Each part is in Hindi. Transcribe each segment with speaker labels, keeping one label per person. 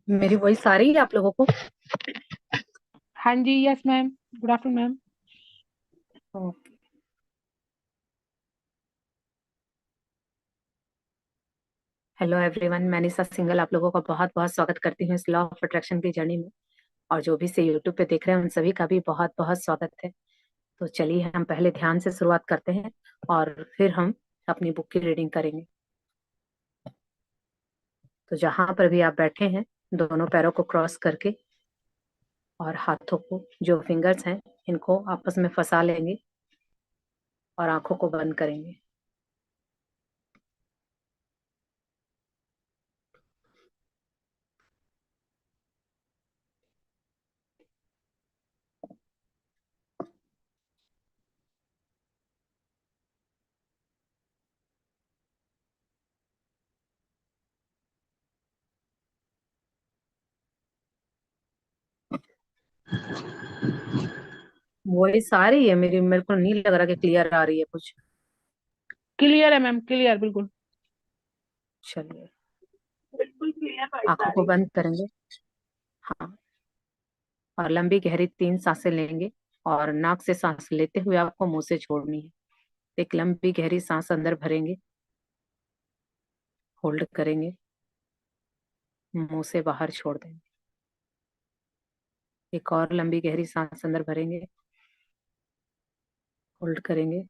Speaker 1: मेरी वॉइस आ रही है आप लोगों को?
Speaker 2: हाँ जी, yes ma'am. Good afternoon ma'am.
Speaker 1: Okay. Hello everyone, मैं निशा सिंगल आप लोगों का बहुत बहुत स्वागत करती हूँ इस लॉ ऑफ अट्रैक्शन की जर्नी में। और जो भी से यूट्यूब पे देख रहे हैं उन सभी का भी बहुत बहुत स्वागत है। तो चलिए हम पहले ध्यान से शुरुआत करते हैं और फिर हम अपनी बुक की रीडिंग करेंगे। तो जहां पर भी आप बैठे हैं, दोनों पैरों को क्रॉस करके और हाथों को, जो फिंगर्स हैं, इनको आपस में फंसा लेंगे और आंखों को बंद करेंगे। वॉइस आ रही है मेरी? मेरे को नहीं लग रहा कि क्लियर आ रही है कुछ।
Speaker 2: क्लियर है मैम, क्लियर बिल्कुल।
Speaker 1: चलिए,
Speaker 2: बिल्कुल क्लियर वॉइस आ
Speaker 1: आंखों को
Speaker 2: रही
Speaker 1: बंद करेंगे। हाँ, और लंबी गहरी 3 सांसें लेंगे। और नाक से सांस लेते हुए आपको मुंह से छोड़नी है। एक लंबी गहरी सांस अंदर भरेंगे, होल्ड करेंगे, मुंह से बाहर छोड़ देंगे। एक और लंबी गहरी सांस अंदर भरेंगे, होल्ड करेंगे,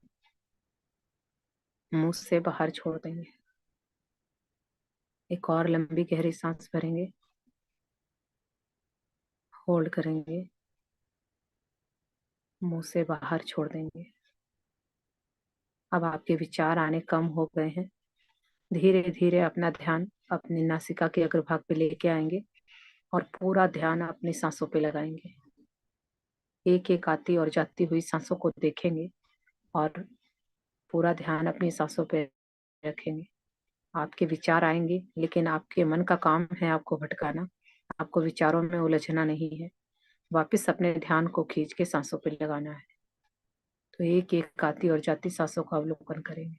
Speaker 1: मुंह से बाहर छोड़ देंगे। एक और लंबी गहरी सांस भरेंगे, होल्ड करेंगे, मुंह से बाहर छोड़ देंगे। अब आपके विचार आने कम हो गए हैं। धीरे धीरे अपना ध्यान अपनी नासिका के अग्रभाग पे लेके आएंगे और पूरा ध्यान अपनी सांसों पे लगाएंगे। एक एक आती और जाती हुई सांसों को देखेंगे और पूरा ध्यान अपनी सांसों पे रखेंगे। आपके विचार आएंगे, लेकिन आपके मन का काम है आपको भटकाना। आपको विचारों में उलझना नहीं है। वापस अपने ध्यान को खींच के सांसों पे लगाना है। तो एक एक आती और जाती सांसों का अवलोकन करेंगे।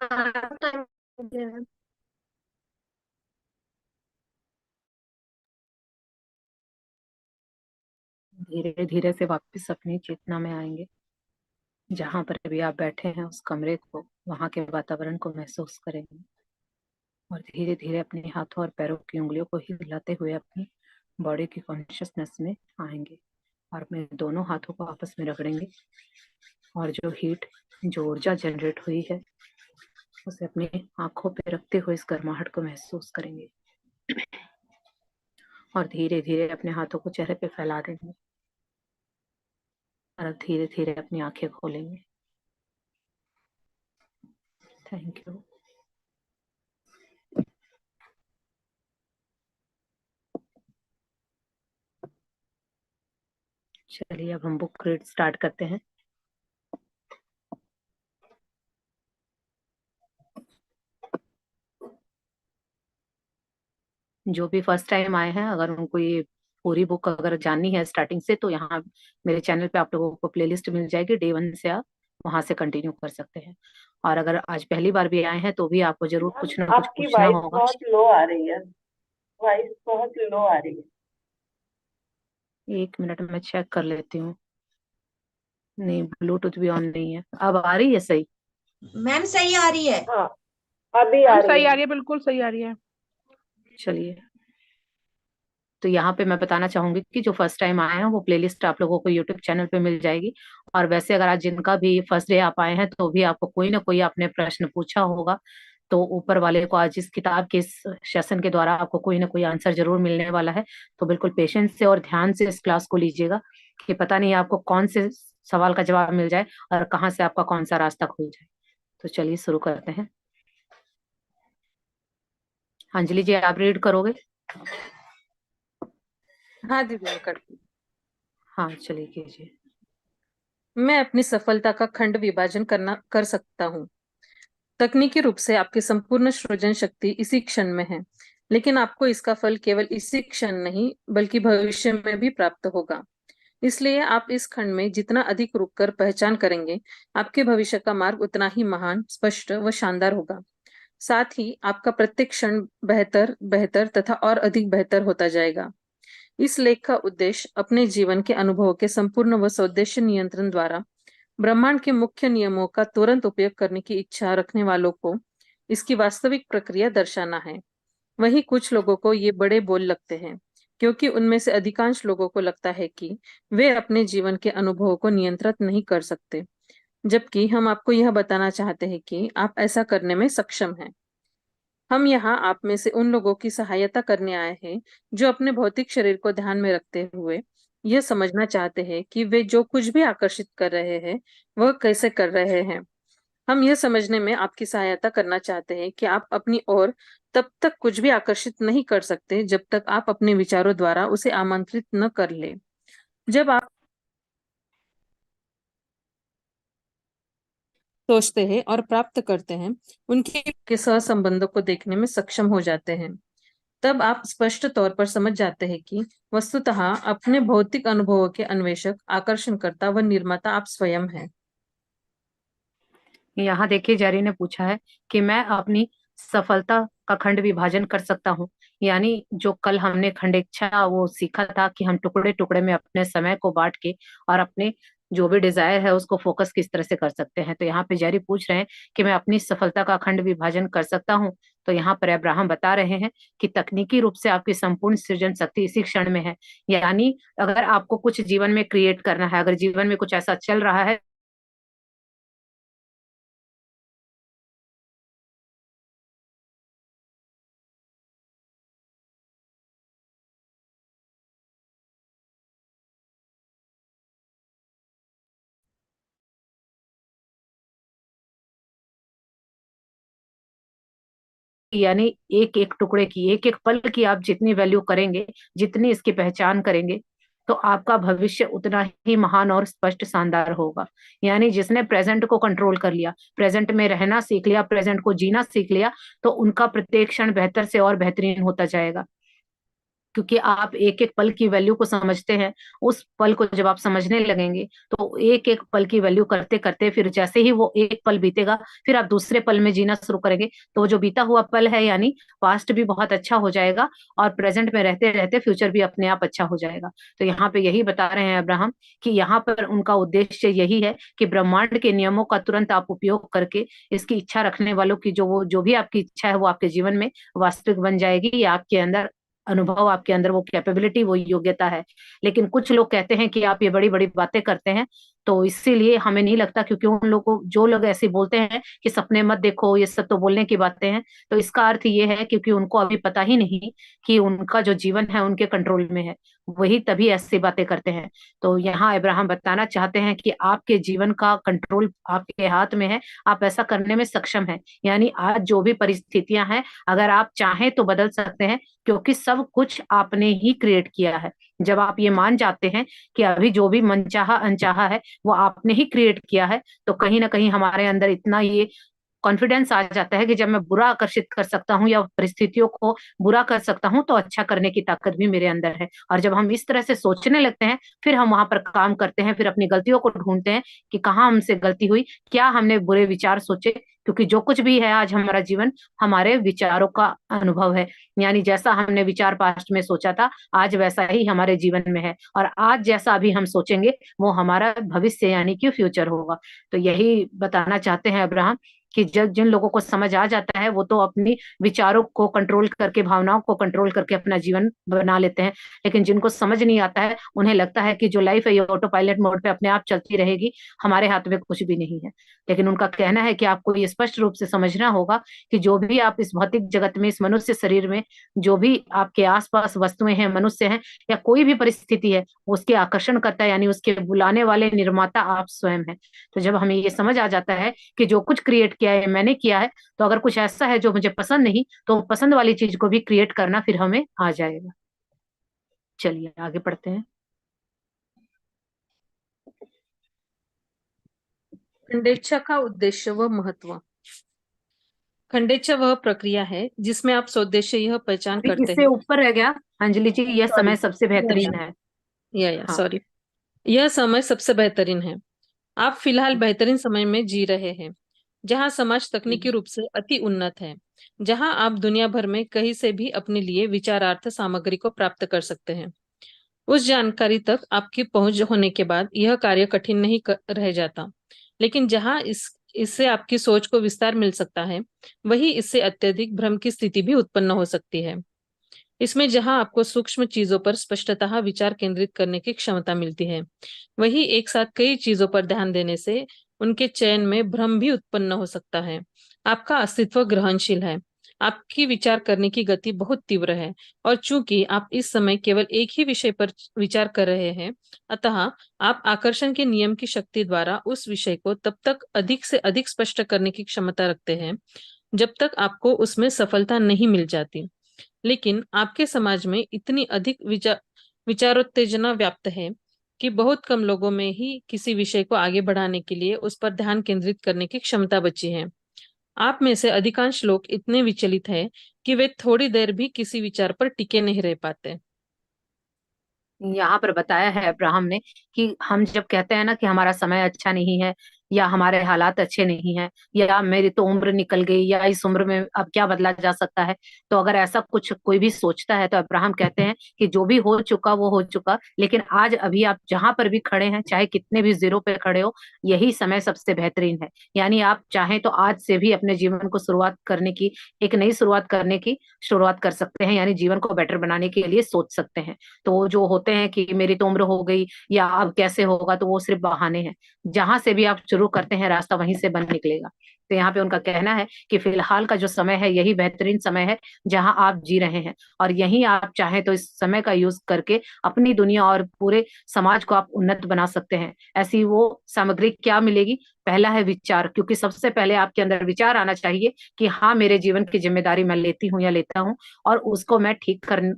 Speaker 1: टाइम धीरे धीरे से वापस अपनी चेतना में आएंगे। जहां पर अभी आप बैठे हैं उस कमरे को, वहां के वातावरण को महसूस करेंगे और धीरे धीरे अपने हाथों और पैरों की उंगलियों को हिलाते हुए अपनी बॉडी की कॉन्शियसनेस में आएंगे और अपने दोनों हाथों को आपस में रगड़ेंगे और जो हीट, जो ऊर्जा जनरेट हुई है उसे अपनी आंखों पे रखते हुए इस गर्माहट को महसूस करेंगे और धीरे धीरे अपने हाथों को चेहरे पे फैला देंगे और धीरे धीरे अपनी आंखें खोलेंगे। Thank you. चलिए अब हम बुक रीड स्टार्ट करते हैं। जो भी फर्स्ट टाइम आए हैं, अगर उनको ये पूरी बुक अगर जाननी है स्टार्टिंग से, तो यहाँ मेरे चैनल पे आप लोगों को प्लेलिस्ट मिल जाएगी, डे 1 से आप वहां से कंटिन्यू कर सकते हैं। और अगर आज पहली बार भी आए हैं तो भी आपको जरूर
Speaker 3: मैम,
Speaker 1: कुछ ना कुछ
Speaker 3: आपकी
Speaker 1: पूछना
Speaker 3: वॉइस
Speaker 1: होगा।
Speaker 3: बहुत लो आ रही है। वॉइस बहुत लो आ रही है।
Speaker 1: 1 मिनट में चेक कर लेती हूँ। नहीं, ब्लूटूथ भी ऑन नहीं है। अब आ रही है सही?
Speaker 4: मैम सही आ रही है।
Speaker 3: हाँ, अभी आ
Speaker 2: मैम
Speaker 3: रही
Speaker 2: सही आ
Speaker 3: है।
Speaker 2: रही है, बिल्कुल सही आ रही है।
Speaker 1: चलिए, तो यहाँ पे मैं बताना चाहूंगी कि जो फर्स्ट टाइम आए हैं वो प्लेलिस्ट आप लोगों को यूट्यूब चैनल पे मिल जाएगी। और वैसे अगर आज जिनका भी फर्स्ट डे आप आए हैं तो भी आपको कोई ना कोई आपने प्रश्न पूछा होगा, तो ऊपर वाले को आज इस किताब के इस सेशन के द्वारा आपको कोई ना कोई आंसर जरूर मिलने वाला है। तो बिल्कुल पेशेंस से और ध्यान से इस क्लास को लीजिएगा कि पता नहीं आपको कौन से सवाल का जवाब मिल जाए और कहाँ से आपका कौन सा रास्ता खुल जाए। तो चलिए शुरू करते हैं। अंजलि जी, आप रीड करोगे?
Speaker 5: हाँ दीदी, मैं करती हूँ।
Speaker 1: हाँ चलिए कीजिए।
Speaker 5: मैं अपनी सफलता का खंड विभाजन कर सकता हूँ। तकनीकी रूप से आपकी संपूर्ण सृजन शक्ति इसी क्षण में है, लेकिन आपको इसका फल केवल इसी क्षण नहीं बल्कि भविष्य में भी प्राप्त होगा। इसलिए आप इस खंड में जितना अधिक रुककर पहचान करेंगे, आपके भविष्य का मार्ग उतना ही महान, स्पष्ट व शानदार होगा। साथ ही आपका प्रत्येक क्षण बेहतर बेहतर तथा और अधिक बेहतर होता जाएगा। इस लेख का उद्देश्य अपने जीवन के अनुभवों के संपूर्ण व स्वदेशी नियंत्रण द्वारा ब्रह्मांड के मुख्य नियमों का तुरंत उपयोग करने की इच्छा रखने वालों को इसकी वास्तविक प्रक्रिया दर्शाना है। वहीं कुछ लोगों को ये बड़े बोल लगते हैं, क्योंकि उनमें से अधिकांश लोगों को लगता है कि वे अपने जीवन के अनुभवों को नियंत्रित नहीं कर सकते, जबकि हम आपको यह बताना चाहते हैं कि आप ऐसा करने में सक्षम हैं। हम यहाँ आप में से उन लोगों की सहायता करने आए हैं जो अपने भौतिक शरीर को ध्यान में रखते हुए यह समझना चाहते हैं कि वे जो कुछ भी आकर्षित कर रहे हैं वह कैसे कर रहे हैं। हम यह समझने में आपकी सहायता करना चाहते हैं कि आप अपनी ओर तब तक कुछ भी आकर्षित नहीं कर सकते जब तक आप अपने विचारों द्वारा उसे आमंत्रित न कर ले। जब आप सोचते हैं और प्राप्त करते हैं, उनके सहसंबंधों को देखने में सक्षम हो जाते हैं, तब आप स्पष्ट तौर पर समझ जाते हैं कि वस्तुतः अपने भौतिक अनुभवों के अन्वेषक, आकर्षणकर्ता व निर्माता आप स्वयं हैं।
Speaker 1: यहाँ देखिए, जेरी ने पूछा है कि मैं अपनी सफलता का खंड विभाजन कर सकता हूँ। यानी जो कल हमने खंड इच्छा वो सीखा था कि हम टुकड़े टुकड़े में अपने समय को बांट के और अपने जो भी डिजायर है उसको फोकस किस तरह से कर सकते हैं। तो यहाँ पे जेरी पूछ रहे हैं कि मैं अपनी सफलता का खंड विभाजन कर सकता हूँ। तो यहाँ पर अब्राहम बता रहे हैं कि तकनीकी रूप से आपकी संपूर्ण सृजन शक्ति इसी क्षण में है। यानी अगर आपको कुछ जीवन में क्रिएट करना है, अगर जीवन में कुछ ऐसा चल रहा है यानी एक एक टुकड़े की, एक एक पल की आप जितनी वैल्यू करेंगे, जितनी इसकी पहचान करेंगे, तो आपका भविष्य उतना ही महान और स्पष्ट शानदार होगा। यानी जिसने प्रेजेंट को कंट्रोल कर लिया, प्रेजेंट में रहना सीख लिया, प्रेजेंट को जीना सीख लिया, तो उनका प्रत्येक क्षण बेहतर से और बेहतरीन होता जाएगा। क्योंकि आप एक एक पल की वैल्यू को समझते हैं। उस पल को जब आप समझने लगेंगे तो एक एक पल की वैल्यू करते करते फिर जैसे ही वो एक पल बीतेगा, फिर आप दूसरे पल में जीना शुरू करेंगे। तो जो बीता हुआ पल है यानी पास्ट भी बहुत अच्छा हो जाएगा और प्रेजेंट में रहते रहते फ्यूचर भी अपने आप अच्छा हो जाएगा। तो यहाँ पे यही बता रहे हैं अब्राहम कि यहाँ पर उनका उद्देश्य यही है कि ब्रह्मांड के नियमों का तुरंत आप उपयोग करके इसकी इच्छा रखने वालों की जो भी आपकी इच्छा है वो आपके जीवन में वास्तविक बन जाएगी। ये आपके अंदर अनुभव, आपके अंदर वो कैपेबिलिटी, वो योग्यता है। लेकिन कुछ लोग कहते हैं कि आप ये बड़ी बड़ी बातें करते हैं, तो इसीलिए हमें नहीं लगता। क्योंकि उन लोगों को, जो लोग ऐसे बोलते हैं कि सपने मत देखो, ये सब तो बोलने की बातें हैं, तो इसका अर्थ ये है क्योंकि उनको अभी पता ही नहीं कि उनका जो जीवन है उनके कंट्रोल में है, वही तभी ऐसी बातें करते हैं। तो यहाँ इब्राहिम बताना चाहते हैं कि आपके जीवन का कंट्रोल आपके हाथ में है, आप ऐसा करने में सक्षम हैं। यानी आज जो भी परिस्थितियां हैं, अगर आप चाहें तो बदल सकते हैं, क्योंकि सब कुछ आपने ही क्रिएट किया है। जब आप ये मान जाते हैं कि अभी जो भी मनचाहा अनचाहा है वो आपने ही क्रिएट किया है, तो कहीं ना कहीं हमारे अंदर इतना ये कॉन्फिडेंस आ जाता है कि जब मैं बुरा आकर्षित कर सकता हूँ या परिस्थितियों को बुरा कर सकता हूँ, तो अच्छा करने की ताकत भी मेरे अंदर है। और जब हम इस तरह से सोचने लगते हैं, फिर हम वहां पर काम करते हैं, फिर अपनी गलतियों को ढूंढते हैं कि कहाँ हमसे गलती हुई, क्या हमने बुरे विचार सोचे। क्योंकि जो कुछ भी है आज हमारा जीवन हमारे विचारों का अनुभव है। यानी जैसा हमने विचार पास्ट में सोचा था, आज वैसा ही हमारे जीवन में है, और आज जैसा अभी हम सोचेंगे वो हमारा भविष्य यानी कि फ्यूचर होगा। तो यही बताना चाहते हैं अब्राहम कि जब जिन लोगों को समझ आ जाता है वो तो अपनी विचारों को कंट्रोल करके, भावनाओं को कंट्रोल करके अपना जीवन बना लेते हैं। लेकिन जिनको समझ नहीं आता है उन्हें लगता है कि जो लाइफ है ये ऑटो पायलट मोड पे अपने आप चलती रहेगी, हमारे हाथ में कुछ भी नहीं है। लेकिन उनका कहना है कि आपको ये स्पष्ट रूप से समझना होगा कि जो भी आप इस भौतिक जगत में, इस मनुष्य शरीर में, जो भी आपके आसपास वस्तुएं हैं, मनुष्य हैं या कोई भी परिस्थिति है, उसके आकर्षण करता है, यानी उसके बुलाने वाले निर्माता आप स्वयं हैं। तो जब हमें ये समझ आ जाता है कि जो कुछ क्रिएट किया है मैंने किया है, तो अगर कुछ ऐसा है जो मुझे पसंद नहीं, तो पसंद वाली चीज को भी क्रिएट करना फिर हमें आ जाएगा। चलिए आगे पढ़ते हैं।
Speaker 5: खंडेच्छा का उद्देश्य व महत्व। खंडेच्छा वह प्रक्रिया है जिसमें आप स्वदेश्य यह पहचान करते
Speaker 1: इससे
Speaker 5: हैं।
Speaker 1: ऊपर रह गया अंजलि जी, यह
Speaker 5: सॉरी,
Speaker 1: समय सबसे बेहतरीन है।
Speaker 5: या
Speaker 1: हाँ।
Speaker 5: सॉरी, यह समय सबसे बेहतरीन है। आप फिलहाल बेहतरीन समय में जी रहे हैं, जहां समाज तकनीकी रूप से अति उन्नत है, जहां आप दुनिया भर में कहीं से भी अपने लिए विचारार्थ सामग्री को प्राप्त कर सकते हैं। उस जानकारी तक आपकी पहुंच होने के बाद यह कार्य कठिन नहीं रह जाता। लेकिन जहां इससे आपकी सोच को विस्तार मिल सकता है, वही इससे अत्यधिक भ्रम की स्थिति भी उत्पन्न हो सकती है। इसमें जहां आपको सूक्ष्म चीजों पर स्पष्टतः विचार केंद्रित करने की क्षमता मिलती है, वही एक साथ कई चीजों पर ध्यान देने से उनके चयन में भ्रम भी उत्पन्न हो सकता है। आपका अस्तित्व ग्रहणशील है, आपकी विचार करने की गति बहुत तीव्र है, और चूंकि आप इस समय केवल एक ही विषय पर विचार कर रहे हैं, अतः आप आकर्षण के नियम की शक्ति द्वारा उस विषय को तब तक अधिक से अधिक स्पष्ट करने की क्षमता रखते हैं जब तक आपको उसमें सफलता नहीं मिल जाती। लेकिन आपके समाज में इतनी अधिक विचारोत्तेजना व्याप्त है कि बहुत कम लोगों में ही किसी विषय को आगे बढ़ाने के लिए उस पर ध्यान केंद्रित करने की क्षमता बची है। आप में से अधिकांश लोग इतने विचलित हैं कि वे थोड़ी देर भी किसी विचार पर टिके नहीं रह पाते।
Speaker 1: यहाँ पर बताया है अब्राहम ने कि हम जब कहते हैं ना कि हमारा समय अच्छा नहीं है, या हमारे हालात अच्छे नहीं है, या मेरी तो उम्र निकल गई, या इस उम्र में अब क्या बदला जा सकता है, तो अगर ऐसा कुछ कोई भी सोचता है तो अब्राहम कहते हैं कि जो भी हो चुका वो हो चुका, लेकिन आज अभी आप जहां पर भी खड़े हैं, चाहे कितने भी जीरो पे खड़े हो, यही समय सबसे बेहतरीन है। यानी आप चाहें तो आज से भी अपने जीवन को शुरुआत करने की, एक नई शुरुआत करने की शुरुआत कर सकते हैं, यानी जीवन को बेटर बनाने के लिए सोच सकते हैं। तो जो होते हैं कि मेरी तो उम्र हो गई या अब कैसे होगा, तो वो सिर्फ बहाने हैं। जहां से भी आप शुरू करते हैं रास्ता वहीं से बन निकलेगा। तो यहाँ पे उनका कहना है कि फिलहाल का जो समय है यही बेहतरीन समय है जहां आप जी रहे हैं, और यहीं आप चाहें तो इस समय का यूज करके अपनी दुनिया और पूरे समाज को आप उन्नत बना सकते हैं। ऐसी वो सामग्री क्या मिलेगी? पहला है विचार, क्योंकि सबसे पहले आपके अंदर विचार आना चाहिए कि हाँ, मेरे जीवन की जिम्मेदारी मैं लेती हूँ या लेता हूँ, और उसको मैं ठीक करने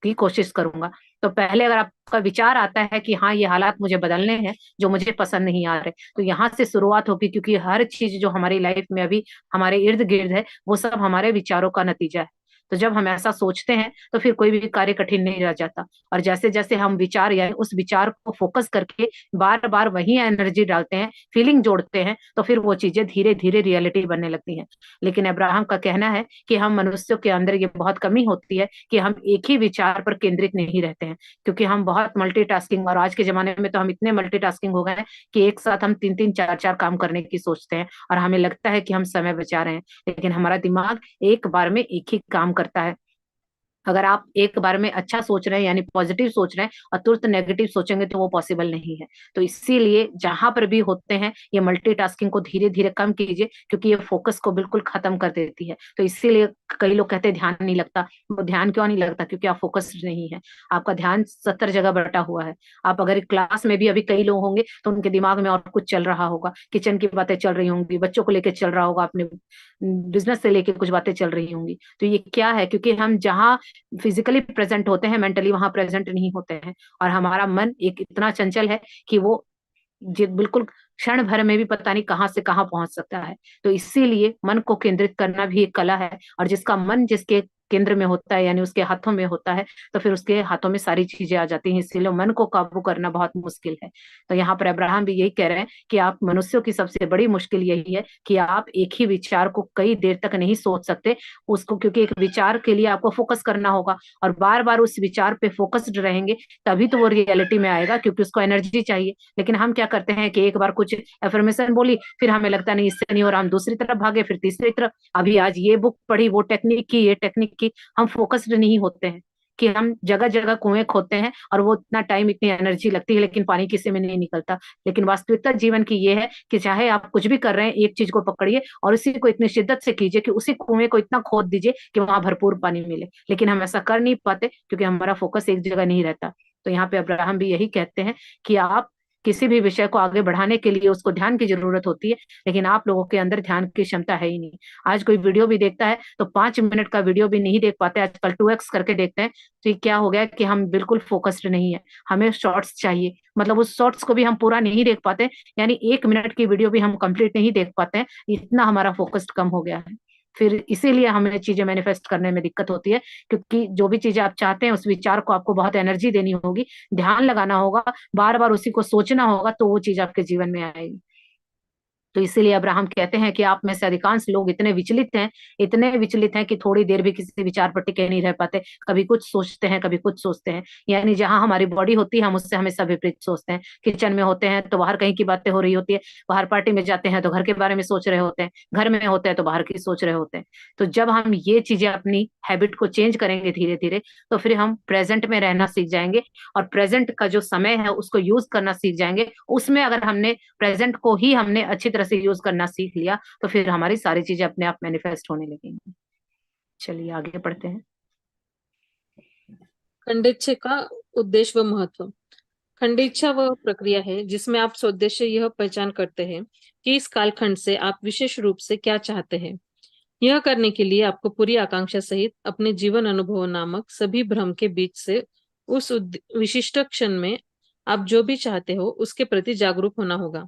Speaker 1: की कोशिश करूंगा। तो पहले अगर आपका विचार आता है कि हाँ, ये हालात मुझे बदलने हैं जो मुझे पसंद नहीं आ रहे, तो यहाँ से शुरुआत होगी, क्योंकि हर चीज जो हमारी लाइफ में अभी हमारे इर्द गिर्द है वो सब हमारे विचारों का नतीजा है। तो जब हम ऐसा सोचते हैं तो फिर कोई भी कार्य कठिन नहीं रह जाता। और जैसे जैसे हम विचार या उस विचार को फोकस करके बार बार वही एनर्जी डालते हैं, फीलिंग जोड़ते हैं, तो फिर वो चीजें धीरे धीरे रियलिटी बनने लगती हैं। लेकिन अब्राहम का कहना है कि हम मनुष्यों के अंदर ये बहुत कमी होती है कि हम एक ही विचार पर केंद्रित नहीं रहते हैं, क्योंकि हम बहुत मल्टीटास्किंग, और आज के जमाने में तो हम इतने मल्टीटास्किंग हो गए हैं कि एक साथ हम तीन तीन चार चार काम करने की सोचते हैं, और हमें लगता है कि हम समय बचा रहे हैं, लेकिन हमारा दिमाग एक बार में एक ही काम करता है। अगर आप एक बार में अच्छा सोच रहे हैं यानी पॉजिटिव सोच रहे हैं और तुरंत नेगेटिव सोचेंगे तो वो पॉसिबल नहीं है। तो इसीलिए जहां पर भी होते हैं ये मल्टीटास्किंग को धीरे धीरे कम कीजिए, क्योंकि ये फोकस को बिल्कुल खत्म कर देती है। तो इसीलिए कई लोग कहते हैं ध्यान नहीं लगता। वो ध्यान क्यों नहीं लगता? क्योंकि आप फोकस नहीं है, आपका ध्यान 70 जगह बटा हुआ है। आप अगर क्लास में भी अभी कई लोग होंगे तो उनके दिमाग में और कुछ चल रहा होगा, किचन की बातें चल रही होंगी, बच्चों को लेकर चल रहा होगा, अपने बिजनेस से लेके कुछ बातें चल रही होंगी। तो ये क्या है? क्योंकि हम जहाँ फिजिकली प्रेजेंट होते हैं, मेंटली वहां प्रेजेंट नहीं होते हैं, और हमारा मन एक इतना चंचल है कि वो बिल्कुल क्षण भर में भी पता नहीं कहाँ से कहाँ पहुंच सकता है। तो इसीलिए मन को केंद्रित करना भी एक कला है, और जिसका मन जिसके केंद्र में होता है, यानी उसके हाथों में होता है, तो फिर उसके हाथों में सारी चीजें आ जाती हैं। इसीलिए मन को काबू करना बहुत मुश्किल है। तो यहाँ पर अब्राहम भी यही कह रहे हैं कि आप मनुष्यों की सबसे बड़ी मुश्किल यही है कि आप एक ही विचार को कई देर तक नहीं सोच सकते उसको, क्योंकि एक विचार के लिए आपको फोकस करना होगा और बार बार उस विचार पे फोकस्ड रहेंगे, तभी तो वो रियलिटी में आएगा, क्योंकि उसको एनर्जी चाहिए। लेकिन हम क्या करते हैं कि एक बार कुछ एफर्मेशन बोली, फिर हमें लगता नहीं इससे नहीं हो रहा, हम दूसरी तरफ भागे, फिर तीसरी तरफ, अभी आज ये बुक पढ़ी, वो टेक्निक की, ये टेक्निक की, हम फोकस्ड नहीं होते हैं कि हम जगह जगह कुएं खोदते हैं और वो इतना टाइम, इतनी एनर्जी लगती है, लेकिन पानी किसी में नहीं निकलता। लेकिन वास्तविकता जीवन की ये है कि चाहे आप कुछ भी कर रहे हैं, एक चीज को पकड़िए और उसी को इतनी शिद्दत से कीजिए कि उसी कुएं को इतना खोद दीजिए कि वहां भरपूर पानी मिले। लेकिन हम ऐसा कर नहीं पाते क्योंकि हमारा फोकस एक जगह नहीं रहता। तो यहाँ पे अब्राहम भी यही कहते हैं कि आप किसी भी विषय को आगे बढ़ाने के लिए उसको ध्यान की जरूरत होती है, लेकिन आप लोगों के अंदर ध्यान की क्षमता है ही नहीं। आज कोई वीडियो भी देखता है तो 5 मिनट का वीडियो भी नहीं देख पाते, आजकल 2x करके देखते हैं। तो ये क्या हो गया कि हम बिल्कुल फोकस्ड नहीं है, हमें शॉर्ट्स चाहिए, मतलब उस शॉर्ट्स को भी हम पूरा नहीं देख पाते, यानी 1 मिनट की वीडियो भी हम कंप्लीट नहीं देख पाते हैं, इतना हमारा फोकस्ड कम हो गया है। फिर इसीलिए हमें चीजें मैनिफेस्ट करने में दिक्कत होती है, क्योंकि जो भी चीजें आप चाहते हैं उस विचार को आपको बहुत एनर्जी देनी होगी, ध्यान लगाना होगा, बार बार उसी को सोचना होगा, तो वो चीज आपके जीवन में आएगी। तो इसीलिए अब्राहम कहते हैं कि आप में से अधिकांश लोग इतने विचलित हैं, इतने विचलित हैं कि थोड़ी देर भी किसी विचार पर टिके नहीं रह पाते, कभी कुछ सोचते हैं, कभी कुछ सोचते हैं। यानी जहां हमारी बॉडी होती है हम उससे हमेशा विपरीत सोचते हैं। किचन में होते हैं तो बाहर कहीं की बातें हो रही होती है, बाहर पार्टी में जाते हैं तो घर के बारे में सोच रहे होते हैं, घर में होते हैं तो बाहर की सोच रहे होते हैं। तो जब हम ये चीजें अपनी हैबिट को चेंज करेंगे धीरे धीरे, तो फिर हम प्रेजेंट में रहना सीख जाएंगे और प्रेजेंट का जो समय है उसको यूज करना सीख जाएंगे। उसमें अगर हमने प्रेजेंट को ही हमने अच्छी तरह से यूज करना सीख लिया, तो फिर हमारी सारी चीजें अपने आप मैनिफेस्ट होने लगेंगी। चलिए आगे बढ़ते हैं।
Speaker 5: खंडेच्छे का उद्देश्य व महत्व। खंडेच्छा वह प्रक्रिया है जिसमें आप स्वउद्देश्य यह पहचान करते हैं कि इस कालखंड से आप विशेष रूप से क्या चाहते हैं। यह करने के लिए आपको पूरी आकांक्षा सहित अपने जीवन अनुभव नामक सभी भ्रम के बीच से उस विशिष्ट क्षण में आप जो भी चाहते हो उसके प्रति जागरूक होना होगा।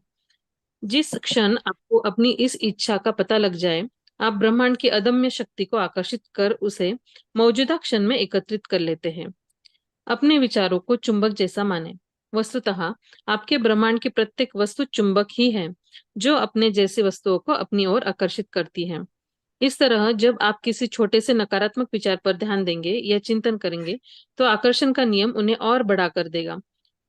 Speaker 5: जिस क्षण आपको अपनी इस इच्छा का पता लग जाए, आप ब्रह्मांड की अदम्य शक्ति को आकर्षित कर उसे मौजूदा क्षण में एकत्रित कर लेते हैं। अपने विचारों को चुंबक जैसा माने। वस्तुतः आपके ब्रह्मांड की प्रत्येक वस्तु चुंबक ही है जो अपने जैसी वस्तुओं को अपनी ओर आकर्षित करती है। इस तरह जब आप किसी छोटे से नकारात्मक विचार पर ध्यान देंगे या चिंतन करेंगे तो आकर्षण का नियम उन्हें और बढ़ा कर देगा।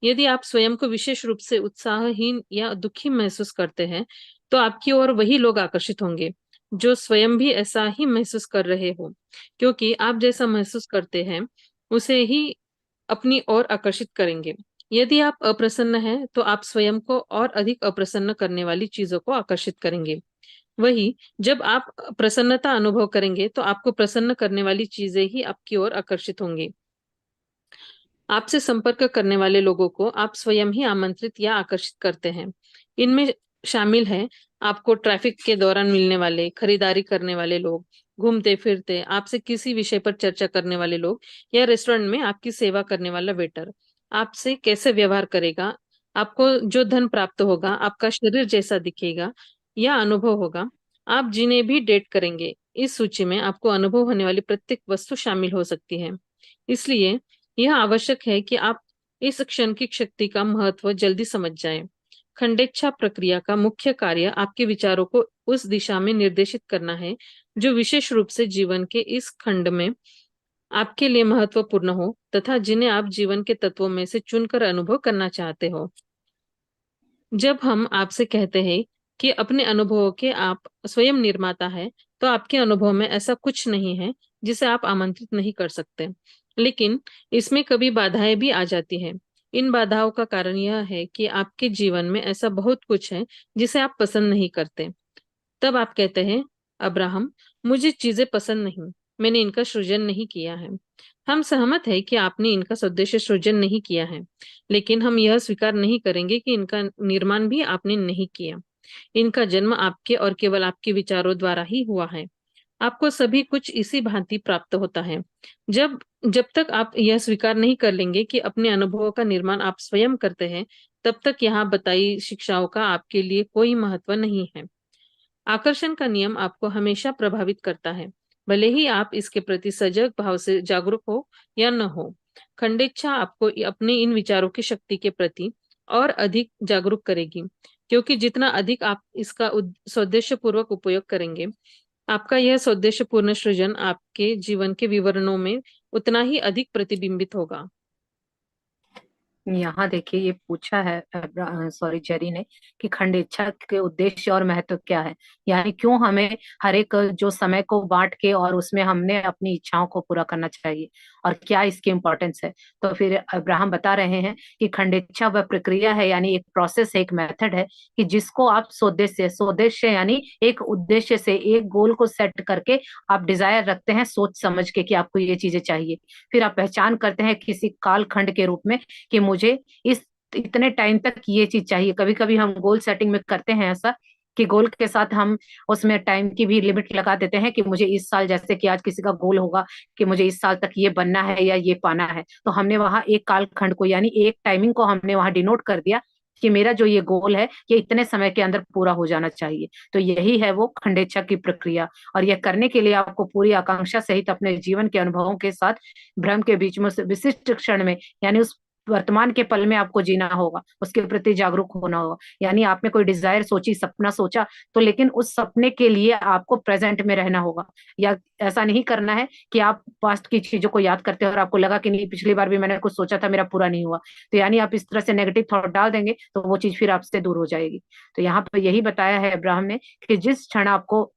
Speaker 5: यदि आप स्वयं को विशेष रूप से उत्साहहीन या दुखी महसूस करते हैं तो आपकी ओर वही लोग आकर्षित होंगे जो स्वयं भी ऐसा ही महसूस कर रहे हो, क्योंकि आप जैसा महसूस करते हैं उसे ही अपनी ओर आकर्षित करेंगे। यदि आप अप्रसन्न हैं तो आप स्वयं को और अधिक अप्रसन्न करने वाली चीजों को आकर्षित करेंगे। वही जब आप प्रसन्नता अनुभव करेंगे तो आपको प्रसन्न करने वाली चीजें ही आपकी ओर आकर्षित होंगी। आपसे संपर्क करने वाले लोगों को आप स्वयं ही आमंत्रित या आकर्षित करते हैं। इनमें शामिल है आपको ट्रैफिक के दौरान मिलने वाले, खरीदारी करने वाले लोग, घूमते फिरते आपसे किसी विषय पर चर्चा करने वाले लोग, या रेस्टोरेंट में आपकी सेवा करने वाला वेटर आपसे कैसे व्यवहार करेगा, आपको जो धन प्राप्त होगा, आपका शरीर जैसा दिखेगा या अनुभव होगा, आप जिन्हें भी डेट करेंगे। इस सूची में आपको अनुभव होने वाली प्रत्येक वस्तु शामिल हो सकती है। इसलिए यह आवश्यक है कि आप इस क्षण की शक्ति का महत्व जल्दी समझ जाएं। खंडेच्छा प्रक्रिया का मुख्य कार्य आपके विचारों को उस दिशा में निर्देशित करना है जो विशेष रूप से जीवन के इस खंड में आपके लिए महत्वपूर्ण हो तथा जिन्हें आप जीवन के तत्वों में से चुनकर अनुभव करना चाहते हो। जब हम आपसे कहते हैं कि अपने अनुभवों के आप स्वयं निर्माता है, तो आपके अनुभव में ऐसा कुछ नहीं है जिसे आप आमंत्रित नहीं कर सकते, लेकिन इसमें कभी बाधाएं भी आ जाती हैं। इन बाधाओं का कारण यह है कि आपके जीवन में ऐसा बहुत कुछ है जिसे आप पसंद नहीं करते। तब आप कहते हैं, अब्राहम, मुझे चीजें पसंद नहीं, मैंने इनका सृजन नहीं किया है। हम सहमत है कि आपने इनका सदुद्देश्य सृजन नहीं किया है, लेकिन हम यह स्वीकार नहीं करेंगे कि इनका निर्माण भी आपने नहीं किया। इनका जन्म आपके और केवल आपके विचारों द्वारा ही हुआ है। आपको सभी कुछ इसी भांति प्राप्त होता है। जब जब तक आप यह स्वीकार नहीं कर लेंगे कि अपने अनुभवों का निर्माण आप स्वयं करते हैं, तब तक यहाँ बताई शिक्षाओं का आपके लिए कोई महत्व नहीं है। आकर्षण का नियम आपको हमेशा प्रभावित करता है। भले ही आप इसके प्रति सजग भाव से जागरूक हो या न हो। खंडेच्छा आपको अपने इन विचारों की शक्ति के प्रति और अधिक जागरूक करेगी, क्योंकि जितना अधिक आप इसका सौदेश्य पूर्वक उपयोग करेंगे, आपका यह सौदेश्य पूर्ण सृजन आपके जीवन के विवरणों में उतना ही अधिक प्रतिबिंबित होगा।
Speaker 1: यहाँ देखिए, ये पूछा है सॉरी जेरी ने कि खंड इच्छा के उद्देश्य और महत्व क्या है, यानी क्यों हमें हर एक जो समय को बांट के और उसमें हमने अपनी इच्छाओं को पूरा करना चाहिए और क्या इसकी इम्पोर्टेंस है। तो फिर अब्राहम बता रहे हैं कि खंड इच्छा वह प्रक्रिया है, यानी एक प्रोसेस है, एक मेथड है कि जिसको आप स्वदेश्य यानी एक उद्देश्य से एक गोल को सेट करके आप डिजायर रखते हैं सोच समझ के कि आपको ये चीजें चाहिए। फिर आप पहचान करते हैं किसी काल खंड के रूप में कि मुझे इस इतने टाइम तक ये चीज चाहिए। कभी कभी हम गोल सेटिंग में करते हैं ऐसा कि गोल के साथ हम उसमें टाइम की भी लिमिट लगा देते हैं कि मुझे इस साल, जैसे कि आज किसी का गोल होगा कि मुझे इस साल तक ये बनना है या ये पाना है, तो हमने वहां एक कालखंड को यानी एक टाइमिंग को हमने वहां डिनोट कर दिया कि मेरा जो ये गोल है ये इतने समय के अंदर पूरा हो जाना चाहिए। तो यही है वो खंडेच्छा की प्रक्रिया। और यह करने के लिए आपको पूरी आकांक्षा सहित अपने जीवन के अनुभवों के साथ भ्रम के बीच में विशिष्ट क्षण में यानी उस वर्तमान के पल में आपको जीना होगा, उसके प्रति जागरूक होना होगा। यानी आप में कोई डिजायर सोची, सपना सोचा, तो लेकिन उस सपने के लिए आपको प्रेजेंट में रहना होगा। या ऐसा नहीं करना है कि आप पास्ट की चीजों को याद करते हो और आपको लगा कि नहीं पिछली बार भी मैंने कुछ सोचा था मेरा पूरा नहीं हुआ, तो यानी आप इस तरह से नेगेटिव थॉट डाल देंगे तो वो चीज फिर आपसे दूर हो जाएगी। तो यहाँ पर यही बताया है अब्राहम ने कि जिस क्षण आपको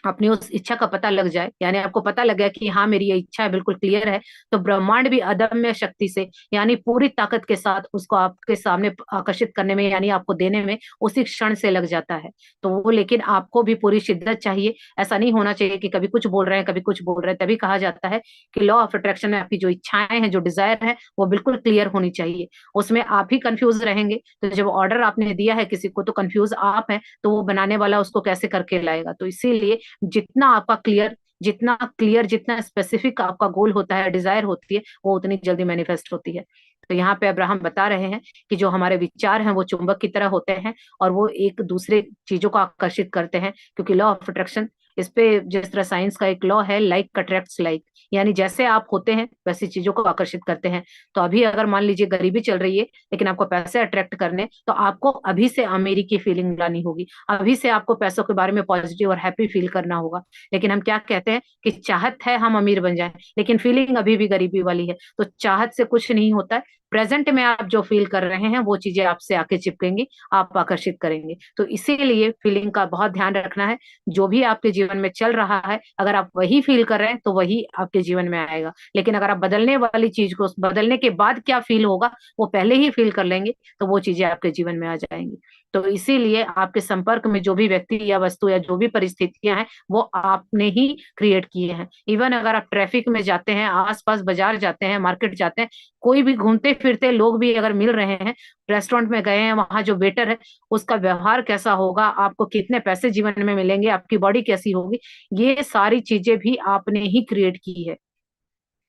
Speaker 1: अपनी उस इच्छा का पता लग जाए, यानी आपको पता लग गया कि हाँ मेरी ये इच्छा है, बिल्कुल क्लियर है, तो ब्रह्मांड भी अदम्य शक्ति से यानी पूरी ताकत के साथ उसको आपके सामने आकर्षित करने में यानी आपको देने में उसी क्षण से लग जाता है। तो वो लेकिन आपको भी पूरी शिद्दत चाहिए। ऐसा नहीं होना चाहिए कि कभी कुछ बोल रहे हैं कभी कुछ बोल रहे हैं। तभी कहा जाता है कि लॉ ऑफ अट्रैक्शन में आपकी जो इच्छाएं हैं, जो डिजायर है, वो बिल्कुल क्लियर होनी चाहिए। उसमें आप ही कंफ्यूज रहेंगे तो जब ऑर्डर आपने दिया है किसी को तो कंफ्यूज आप हैं, तो वो बनाने वाला उसको कैसे करके लाएगा। तो इसीलिए जितना क्लियर जितना स्पेसिफिक आपका गोल होता है, डिजायर होती है, वो उतनी जल्दी मैनिफेस्ट होती है। तो यहाँ पे अब्राहम बता रहे हैं कि जो हमारे विचार हैं वो चुंबक की तरह होते हैं और वो एक दूसरे चीजों को आकर्षित करते हैं, क्योंकि लॉ ऑफ अट्रैक्शन इस पे जिस तरह साइंस का एक लॉ है, लाइक अट्रैक्ट्स लाइक, यानी जैसे आप होते हैं वैसी चीजों को आकर्षित करते हैं। तो अभी अगर मान लीजिए गरीबी चल रही है लेकिन आपको पैसे अट्रैक्ट करने, तो आपको अभी से अमीरी की फीलिंग लानी होगी, अभी से आपको पैसों के बारे में पॉजिटिव और हैप्पी फील करना होगा। लेकिन हम क्या कहते हैं कि चाहत है हम अमीर बन जाए लेकिन फीलिंग अभी भी गरीबी वाली है। तो चाहत से कुछ नहीं होता है, प्रेजेंट में आप जो फील कर रहे हैं वो चीजें आपसे आके चिपकेंगी, आप आकर्षित करेंगे। तो इसीलिए फीलिंग का बहुत ध्यान रखना है। जो भी आपके जीवन में चल रहा है अगर आप वही फील कर रहे हैं तो वही आपके जीवन में आएगा। लेकिन अगर आप बदलने वाली चीज को बदलने के बाद क्या फील होगा वो पहले ही फील कर लेंगे तो वो चीजें आपके जीवन में आ जाएंगी। तो इसीलिए आपके संपर्क में जो भी व्यक्ति या वस्तु या जो भी परिस्थितियां हैं वो आपने ही क्रिएट किए हैं। इवन अगर आप ट्रैफिक में जाते हैं, आसपास बाजार जाते हैं, मार्केट जाते हैं, कोई भी घूमते फिरते लोग भी अगर मिल रहे हैं, रेस्टोरेंट में गए हैं, वहां जो वेटर है उसका व्यवहार कैसा होगा, आपको कितने पैसे जीवन में मिलेंगे, आपकी बॉडी कैसी होगी, ये सारी चीजें भी आपने ही क्रिएट की है।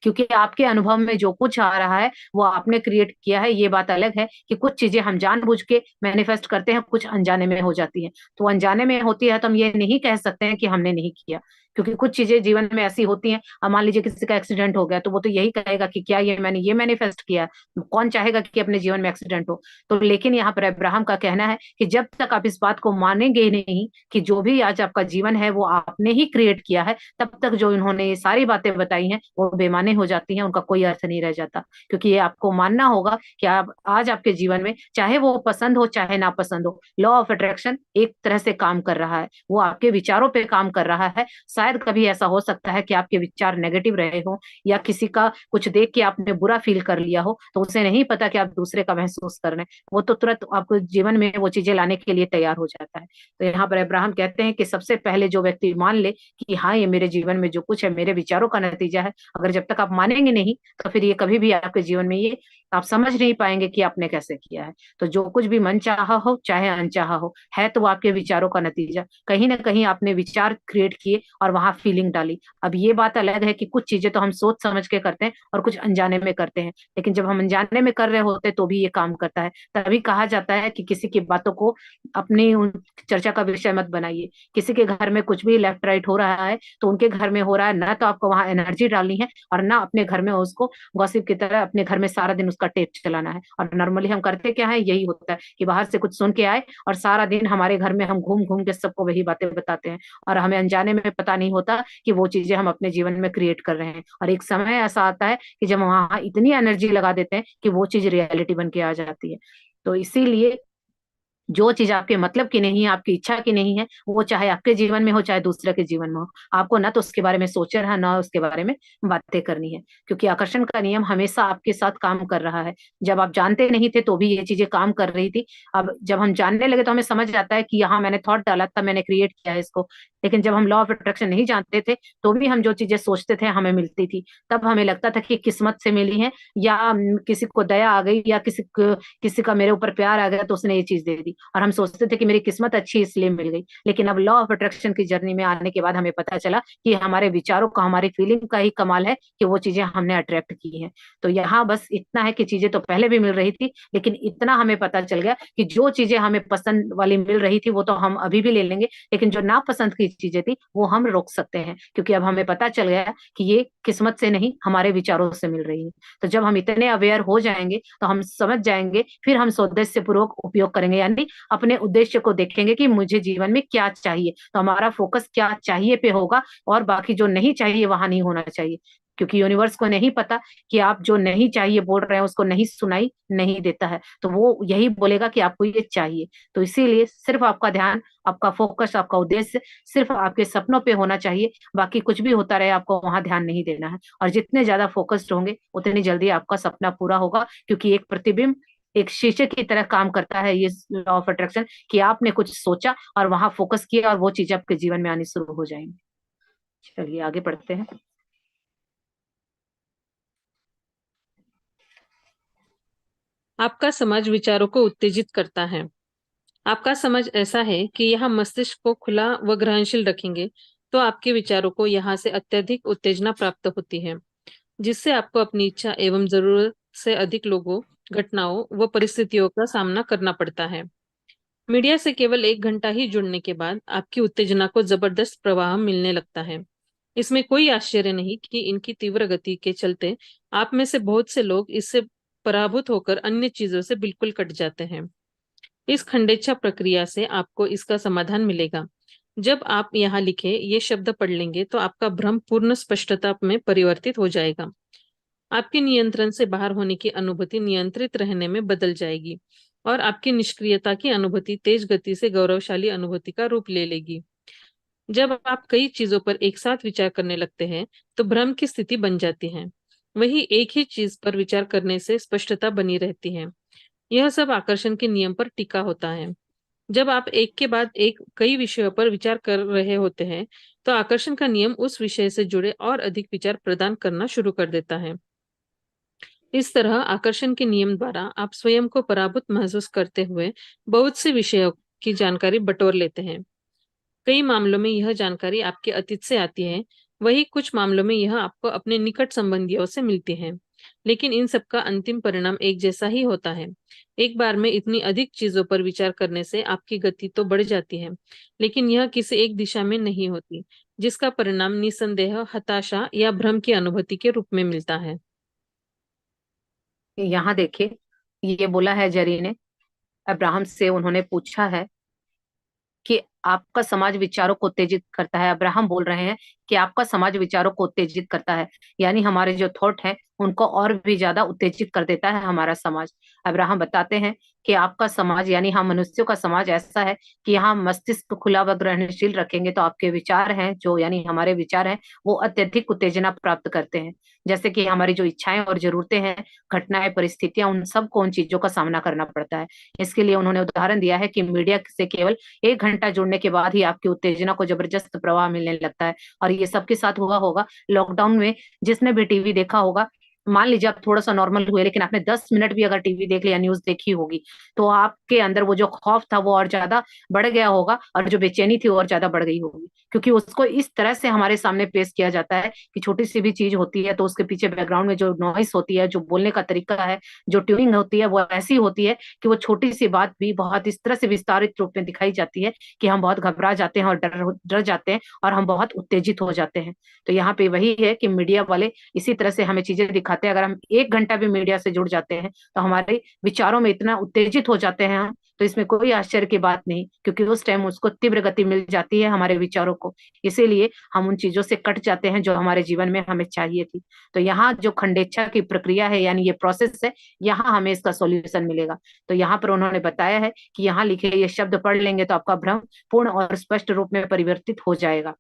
Speaker 1: क्योंकि आपके अनुभव में जो कुछ आ रहा है वो आपने क्रिएट किया है। ये बात अलग है कि कुछ चीजें हम जानबूझ के मैनिफेस्ट करते हैं, कुछ अनजाने में हो जाती हैं। तो अनजाने में होती है तो हम ये नहीं कह सकते हैं कि हमने नहीं किया, क्योंकि कुछ चीजें जीवन में ऐसी होती हैं। अब मान लीजिए किसी का एक्सीडेंट हो गया तो वो तो यही कहेगा कि क्या ये मैनिफेस्ट किया। कौन चाहेगा कि अपने जीवन में एक्सीडेंट हो। तो लेकिन यहाँ पर अब्राहम का कहना है कि जब तक आप इस बात को मानेंगे नहीं कि जो भी आज आपका जीवन है वो आपने ही क्रिएट किया है, तब तक जो इन्होंने ये सारी बातें बताई हैं वो बेमाने हो जाती हैं, उनका कोई अर्थ नहीं रह जाता। क्योंकि ये आपको मानना होगा कि आप आज आपके जीवन में चाहे वो पसंद हो चाहे ना पसंद हो, लॉ ऑफ अट्रैक्शन एक तरह से काम कर रहा है, वो आपके विचारों पे काम कर रहा है। शायद कभी ऐसा हो सकता है कि आपके विचार नेगेटिव रहे हो या किसी का कुछ देख के आपने बुरा फील कर लिया हो, तो उसे नहीं पता कि आप दूसरे का महसूस कर रहे हैं, वो तो तुरंत आपको जीवन में वो चीजें लाने के लिए तैयार हो जाता है। तो यहाँ पर अब्राहम कहते हैं कि सबसे पहले जो व्यक्ति मान ले कि हाँ ये मेरे जीवन में जो कुछ है मेरे विचारों का नतीजा है, अगर जब तक आप मानेंगे नहीं तो फिर ये कभी भी आपके जीवन में ये आप समझ नहीं पाएंगे कि आपने कैसे किया है। तो जो कुछ भी मन चाहा हो चाहे अनचाहा हो, है तो वो आपके विचारों का नतीजा। कहीं ना कहीं आपने विचार क्रिएट किए और और वहां फीलिंग डाली। अब ये बात अलग है कि कुछ चीजें तो हम सोच समझ के करते हैं और कुछ अनजाने में करते हैं, लेकिन जब हम अनजाने में कर रहे होते हैं तो भी ये काम करता है। तभी कहा जाता है कि किसी की बातों को अपनी चर्चा का विषय मत बनाइए। किसी के घर में कुछ भी लेफ्ट राइट हो रहा है तो उनके घर में हो रहा है, ना तो आपको वहां एनर्जी डालनी है और ना अपने घर में उसको गॉसिप की तरह अपने घर में सारा दिन उसका टेप चलाना है। और नॉर्मली हम करते क्या है, यही होता है कि बाहर से कुछ सुन के आए और सारा दिन हमारे घर में हम घूम घूम के सबको वही बातें बताते हैं, और हमें अनजाने में पता नहीं होता कि वो चीजें हम अपने जीवन में क्रिएट कर रहे हैं। और एक समय ऐसा आता है कि जब वहां इतनी एनर्जी लगा देते हैं कि वो चीज रियलिटी बन के आ जाती है। तो इसीलिए जो चीज आपके मतलब की नहीं है, आपकी इच्छा की नहीं है, वो चाहे आपके जीवन में हो चाहे दूसरे के जीवन में हो, आपको ना तो उसके बारे में सोचना है ना उसके बारे में बातें करनी है, क्योंकि आकर्षण का नियम हमेशा आपके साथ काम कर रहा है। जब आप जानते नहीं थे तो भी ये चीजें काम कर रही थी। अब जब हम जानने लगे तो हमें समझ आता है कि यहाँ मैंने थॉट डाला तब मैंने क्रिएट किया है इसको। लेकिन जब हम लॉ ऑफ अट्रैक्शन नहीं जानते थे तो भी हम जो चीजें सोचते थे हमें मिलती थी। तब हमें लगता था कि किस्मत से मिली है, या किसी को दया आ गई, या किसी का मेरे ऊपर प्यार आ गया तो उसने ये चीज दे दी, और हम सोचते थे कि मेरी किस्मत अच्छी इसलिए मिल गई। लेकिन अब लॉ ऑफ अट्रैक्शन की जर्नी में आने के बाद हमें पता चला कि हमारे विचारों का, हमारी फीलिंग का ही कमाल है कि वो चीजें हमने अट्रैक्ट की हैं। तो यहाँ बस इतना है कि चीजें तो पहले भी मिल रही थी, लेकिन इतना हमें पता चल गया कि जो चीजें हमें पसंद वाली मिल रही थी वो तो हम अभी भी ले लेंगे, लेकिन जो नापसंद की चीजें थी वो हम रोक सकते हैं, क्योंकि अब हमें पता चल गया कि ये किस्मत से नहीं हमारे विचारों से मिल रही है। तो जब हम इतने अवेयर हो जाएंगे तो हम समझ जाएंगे, फिर हम सौदेश्य पूर्वक उपयोग करेंगे, यानी अपने उद्देश्य को देखेंगे कि मुझे जीवन में क्या चाहिए, तो हमारा फोकस क्या चाहिए पे होगा, और बाकी जो नहीं चाहिए वहां नहीं होना चाहिए। क्योंकि यूनिवर्स को नहीं पता कि आप जो नहीं चाहिए बोल रहे हैं उसको नहीं सुनाई नहीं देता है, तो वो यही बोलेगा कि आपको ये चाहिए। तो इसीलिए सिर्फ आपका ध्यान, आपका फोकस, आपका उद्देश्य सिर्फ आपके सपनों पे होना चाहिए। बाकी कुछ भी होता रहे आपको वहां ध्यान नहीं देना है, और जितने ज्यादा फोकस्ड होंगे उतनी जल्दी आपका सपना पूरा होगा, क्योंकि एक प्रतिबिंब एक शीशे की तरह काम करता है ये लॉ ऑफ अट्रैक्शन, कि आपने कुछ सोचा और वहां फोकस किया और वो चीजें आपके जीवन में आनी शुरू हो जाएंगी। चलिए आगे बढ़ते हैं।
Speaker 5: आपका समाज विचारों को उत्तेजित करता है। आपका समझ ऐसा है कि यहाँ मस्तिष्क को खुला व ग्रहणशील रखेंगे तो आपके विचारों को यहाँ से अत्यधिक उत्तेजना प्राप्त होती है, जिससे आपको अपनी इच्छा एवं जरूरत से अधिक लोगों, घटनाओं व परिस्थितियों का सामना करना पड़ता है। मीडिया से केवल 1 घंटा ही जुड़ने के बाद आपकी उत्तेजना को जबरदस्त प्रवाह मिलने लगता है। इसमें कोई आश्चर्य नहीं कि इनकी तीव्र गति के चलते आप में से बहुत से लोग इससे पराभूत होकर अन्य चीजों से बिल्कुल कट जाते हैं। इस खंडेच्छा प्रक्रिया से आपको इसका समाधान मिलेगा। जब आप यहाँ लिखे ये शब्द पढ़ लेंगे तो आपका भ्रम पूर्ण स्पष्टता में परिवर्तित हो जाएगा। आपके नियंत्रण से बाहर होने की अनुभूति नियंत्रित रहने में बदल जाएगी और आपकी निष्क्रियता की अनुभूति तेज गति से गौरवशाली अनुभूति का रूप ले लेगी। जब आप कई चीजों पर एक साथ विचार करने लगते हैं तो भ्रम की स्थिति बन जाती है। वही एक ही चीज पर विचार करने से स्पष्टता बनी रहती है। यह सब आकर्षण के नियम पर टिका होता है। जब आप एक के बाद एक कई विषयों पर विचार कर रहे होते हैं तो आकर्षण का नियम उस विषय से जुड़े और अधिक विचार प्रदान करना शुरू कर देता है। इस तरह आकर्षण के नियम द्वारा आप स्वयं को पराभूत महसूस करते हुए बहुत से विषयों की जानकारी बटोर लेते हैं। कई मामलों में यह जानकारी आपके अतीत से आती है, वही कुछ मामलों में यह आपको अपने निकट संबंधियों से मिलती है। लेकिन इन सबका अंतिम परिणाम एक जैसा ही होता है। एक बार में इतनी अधिक चीजों पर विचार करने से आपकी गति तो बढ़ जाती है, लेकिन यह किसी एक दिशा में नहीं होती, जिसका परिणाम निसंदेह हताशा या भ्रम की अनुभूति के रूप में मिलता है।
Speaker 1: यहाँ देखिए, ये बोला है जरी ने अब्राहम से, उन्होंने पूछा है कि आपका समाज विचारों को उत्तेजित करता है। अब्राहम बोल रहे हैं कि आपका समाज विचारों को उत्तेजित करता है, यानी हमारे जो थॉट है उनको और भी ज्यादा उत्तेजित कर देता है हमारा समाज। अब्राहम बताते हैं कि आपका समाज यानी हम मनुष्यों का समाज ऐसा है कि यहाँ मस्तिष्क खुला व ग्रहणशील रखेंगे तो आपके विचार हैं जो यानी हमारे विचार हैं वो अत्यधिक उत्तेजना प्राप्त करते हैं। जैसे कि हमारी जो इच्छाएं और जरूरतें हैं, घटनाएं, परिस्थितियां, उन सबको उन चीजों का सामना करना पड़ता है। इसके लिए उन्होंने उदाहरण दिया है कि मीडिया से केवल 1 घंटा जुड़ने के बाद ही आपकी उत्तेजना को जबरदस्त प्रवाह मिलने लगता है। और ये सबके साथ हुआ होगा लॉकडाउन में, जिसने भी टीवी देखा होगा मान लीजिए आप थोड़ा सा नॉर्मल हुए, लेकिन आपने 10 मिनट भी अगर टीवी देख लिया, न्यूज देखी होगी, तो आपके अंदर वो जो खौफ था वो और ज्यादा बढ़ गया होगा, और जो बेचैनी थी वो और ज्यादा बढ़ गई होगी, क्योंकि उसको इस तरह से हमारे सामने पेश किया जाता है कि छोटी सी भी चीज होती है तो उसके पीछे बैकग्राउंड में जो नॉइस होती है, जो बोलने का तरीका है, जो ट्यूनिंग होती है, वो ऐसी होती है कि वो छोटी सी बात भी बहुत इस तरह से विस्तारित रूप में दिखाई जाती है कि हम बहुत घबरा जाते हैं और डर डर जाते हैं और हम बहुत उत्तेजित हो जाते हैं। तो यहाँ पे वही है कि मीडिया वाले इसी तरह से हमें चीजें दिखाते हैं। अगर हम 1 घंटा भी मीडिया से जुड़ जाते हैं तो हमारे विचारों में इतना उत्तेजित हो जाते हैं हम, तो इसमें कोई आश्चर्य की बात नहीं, क्योंकि उस टाइम उसको तीव्र गति मिल जाती है हमारे विचारों को। इसीलिए हम उन चीजों से कट जाते हैं जो हमारे जीवन में हमें चाहिए थी। तो यहाँ जो खंडेच्छा की प्रक्रिया है, यानी ये प्रोसेस है, यहाँ हमें इसका सॉल्यूशन मिलेगा। तो यहाँ पर उन्होंने बताया है कि यहाँ लिखे ये शब्द पढ़ लेंगे तो आपका भ्रम पूर्ण और स्पष्ट रूप में परिवर्तित हो जाएगा।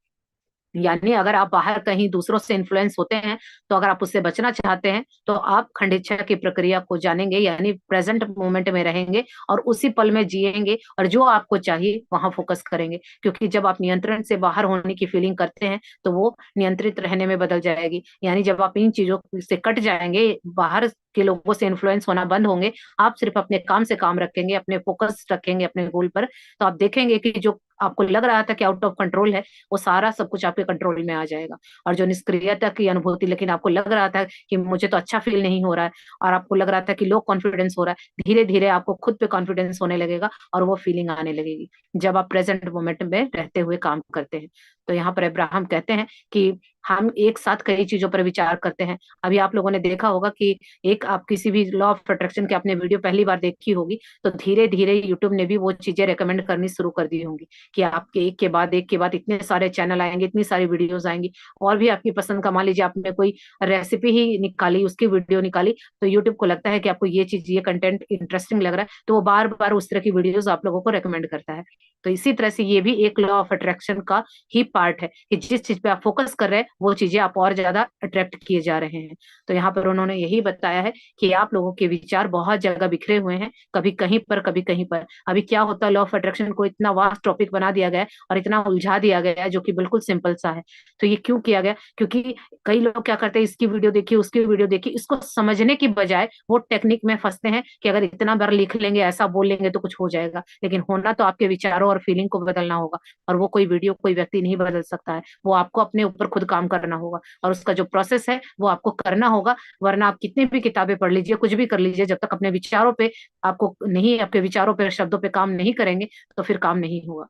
Speaker 1: यानी अगर आप बाहर कहीं दूसरों से इन्फ्लुएंस होते हैं, तो अगर आप उससे बचना चाहते हैं तो आप खंडेच्छा की प्रक्रिया को जानेंगे, यानी प्रेजेंट मोमेंट में रहेंगे और उसी पल में जिएंगे और जो आपको चाहिए वहां फोकस करेंगे। क्योंकि जब आप नियंत्रण से बाहर होने की फीलिंग करते हैं तो वो नियंत्रित रहने में बदल जाएगी। यानी जब आप इन चीजों से कट जाएंगे, बाहर के लोगों से इन्फ्लुएंस होना बंद होंगे, आप सिर्फ अपने काम से काम रखेंगे, अपने फोकस रखेंगे अपने गोल पर, तो आप देखेंगे कि जो आपको लग रहा था कि आउट ऑफ कंट्रोल है, वो सारा सब कुछ आपके कंट्रोल में आ जाएगा। और जो निष्क्रियता की अनुभूति, लेकिन आपको लग रहा था कि मुझे तो अच्छा फील नहीं हो रहा है, और आपको लग रहा था कि लो कॉन्फिडेंस हो रहा है, धीरे धीरे आपको खुद पे कॉन्फिडेंस होने लगेगा और वो फीलिंग आने लगेगी जब आप प्रेजेंट मोमेंट में रहते हुए काम करते हैं। तो यहाँ पर अब्राहम कहते हैं कि हम एक साथ कई चीजों पर विचार करते हैं। अभी आप लोगों ने देखा होगा कि एक आप किसी भी लॉ ऑफ अट्रैक्शन के आपने वीडियो पहली बार देखी होगी, तो धीरे धीरे यूट्यूब ने भी वो चीजें रेकमेंड करनी शुरू कर दी होंगी कि आपके एक के बाद इतने सारे चैनल आएंगे, इतनी सारी वीडियोस आएंगी, और भी आपकी पसंद का, मान लीजिए आपने कोई रेसिपी ही निकाली, उसकी वीडियो निकाली, तो यूट्यूब को लगता है कि आपको ये चीज, ये कंटेंट इंटरेस्टिंग लग रहा है, तो वो बार बार उस तरह की वीडियोस आप लोगों को रेकमेंड करता है। तो इसी तरह से ये भी एक लॉ ऑफ अट्रैक्शन का ही पार्ट है कि जिस चीज पे आप फोकस कर रहे हैं वो चीजें आप और ज्यादा अट्रैक्ट किए जा रहे हैं। तो यहाँ पर उन्होंने यही बताया है कि आप लोगों के विचार बहुत जगह बिखरे हुए हैं, कभी कहीं पर कभी कहीं पर। अभी क्या होता है, लॉ ऑफ अट्रैक्शन को इतना वास्ट टॉपिक बना दिया गया है और इतना उलझा दिया गया है, जो कि बिल्कुल सिंपल सा है। तो ये क्यों किया गया? क्योंकि कई लोग क्या करते हैं, इसकी वीडियो देखिए, उसकी वीडियो देखिए, इसको समझने की बजाय वो टेक्निक में फंसते हैं कि अगर इतना बार लिख लेंगे, ऐसा बोल लेंगे तो कुछ हो जाएगा। लेकिन होना तो आपके विचारों और फीलिंग को बदलना होगा, और वो कोई वीडियो, कोई व्यक्ति नहीं बदल सकता है। वो आपको अपने ऊपर खुद काम करना होगा, और उसका जो प्रोसेस है वो आपको करना होगा। वरना आप कितनी भी किताबें पढ़ लीजिए, कुछ भी कर लीजिए, जब तक अपने विचारों पे आपको नहीं, आपके विचारों पे, शब्दों पे काम नहीं करेंगे, तो फिर काम नहीं होगा।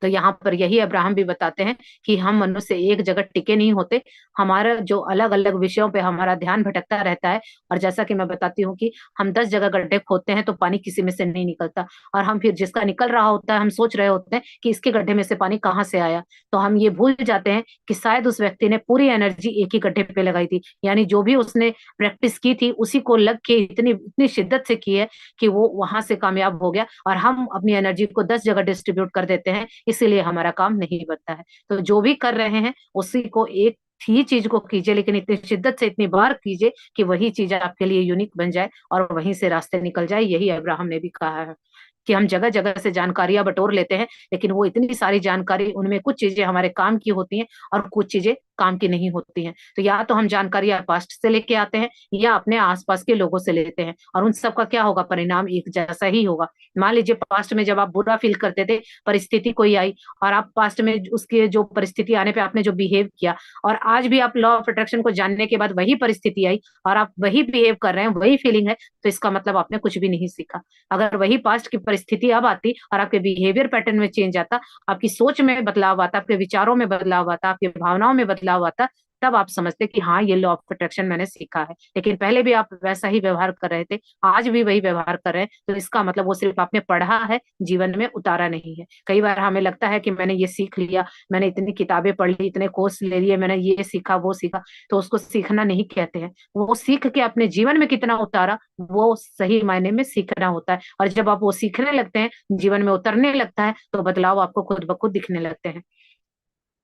Speaker 1: तो यहाँ पर यही अब्राहम भी बताते हैं कि हम मनुष्य एक जगह टिके नहीं होते। हमारा जो अलग अलग विषयों पे हमारा ध्यान भटकता रहता है, और जैसा कि मैं बताती हूँ कि हम 10 जगह गड्ढे खोदते हैं तो पानी किसी में से नहीं निकलता, और हम फिर जिसका निकल रहा होता है हम सोच रहे होते हैं कि इसके गड्ढे में से पानी कहाँ से आया। तो हम ये भूल जाते हैं कि शायद उस व्यक्ति ने पूरी एनर्जी एक ही गड्ढे पे लगाई थी, यानी जो भी उसने प्रैक्टिस की थी उसी को लग के इतनी इतनी शिद्दत से की है कि वो वहां से कामयाब हो गया। और हम अपनी एनर्जी को 10 जगह डिस्ट्रीब्यूट कर देते हैं, इसीलिए हमारा काम नहीं बनता है। तो जो भी कर रहे हैं उसी को, एक ही चीज को कीजिए, लेकिन इतनी शिद्दत से इतनी बार कीजिए कि वही चीज आपके लिए यूनिक बन जाए और वहीं से रास्ते निकल जाए। यही अब्राहम ने भी कहा है कि हम जगह जगह से जानकारियां बटोर लेते हैं, लेकिन वो इतनी सारी जानकारी, उनमें कुछ चीजें हमारे काम की होती हैं और कुछ चीजें काम की नहीं होती हैं। तो या तो हम जानकारियां पास्ट से लेके आते हैं या अपने आसपास के लोगों से लेते हैं, और उन सबका क्या होगा, परिणाम एक जैसा ही होगा। मान लीजिए पास्ट में जब आप बुरा फील करते थे, परिस्थिति कोई आई, और आप पास्ट में उसके जो परिस्थिति आने पे आपने जो बिहेव किया, और आज भी आप लॉ ऑफ अट्रैक्शन को जानने के बाद वही परिस्थिति आई और आप वही बिहेव कर रहे हैं, वही फीलिंग है, तो इसका मतलब आपने कुछ भी नहीं सीखा। अगर वही पास्ट की परिस्थिति अब आती और आपके बिहेवियर पैटर्न में चेंज आता, आपकी सोच में बदलाव आता, आपके विचारों में बदलाव आता, आपकी भावनाओं में बदलाव आता, तब आप समझते कि हाँ, ये लॉ ऑफ अट्रैक्शन मैंने सीखा है। लेकिन पहले भी आप वैसा ही व्यवहार कर रहे थे, आज भी वही व्यवहार कर रहे हैं, तो इसका मतलब वो सिर्फ आपने पढ़ा है, जीवन में उतारा नहीं है। कई बार हमें लगता है कि मैंने ये सीख लिया, मैंने इतनी किताबें पढ़ ली, इतने कोर्स ले लिए, मैंने ये सीखा वो सीखा, तो उसको सीखना नहीं कहते हैं। वो सीख के अपने जीवन में कितना उतारा, वो सही मायने में सीखना होता है। और जब आप वो सीखने लगते हैं, जीवन में उतरने लगता है, तो बदलाव आपको खुद ब खुद दिखने लगते हैं।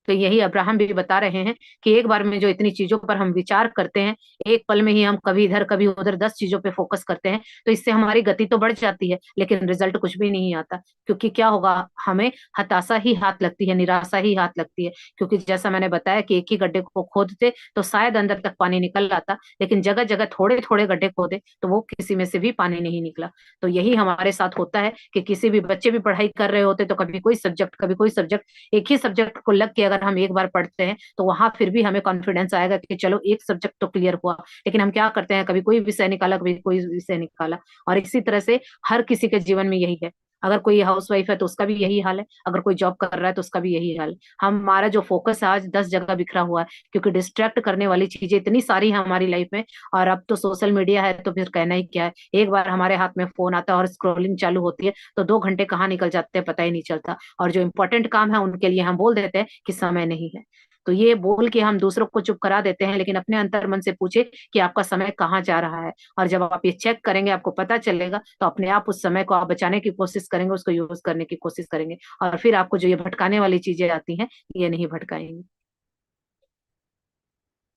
Speaker 1: तो यही अब्राहम भी बता रहे हैं कि एक बार में जो इतनी चीजों पर हम विचार करते हैं, एक पल में ही हम कभी इधर कभी उधर 10 चीजों पे फोकस करते हैं, तो इससे हमारी गति तो बढ़ जाती है लेकिन रिजल्ट कुछ भी नहीं आता। क्योंकि क्या होगा, हमें हताशा ही हाथ लगती है, निराशा ही हाथ लगती है। क्योंकि जैसा मैंने बताया कि एक ही गड्ढे को खोदते तो शायद अंदर तक पानी निकल आता, लेकिन जगह जगह थोड़े थोड़े गड्ढे खोदे तो वो किसी में से भी पानी नहीं निकला। तो यही हमारे साथ होता है कि किसी भी बच्चे भी पढ़ाई कर रहे होते तो कभी कोई सब्जेक्ट कभी कोई सब्जेक्ट, एक ही सब्जेक्ट को लग के अगर हम एक बार पढ़ते हैं तो वहां फिर भी हमें कॉन्फिडेंस आएगा कि चलो एक सब्जेक्ट तो क्लियर हुआ। लेकिन हम क्या करते हैं, कभी कोई विषय निकाला कभी कोई विषय निकाला। और इसी तरह से हर किसी के जीवन में यही है। अगर कोई हाउस वाइफ है तो उसका भी यही हाल है, अगर कोई जॉब कर रहा है तो उसका भी यही हाल है। हमारा जो फोकस है आज 10 जगह बिखरा हुआ है, क्योंकि डिस्ट्रैक्ट करने वाली चीजें इतनी सारी हैं हमारी लाइफ में। और अब तो सोशल मीडिया है तो फिर कहना ही क्या है। एक बार हमारे हाथ में फोन आता है और स्क्रॉलिंग चालू होती है तो 2 घंटे कहाँ निकल जाते हैं पता ही नहीं चलता। और जो इम्पोर्टेंट काम है उनके लिए हम बोल देते हैं कि समय नहीं है। तो ये बोल के हम दूसरों को चुप करा देते हैं, लेकिन अपने अंतर मन से पूछे कि आपका समय कहाँ जा रहा है। और जब आप ये चेक करेंगे आपको पता चलेगा, तो अपने आप उस समय को आप बचाने की कोशिश करेंगे, उसको यूज करने की कोशिश करेंगे। और फिर आपको जो ये भटकाने वाली चीजें आती हैं ये नहीं भटकाएंगी।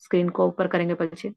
Speaker 1: स्क्रीन को ऊपर करेंगे बच्चे।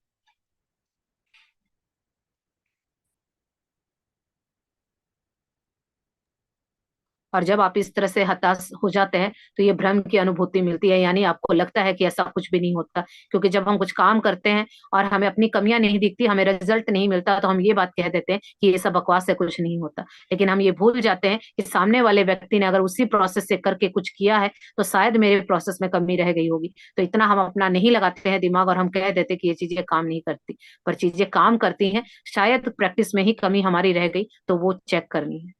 Speaker 1: और जब आप इस तरह से हताश हो जाते हैं तो ये भ्रम की अनुभूति मिलती है, यानी आपको लगता है कि ऐसा कुछ भी नहीं होता। क्योंकि जब हम कुछ काम करते हैं और हमें अपनी कमियां नहीं दिखती, हमें रिजल्ट नहीं मिलता, तो हम ये बात कह देते हैं कि ये सब बकवास है, कुछ नहीं होता। लेकिन हम ये भूल जाते हैं कि सामने वाले व्यक्ति ने अगर उसी प्रोसेस से करके कुछ किया है तो शायद मेरे प्रोसेस में कमी रह गई होगी। तो इतना हम अपना नहीं लगाते हैं दिमाग और हम कह देते कि ये चीजें काम नहीं करती। पर चीजें काम करती हैं, शायद प्रैक्टिस में ही कमी हमारी रह गई, तो वो चेक करनी है।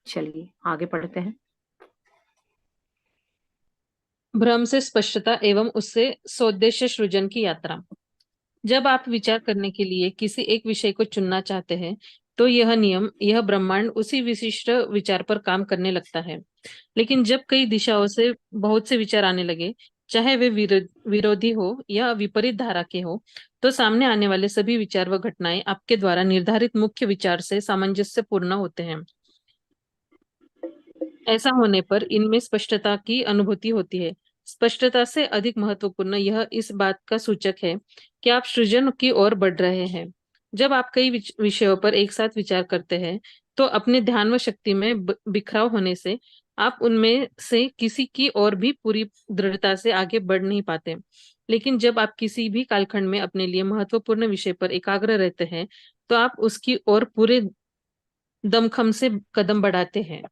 Speaker 1: चलिए आगे पढ़ते हैं।
Speaker 5: भ्रम से स्पष्टता एवं उससे सौदेश्य सृजन की यात्रा। जब आप विचार करने के लिए किसी एक विषय को चुनना चाहते हैं तो यह नियम, यह ब्रह्मांड उसी विशिष्ट विचार पर काम करने लगता है। लेकिन जब कई दिशाओं से बहुत से विचार आने लगे, चाहे वे विरोधी हो या विपरीत धारा के हो, तो सामने आने वाले सभी विचार व घटनाएं आपके द्वारा निर्धारित मुख्य विचार से सामंजस्यपूर्ण होते हैं। ऐसा होने पर इनमें स्पष्टता की अनुभूति होती है। स्पष्टता से अधिक महत्वपूर्ण यह इस बात का सूचक है कि आप सृजन की ओर बढ़ रहे हैं। जब आप कई विषयों पर एक साथ विचार करते हैं तो अपने ध्यान व शक्ति में बिखराव होने से आप उनमें से किसी की ओर भी पूरी दृढ़ता से आगे बढ़ नहीं पाते। लेकिन जब आप किसी भी कालखंड में अपने लिए महत्वपूर्ण विषय पर एकाग्र रहते हैं तो आप उसकी ओर पूरे दमखम से कदम बढ़ाते हैं।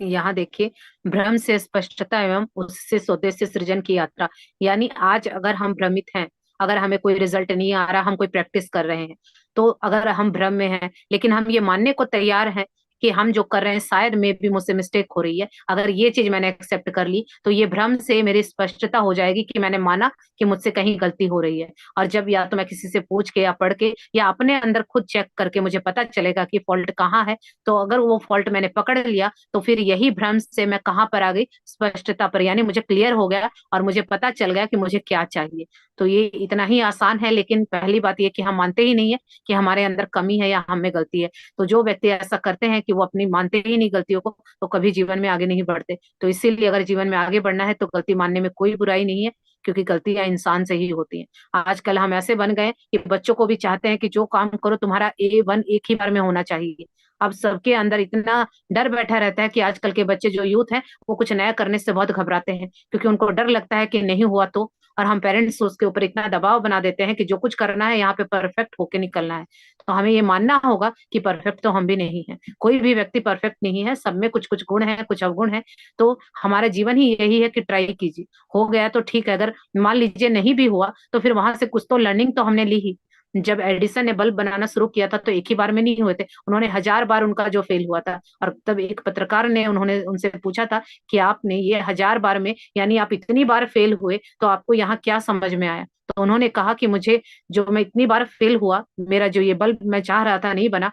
Speaker 1: यहाँ देखिए, भ्रम से स्पष्टता एवं उससे स्वदेशी सृजन की यात्रा। यानी आज अगर हम भ्रमित हैं, अगर हमें कोई रिजल्ट नहीं आ रहा, हम कोई प्रैक्टिस कर रहे हैं, तो अगर हम भ्रम में हैं लेकिन हम ये मानने को तैयार हैं कि हम जो कर रहे हैं शायद में भी मुझसे मिस्टेक हो रही है, अगर ये चीज मैंने एक्सेप्ट कर ली तो ये भ्रम से मेरी स्पष्टता हो जाएगी कि मैंने माना कि मुझसे कहीं गलती हो रही है। और जब या तो मैं किसी से पूछ के या पढ़ के या अपने अंदर खुद चेक करके मुझे पता चलेगा कि फॉल्ट कहाँ है, तो अगर वो फॉल्ट मैंने पकड़ लिया तो फिर यही भ्रम से मैं कहाँ पर आ गई, स्पष्टता पर। यानी मुझे क्लियर हो गया और मुझे पता चल गया कि मुझे क्या चाहिए। तो ये इतना ही आसान है, लेकिन पहली बात ये कि हम मानते ही नहीं है कि हमारे अंदर कमी है या हमें गलती है। तो जो व्यक्ति ऐसा करते हैं कि वो अपनी मानते ही नहीं गलतियों को, तो कभी जीवन में आगे नहीं बढ़ते। तो इसीलिए अगर जीवन में आगे बढ़ना है तो गलती मानने में कोई बुराई नहीं है, क्योंकि गलतियां इंसान से ही होती हैं। आजकल हम ऐसे बन गए कि बच्चों को भी चाहते हैं कि जो काम करो तुम्हारा A1 एक ही बार में होना चाहिए। अब सबके अंदर इतना डर बैठा रहता है कि आजकल के बच्चे जो यूथ हैं वो कुछ नया करने से बहुत घबराते हैं, क्योंकि उनको डर लगता है कि नहीं हुआ तो। और हम पेरेंट्स उसके ऊपर इतना दबाव बना देते हैं कि जो कुछ करना है यहाँ पे परफेक्ट होके निकलना है। तो हमें ये मानना होगा कि परफेक्ट तो हम भी नहीं है, कोई भी व्यक्ति परफेक्ट नहीं है, सब में कुछ कुछ गुण है, कुछ अवगुण है। तो हमारा जीवन ही यही है कि ट्राई कीजिए, हो गया तो ठीक है, अगर मान लीजिए नहीं भी हुआ तो फिर वहां से कुछ तो लर्निंग तो हमने ली ही। जब एडिसन ने बल्ब बनाना शुरू किया था तो एक ही बार में नहीं हुए थे, उन्होंने 1000 बार उनका जो फेल हुआ था। और तब एक पत्रकार ने उन्होंने उनसे पूछा था कि आपने ये 1000 बार में, यानी आप इतनी बार फेल हुए, तो आपको यहाँ क्या समझ में आया। तो उन्होंने कहा कि मुझे, जो मैं इतनी बार फेल हुआ, मेरा जो ये बल्ब मैं चाह रहा था नहीं बना,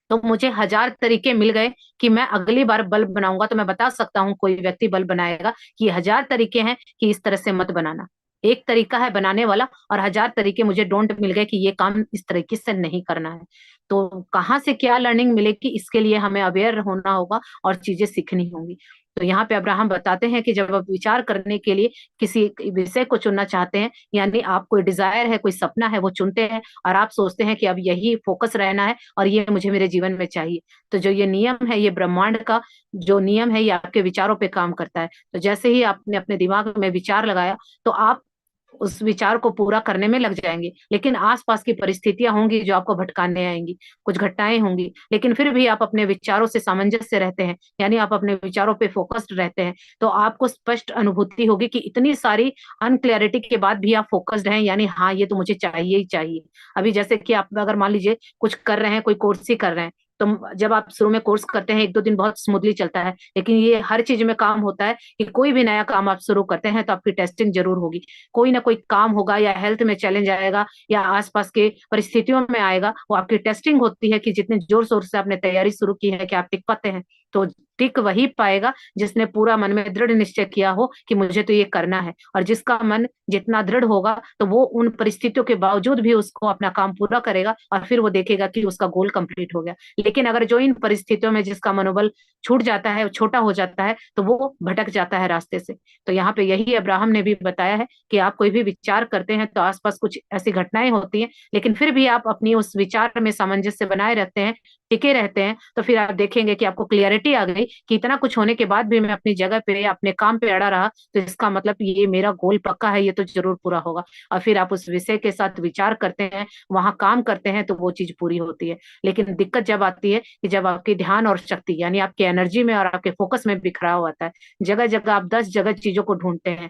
Speaker 1: तो मुझे 1000 तरीके मिल गए कि मैं अगली बार बल्ब बनाऊंगा तो मैं बता सकता हूँ, कोई व्यक्ति बल्ब बनाएगा कि 1000 तरीके हैं कि इस तरह से मत बनाना। एक तरीका है बनाने वाला और 1000 तरीके मुझे डोंट मिल गए कि ये काम इस तरीके से नहीं करना है। तो कहाँ से क्या लर्निंग मिलेगी, इसके लिए हमें अवेयर होना होगा और चीजें सीखनी होंगी। तो यहाँ पे अब्राहम बताते हैं कि जब आप विचार करने के लिए किसी विषय को चुनना चाहते हैं, यानी आप कोई डिजायर है, कोई सपना है, वो चुनते हैं और आप सोचते हैं कि अब यही फोकस रहना है और ये मुझे मेरे जीवन में चाहिए, तो जो ये नियम है, ये ब्रह्मांड का जो नियम है, ये आपके विचारों पे काम करता है। तो जैसे ही आपने अपने दिमाग में विचार लगाया, तो आप उस विचार को पूरा करने में लग जाएंगे, लेकिन आसपास की परिस्थितियां होंगी जो आपको भटकाने आएंगी, कुछ घटनाएं होंगी, लेकिन फिर भी आप अपने विचारों से सामंजस्य रहते हैं, यानी आप अपने विचारों पे फोकस्ड रहते हैं, तो आपको स्पष्ट अनुभूति होगी कि इतनी सारी अनक्लैरिटी के बाद भी आप फोकस्ड हैं, यानी हाँ ये तो मुझे चाहिए ही चाहिए। अभी जैसे कि आप अगर मान लीजिए कुछ कर रहे हैं, कोई कोर्स ही कर रहे हैं, तो जब आप शुरू में कोर्स करते हैं 1-2 दिन बहुत स्मूथली चलता है, लेकिन ये हर चीज में काम होता है कि कोई भी नया काम आप शुरू करते हैं तो आपकी टेस्टिंग जरूर होगी, कोई ना कोई काम होगा या हेल्थ में चैलेंज आएगा या आसपास के परिस्थितियों में आएगा, वो आपकी टेस्टिंग होती है कि जितने जोर शोर से आपने तैयारी शुरू की है कि आप टिक पाते हैं। तो टिक वही पाएगा जिसने पूरा मन में दृढ़ निश्चय किया हो कि मुझे तो ये करना है, और जिसका मन जितना दृढ़ होगा तो वो उन परिस्थितियों के बावजूद भी उसको अपना काम पूरा करेगा और फिर वो देखेगा कि उसका गोल कंप्लीट हो गया। लेकिन अगर जो इन परिस्थितियों में जिसका मनोबल छूट जाता है, छोटा हो जाता है, तो वो भटक जाता है रास्ते से। तो यहाँ पे यही अब्राहम ने भी बताया है कि आप कोई भी विचार करते हैं तो आसपास कुछ ऐसी घटनाएं होती हैं, लेकिन फिर भी आप अपनी उस विचार में सामंजस्य बनाए रहते हैं, टिके रहते हैं, तो फिर आप देखेंगे कि आपको क्लियरिटी आ गई कि इतना कुछ होने के बाद भी मैं अपनी जगह पे अपने काम पे अड़ा रहा, तो इसका मतलब ये मेरा गोल पक्का है, ये तो जरूर पूरा होगा। और फिर आप उस विषय के साथ विचार करते हैं, वहां काम करते हैं, तो वो चीज पूरी होती है। लेकिन दिक्कत जब आती है कि जब आपके ध्यान और शक्ति यानी आपकी एनर्जी में और आपके फोकस में बिखराव आता है, जगह जगह आप 10 जगह चीजों को ढूंढते हैं,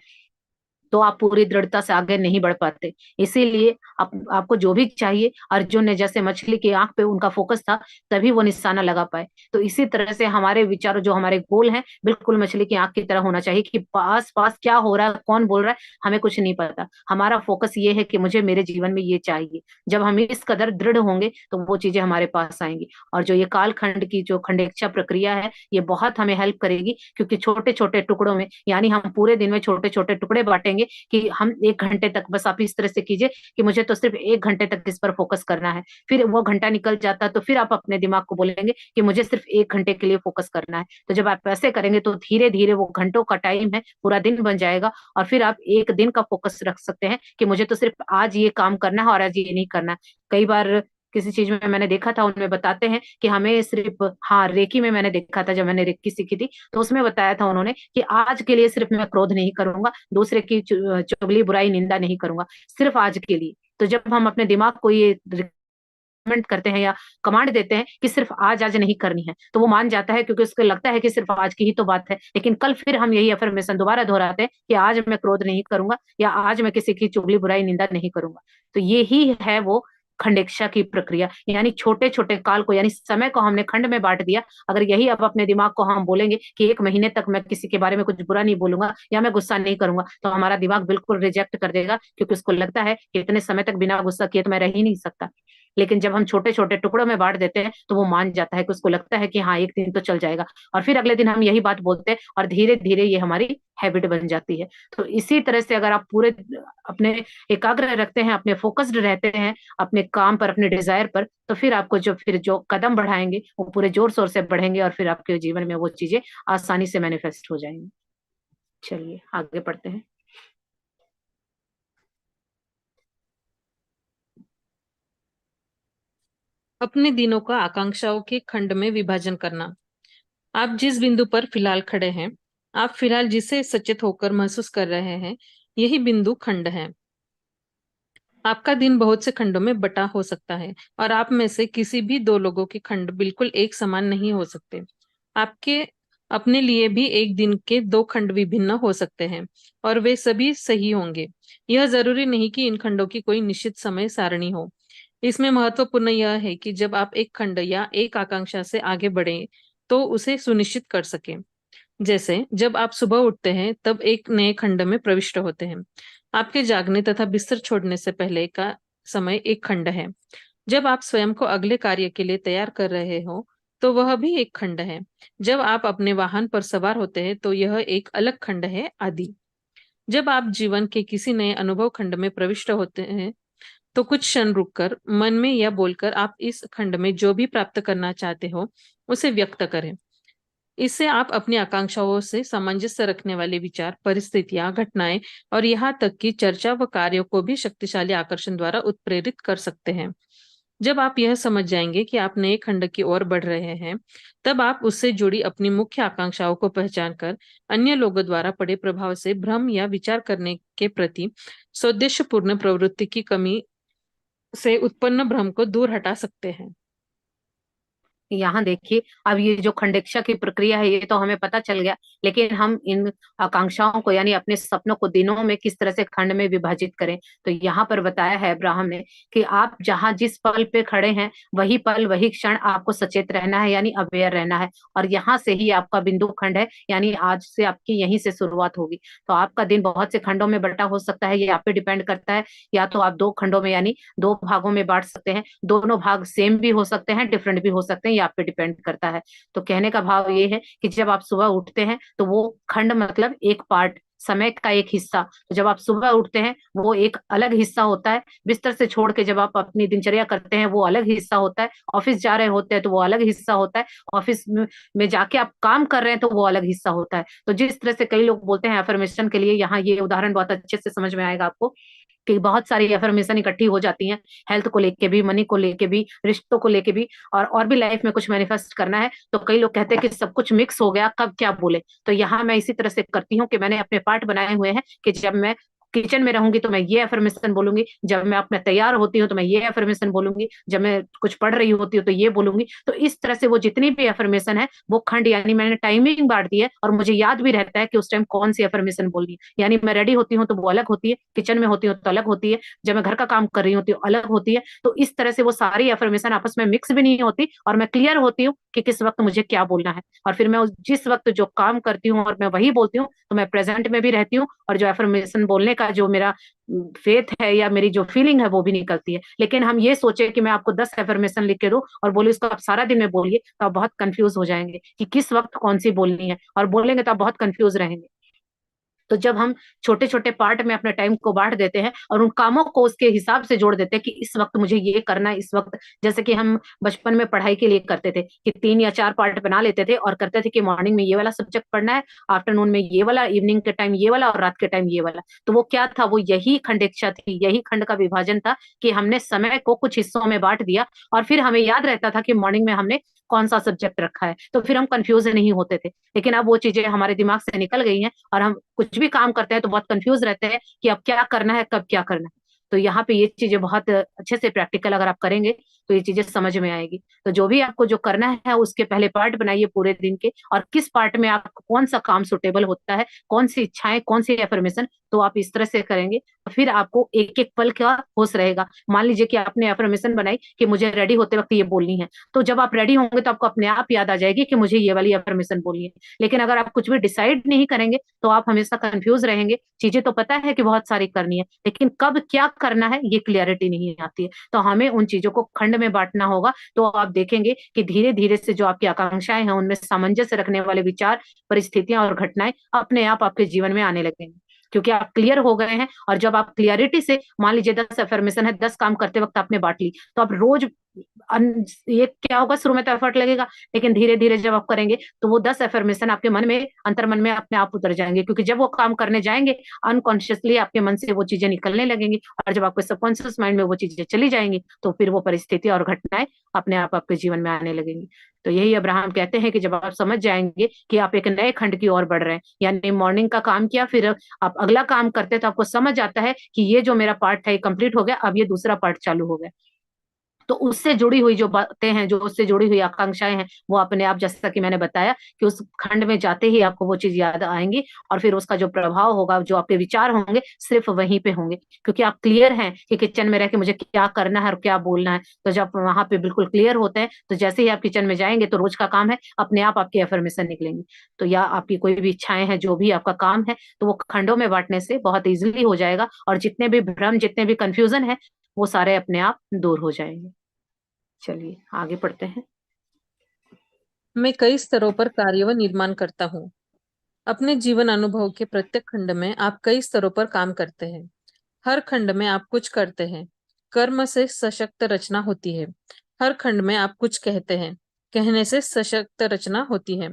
Speaker 1: तो आप पूरी दृढ़ता से आगे नहीं बढ़ पाते। इसीलिए आपको जो भी चाहिए, अर्जुन ने जैसे मछली की आंख पे उनका फोकस था, तभी वो निशाना लगा पाए। तो इसी तरह से हमारे विचार, जो हमारे गोल हैं, बिल्कुल मछली की आंख की तरह होना चाहिए कि पास पास क्या हो रहा है, कौन बोल रहा है, हमें कुछ नहीं पता। हमारा फोकस ये है कि मुझे मेरे जीवन में ये चाहिए। जब हम इस कदर दृढ़ होंगे तो वो चीजें हमारे पास आएंगी। और जो ये कालखंड की जो खंडेच्छा प्रक्रिया है, ये बहुत हमें हेल्प करेगी, क्योंकि छोटे छोटे टुकड़ों में, यानी हम पूरे दिन में छोटे छोटे टुकड़े बांटेंगे कि हम 1 घंटे तक, बस आप इस तरह से कीजिए कि मुझे तो सिर्फ 1 घंटे तक इस पर फोकस करना है। फिर वो घंटा निकल जाता है, तो फिर आप अपने दिमाग को बोलेंगे कि मुझे सिर्फ 1 घंटे के लिए फोकस करना है। तो जब आप ऐसे करेंगे तो धीरे धीरे वो घंटों का टाइम है, पूरा दिन बन जाएगा, और फिर आप एक दिन का फोकस रख सकते हैं कि मुझे तो सिर्फ आज ये काम करना है और आज ये नहीं करना है। कई बार किसी चीज में मैंने देखा था, उनमें बताते हैं कि हमें सिर्फ, हाँ रेकी में मैंने देखा था, जब मैंने रेकी सीखी थी तो उसमें बताया था उन्होंने कि आज के लिए सिर्फ मैं क्रोध नहीं करूंगा, दूसरे की चुगली बुराई निंदा नहीं करूंगा, सिर्फ आज के लिए। तो जब हम अपने दिमाग को ये रिकमेंड करते हैं या कमांड देते हैं कि सिर्फ आज आज नहीं करनी है, तो वो मान जाता है, क्योंकि उसको लगता है कि सिर्फ आज की ही तो बात है। लेकिन कल फिर हम यही अफर्मेशन दोबारा दोहराते हैं कि आज मैं क्रोध नहीं करूंगा या आज मैं किसी की चुगली बुराई निंदा नहीं करूंगा। तो ये ही है वो खंडेक्षा की प्रक्रिया, यानी छोटे छोटे काल को, यानी समय को हमने खंड में बांट दिया। अगर यही अब अपने दिमाग को हम बोलेंगे कि 1 महीने तक मैं किसी के बारे में कुछ बुरा नहीं बोलूंगा या मैं गुस्सा नहीं करूंगा, तो हमारा दिमाग बिल्कुल रिजेक्ट कर देगा, क्योंकि उसको लगता है कि इतने समय तक बिना गुस्सा किए तो मैं रह ही नहीं सकता। लेकिन जब हम छोटे छोटे टुकड़ों में बांट देते हैं, तो वो मान जाता है, कि उसको लगता है कि हाँ एक दिन तो चल जाएगा, और फिर अगले दिन हम यही बात बोलते हैं, और धीरे धीरे ये हमारी हैबिट बन जाती है। तो इसी तरह से अगर आप पूरे अपने एकाग्र रखते हैं, अपने फोकस्ड रहते हैं अपने काम पर, अपने डिजायर पर, तो फिर आपको जो कदम बढ़ाएंगे वो पूरे जोर शोर से बढ़ेंगे, और फिर आपके जीवन में वो चीजें आसानी से मैनिफेस्ट हो जाएंगी। चलिए आगे बढ़ते हैं।
Speaker 5: अपने दिनों का आकांक्षाओं के खंड में विभाजन करना। आप जिस बिंदु पर फिलहाल खड़े हैं, आप फिलहाल जिसे सचेत होकर महसूस कर रहे हैं, यही बिंदु खंड है। आपका दिन बहुत से खंडों में बटा हो सकता है, और आप में से किसी भी दो लोगों के खंड बिल्कुल एक समान नहीं हो सकते। आपके अपने लिए भी एक दिन के 2 खंड विभिन्न हो सकते हैं, और वे सभी सही होंगे। यह जरूरी नहीं कि इन खंडों की कोई निश्चित समय सारणी हो। इसमें महत्वपूर्ण यह है कि जब आप एक खंड या एक आकांक्षा से आगे बढ़े, तो उसे सुनिश्चित कर सकें। जैसे जब आप सुबह उठते हैं, तब एक नए खंड में प्रविष्ट होते हैं। आपके जागने तथा बिस्तर छोड़ने से पहले का समय एक खंड है। जब आप स्वयं को अगले कार्य के लिए तैयार कर रहे हो, तो वह भी एक खंड है। जब आप अपने वाहन पर सवार होते हैं, तो यह एक अलग खंड है, आदि। जब आप जीवन के किसी नए अनुभव खंड में प्रविष्ट होते हैं, तो कुछ क्षण रुककर मन में या बोलकर आप इस खंड में जो भी प्राप्त करना चाहते हो, उसे व्यक्त करें। इससे आप अपनी आकांक्षाओं से सामंजस्य रखने वाले विचार, परिस्थितियां, घटनाएं और यहाँ तक कि चर्चा व कार्यों को भी शक्तिशाली आकर्षण द्वारा उत्प्रेरित कर सकते हैं। जब आप यह समझ जाएंगे कि आप नए खंड की ओर बढ़ रहे हैं, तब आप उससे जुड़ी अपनी मुख्य आकांक्षाओं को पहचान कर अन्य लोगों द्वारा पड़े प्रभाव से भ्रम या विचार करने के प्रति सौदेश्यपूर्ण प्रवृत्ति की कमी से उत्पन्न भ्रम को दूर हटा सकते हैं।
Speaker 1: यहाँ देखिए, अब ये जो खंडेक्षा की प्रक्रिया है ये तो हमें पता चल गया, लेकिन हम इन आकांक्षाओं को यानी अपने सपनों को दिनों में किस तरह से खंड में विभाजित करें। तो यहाँ पर बताया है अब्राहम ने कि आप जहाँ जिस पल पे खड़े हैं वही पल वही क्षण आपको सचेत रहना है, यानी अवेयर रहना है। और यहाँ से ही आपका बिंदु खंड है, यानी आज से आपकी यहीं से शुरुआत होगी। तो आपका दिन बहुत से खंडों में बटा हो सकता है, ये आप पे डिपेंड करता है। या तो आप 2 खंडों में यानी 2 भागों में बांट सकते हैं, दोनों भाग सेम भी हो सकते हैं, डिफरेंट भी हो सकते हैं, ये आप पे डिपेंड करता है। तो कहने का भाव ये है कि जब आप सुबह उठते हैं तो वो खंड मतलब एक पार्ट, समय का एक हिस्सा। तो जब आप सुबह उठते हैं वो एक अलग हिस्सा होता है, बिस्तर से छोड़ के जब आप अपनी दिनचर्या करते हैं वो अलग हिस्सा होता है, ऑफिस जा रहे होते हैं तो वो अलग हिस्सा होता है, ऑफिस में जाके आप काम कर रहे हैं तो वो अलग हिस्सा होता है। तो जिस तरह से कई लोग बोलते हैं अफर्मेशन के लिए, यहाँ ये उदाहरण बहुत अच्छे से समझ में आएगा आपको कि बहुत सारी एफर्मेशन इकट्ठी हो जाती हैं, हेल्थ को लेके भी, मनी को लेके भी, रिश्तों को लेके भी, और भी लाइफ में कुछ मैनिफेस्ट करना है। तो कई लोग कहते हैं कि सब कुछ मिक्स हो गया, कब क्या बोले। तो यहाँ मैं इसी तरह से करती हूँ कि मैंने अपने पार्ट बनाए हुए हैं कि जब मैं किचन में रहूंगी तो मैं ये एफर्मेशन बोलूंगी, जब मैं अपने तैयार होती हूँ तो मैं ये एफर्मेशन बोलूंगी, जब मैं कुछ पढ़ रही होती हूँ तो ये बोलूंगी। तो इस तरह से वो जितनी भी एफर्मेशन है वो खंड, यानी मैंने टाइमिंग बांट दी है और मुझे याद भी रहता है कि उस टाइम कौन सी एफर्मेशन बोलनी है। यानी मैं रेडी होती हूँ तो वो अलग होती है, किचन में होती हूँ तो अलग होती है, जब मैं घर का काम कर रही होती हूँ अलग होती है। तो इस तरह से वो सारी एफर्मेशन आपस में मिक्स भी नहीं होती और मैं क्लियर होती हूँ कि किस वक्त मुझे क्या बोलना है। और फिर मैं जिस वक्त जो काम करती हूँ और मैं वही बोलती हूँ तो मैं प्रेजेंट में भी रहती हूँ, और जो एफर्मेशन बोलने का जो मेरा फेथ है या मेरी जो फीलिंग है वो भी निकलती है। लेकिन हम ये सोचे कि मैं आपको 10 एफर्मेशन लिख के दूं और बोले इसको आप सारा दिन में बोलिए, तो आप बहुत कंफ्यूज हो जाएंगे कि किस वक्त कौन सी बोलनी है, और बोलेंगे तो आप बहुत कंफ्यूज रहेंगे। तो जब हम छोटे छोटे पार्ट में अपने टाइम को बांट देते हैं और उन कामों को उसके हिसाब से जोड़ देते हैं कि इस वक्त मुझे ये करना है, इस वक्त, जैसे कि हम बचपन में पढ़ाई के लिए करते थे कि 3 या 4 पार्ट बना लेते थे और करते थे कि मॉर्निंग में ये वाला सब्जेक्ट पढ़ना है, आफ्टरनून में ये वाला, इवनिंग के टाइम ये वाला और रात के टाइम ये वाला। तो वो क्या था, वो यही खंडेक्षा थी, यही खंड का विभाजन था कि हमने समय को कुछ हिस्सों में बांट दिया और फिर हमें याद रहता था कि मॉर्निंग में हमने कौन सा सब्जेक्ट रखा है, तो फिर हम कंफ्यूज नहीं होते थे। लेकिन अब वो चीजें हमारे दिमाग से निकल गई हैं और हम कुछ भी काम करते हैं तो बहुत कंफ्यूज रहते हैं कि अब क्या करना है, कब क्या करना है। तो यहाँ पे ये चीजें बहुत अच्छे से प्रैक्टिकल अगर आप करेंगे तो ये चीजें समझ में आएगी। तो जो भी आपको जो करना है उसके पहले पार्ट बनाइए पूरे दिन के, और किस पार्ट में आपको कौन सा काम सुटेबल होता है, कौन सी इच्छाएं, कौन सी एफर्मेशन, तो आप इस तरह से करेंगे तो फिर आपको एक एक पल का होश रहेगा। मान लीजिए कि आपने एफर्मेशन बनाई कि मुझे रेडी होते वक्त ये बोलनी है, तो जब आप रेडी होंगे तो आपको अपने आप याद आ जाएगी कि मुझे ये वाली एफर्मेशन बोलनी है। लेकिन अगर आप कुछ भी डिसाइड नहीं करेंगे तो आप हमेशा कंफ्यूज रहेंगे। चीजें तो पता है कि बहुत सारी करनी है, लेकिन कब क्या करना है ये क्लियरिटी नहीं आती है। तो हमें उन चीजों को खंड में बांटना होगा। तो आप देखेंगे कि धीरे धीरे से जो आपकी आकांक्षाएं हैं उनमें सामंजस्य रखने वाले विचार, परिस्थितियां और घटनाएं अपने आप आपके जीवन में आने लगेंगे, क्योंकि आप क्लियर हो गए हैं। और जब आप क्लियरिटी से, मान लीजिए 10 एफर्मेशन है, 10 काम करते वक्त आपने बांट ली, तो आप रोज ये क्या होगा, शुरू में तो एफर्ट लगेगा, लेकिन धीरे धीरे जब आप करेंगे तो वो 10 एफर्मेशन आपके मन में, अंतर मन में अपने आप उतर जाएंगे, क्योंकि जब वो काम करने जाएंगे अनकॉन्शियसली आपके मन से वो चीजें निकलने लगेंगी, और जब आपके सबकॉन्शियस माइंड में वो चीजें चली जाएंगी तो फिर वो परिस्थिति और घटनाएं अपने आप आपके जीवन में आने लगेंगी। तो यही अब्राहम कहते हैं कि जब आप समझ जाएंगे कि आप एक नए खंड की ओर बढ़ रहे हैं, यानी मॉर्निंग का काम किया, फिर आप अगला काम करते हैं, तो आपको समझ आता है कि ये जो मेरा पार्ट था ये कंप्लीट हो गया, अब ये दूसरा पार्ट चालू हो गया। तो उससे जुड़ी हुई जो बातें हैं, जो उससे जुड़ी हुई आकांक्षाएं हैं, वो अपने आप, जैसा कि मैंने बताया कि उस खंड में जाते ही आपको वो चीज याद आएंगी, और फिर उसका जो प्रभाव होगा, जो आपके विचार होंगे सिर्फ वहीं पे होंगे, क्योंकि आप क्लियर हैं कि किचन में रह के मुझे क्या करना है और क्या बोलना है। तो जब वहां पे बिल्कुल क्लियर होते हैं तो जैसे ही आप किचन में जाएंगे तो रोज का काम है, अपने आप आपकी एफर्मेशन निकलेंगी। तो या आपकी कोई भी इच्छाएं हैं, जो भी आपका काम है, तो वो खंडों में बांटने से बहुत इजिली हो जाएगा, और जितने भी भ्रम, जितने भी कंफ्यूजन है, वो सारे अपने आप दूर हो जाएंगे। चलिए आगे पढ़ते हैं।
Speaker 5: मैं कई स्तरों पर कार्य व निर्माण करता हूँ। अपने जीवन अनुभव के प्रत्येक खंड में आप कई स्तरों पर काम करते हैं। हर खंड में आप कुछ करते हैं। कर्म से सशक्त रचना होती है। हर खंड में आप कुछ कहते हैं। कहने से सशक्त रचना होती है।